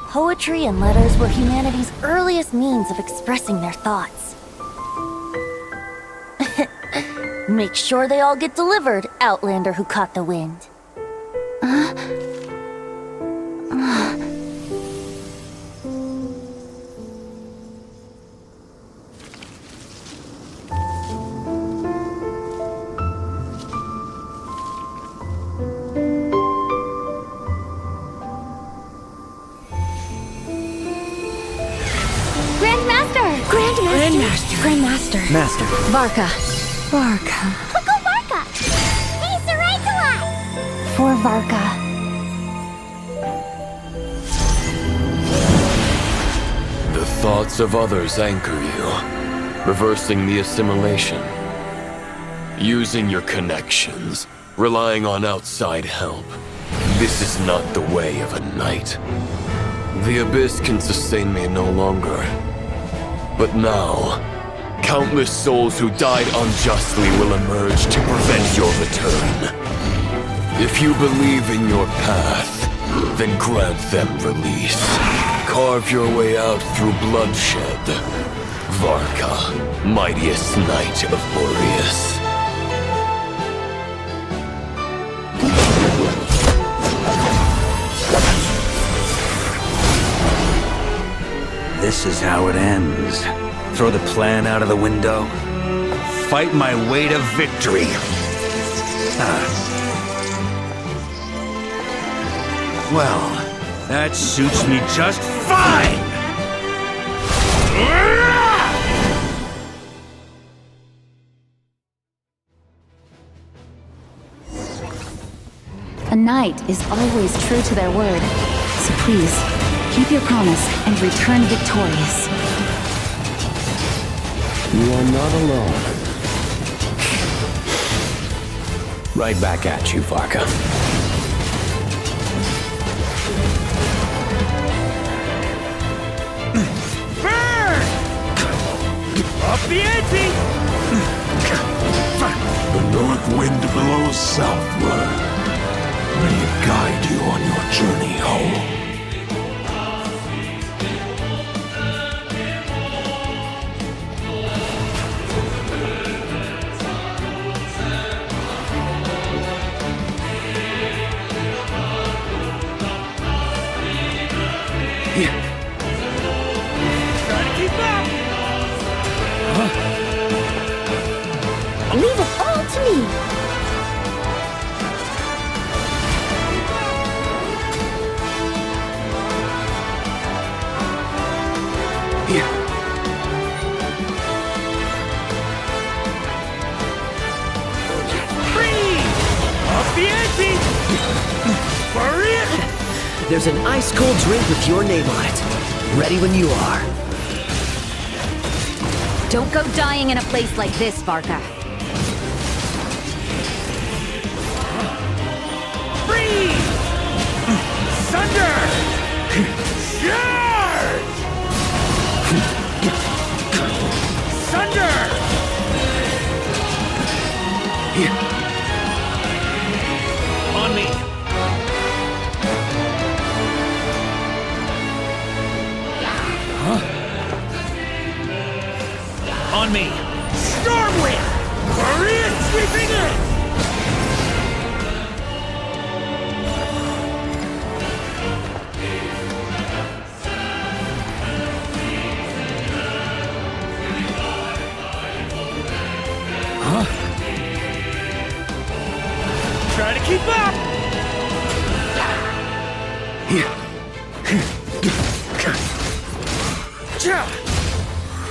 Poetry and letters were humanity's earliest means of expressing their thoughts. Make sure they all get delivered, Outlander who caught the wind. Grandmaster. Master. Varka. Varka. Go Varka! Hey, Sarai! For Varka. The thoughts of others anchor you, reversing the assimilation. Using your connections, relying on outside help. This is not the way of a knight. The abyss can sustain me no longer. But now, countless souls who died unjustly will emerge to prevent your return. If you believe in your path, then grant them release. Carve your way out through bloodshed. Varka, mightiest knight of Boreas. This is how it ends. Throw the plan out of the window. Fight my way to victory. Well, that suits me just fine! A knight is always true to their word. So please, keep your promise and return victorious. You are not alone. Right back at you, Varka. Burn! Up the ante! The north wind blows southward. May it guide you on your journey home. Try to keep up! Leave it all to me. There's an ice-cold drink with your name on it. Ready when you are. Don't go dying in a place like this, Varka. Freeze! Sunder! Charge! Sunder! On me! On me! Stormwind! Try to keep up!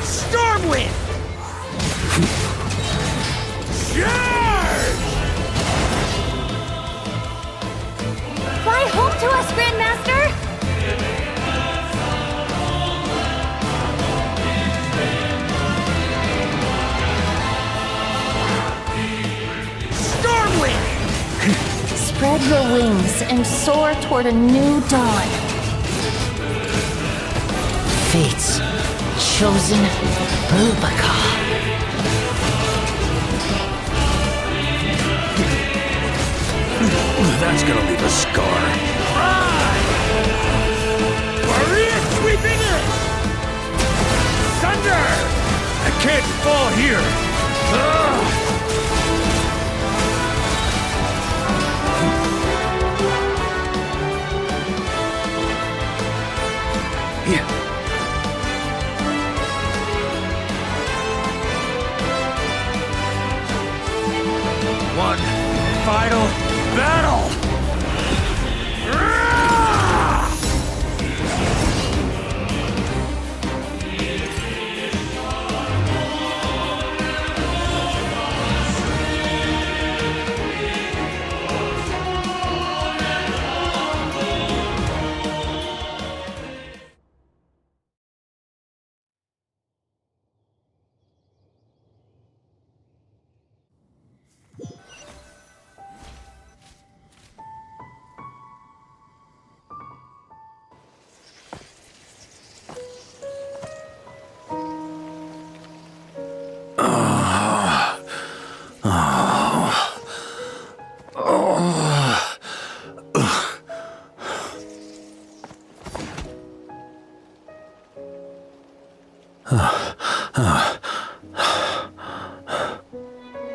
Stormwind! Charge! Fly home to us, Grandmaster! Spread your wings and soar toward a new dawn. Fate's chosen Varka. That's gonna leave a scar. Warrior sweeping in! Thunder! I can't fall here! One final battle!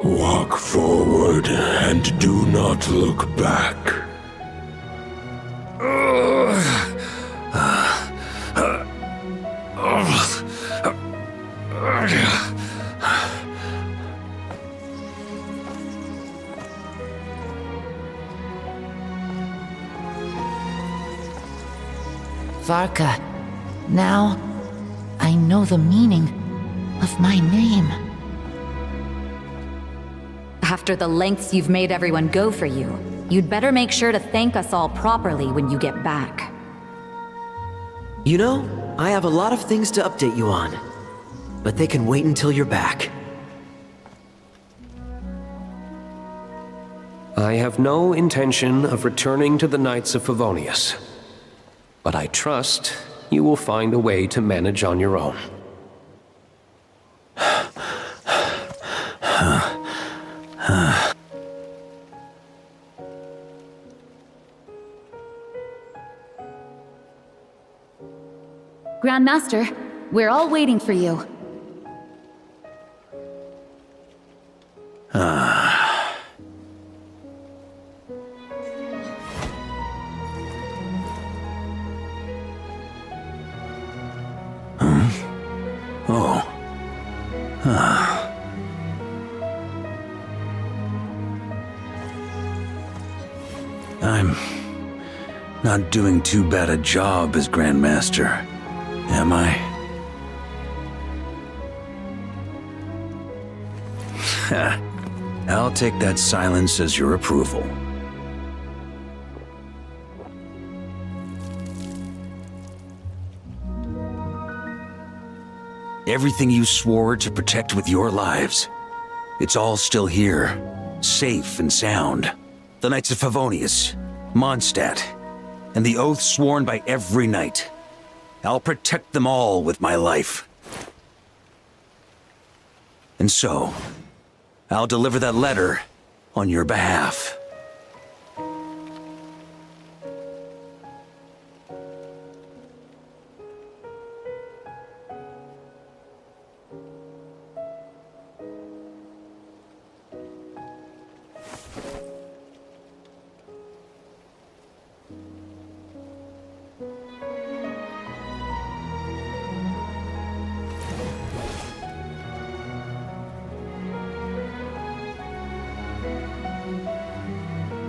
Walk forward and do not look back. Varka, now I know the meaning of my name. After the lengths you've made everyone go for you, you'd better make sure to thank us all properly when you get back. You know, I have a lot of things to update you on, but they can wait until you're back. I have no intention of returning to the Knights of Favonius, but I trust you will find a way to manage on your own. Grandmaster, we're all waiting for you. I'm not doing too bad a job as Grandmaster, am I? I'll take that silence as your approval. Everything you swore to protect with your lives, it's all still here, safe and sound. The Knights of Favonius, Mondstadt, and the oath sworn by every knight. I'll protect them all with my life. And so, I'll deliver that letter on your behalf.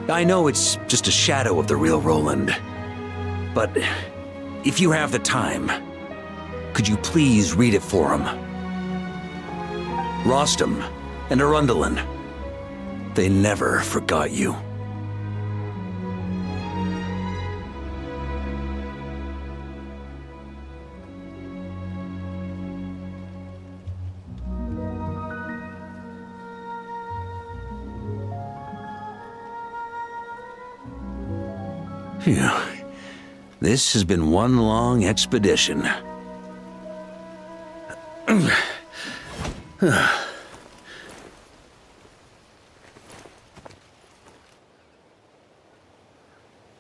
I know it's just a shadow of the real Roland, but if you have the time, could you please read it for him? Rostam and Arundelen, they never forgot you. Phew. This has been one long expedition.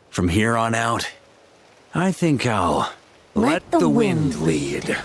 From here on out, I think I'll let the wind lead.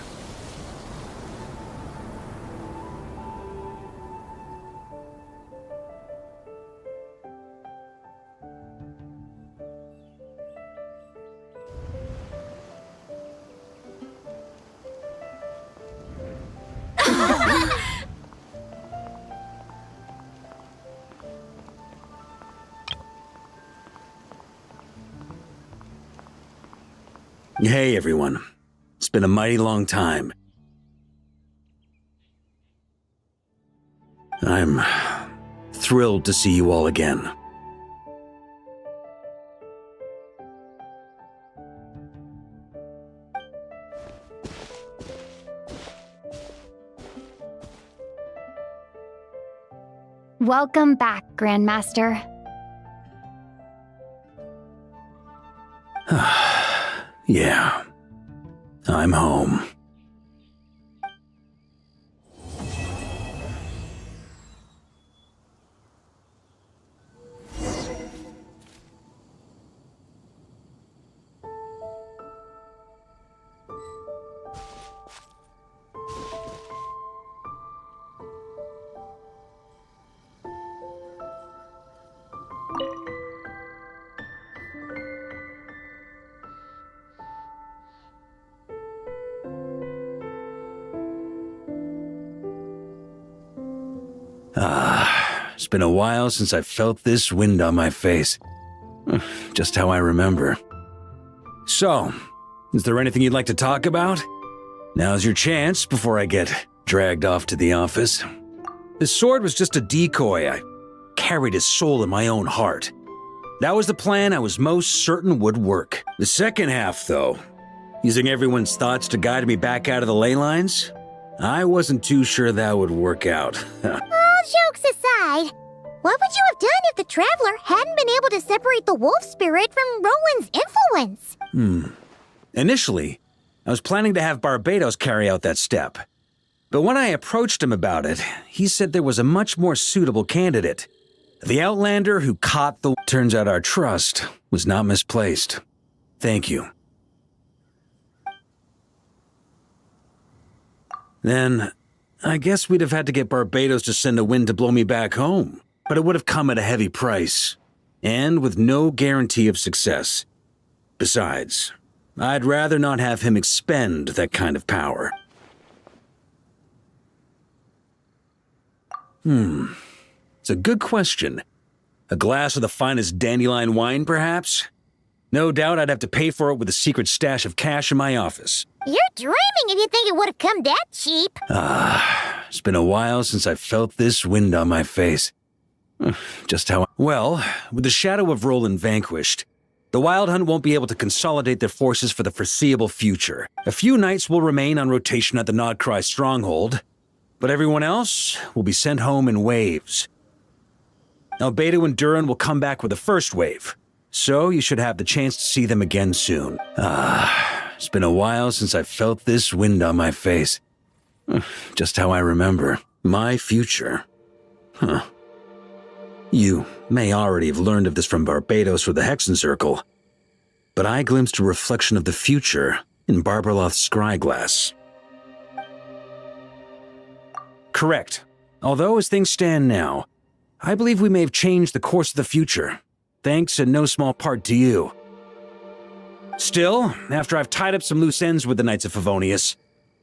Hey everyone, it's been a mighty long time. I'm thrilled to see you all again. Welcome back, Grandmaster. Yeah, I'm home. It's been a while since I felt this wind on my face. Just how I remember. So, is there anything you'd like to talk about? Now's your chance before I get dragged off to the office. This sword was just a decoy. I carried his soul in my own heart. That was the plan I was most certain would work. The second half, though, using everyone's thoughts to guide me back out of the ley lines, I wasn't too sure that would work out. All jokes aside, what would you have done if the Traveler hadn't been able to separate the wolf spirit from Roland's influence? Initially, I was planning to have Barbados carry out that step. But when I approached him about it, he said there was a much more suitable candidate. The Outlander who caught the... Turns out our trust was not misplaced. Thank you. Then, I guess we'd have had to get Barbados to send a wind to blow me back home. But it would have come at a heavy price, and with no guarantee of success. Besides, I'd rather not have him expend that kind of power. It's a good question. A glass of the finest dandelion wine, perhaps? No doubt I'd have to pay for it with a secret stash of cash in my office. You're dreaming if you think it would have come that cheap. It's been a while since I felt this wind on my face. Just how... Well, with the shadow of Roland vanquished, the Wild Hunt won't be able to consolidate their forces for the foreseeable future. A few knights will remain on rotation at the Nodcry stronghold, but everyone else will be sent home in waves. Albedo and Duran will come back with the first wave, so you should have the chance to see them again soon. It's been a while since I felt this wind on my face. Just how I remember. My future. You may already have learned of this from Barbados or the Hexen Circle, but I glimpsed a reflection of the future in Barbarloth's scryglass. Correct. Although as things stand now, I believe we may have changed the course of the future, thanks in no small part to you. Still, after I've tied up some loose ends with the Knights of Favonius,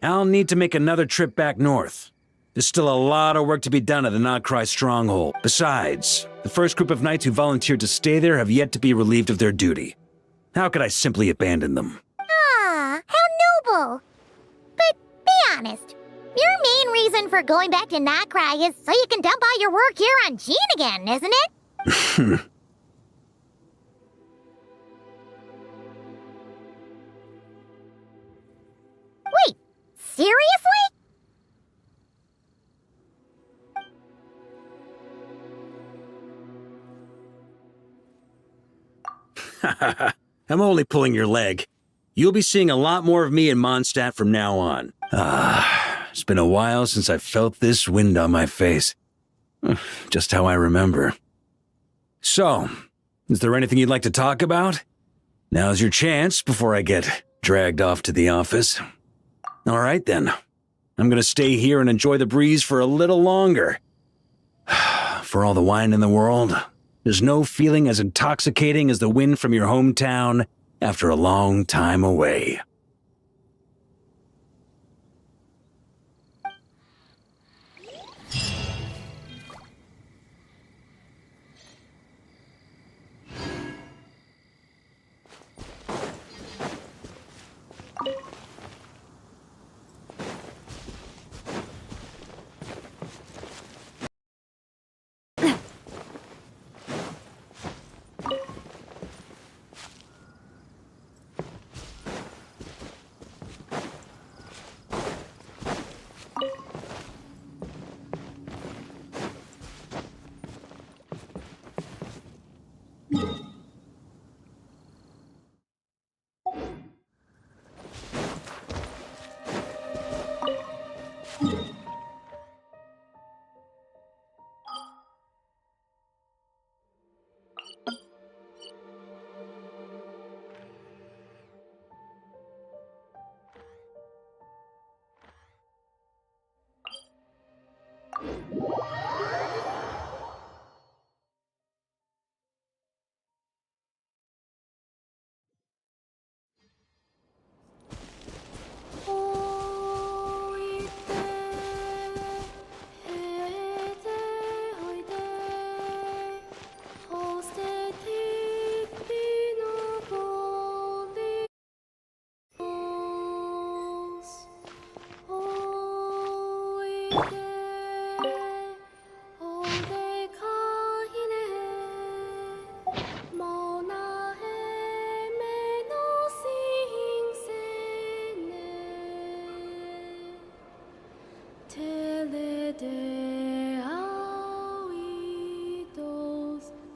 I'll need to make another trip back north. There's still a lot of work to be done at the Notcry stronghold. Besides, the first group of knights who volunteered to stay there have yet to be relieved of their duty. How could I simply abandon them? Ah, how noble. But be honest, your main reason for going back to Notcry is so you can dump all your work here on Jean again, isn't it? Wait, seriously? I'm only pulling your leg. You'll be seeing a lot more of me in Mondstadt from now on. It's been a while since I felt this wind on my face. Just how I remember. So, is there anything you'd like to talk about? Now's your chance before I get dragged off to the office. All right then. I'm gonna stay here and enjoy the breeze for a little longer. For all the wine in the world, there's no feeling as intoxicating as the wind from your hometown after a long time away.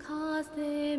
Cause they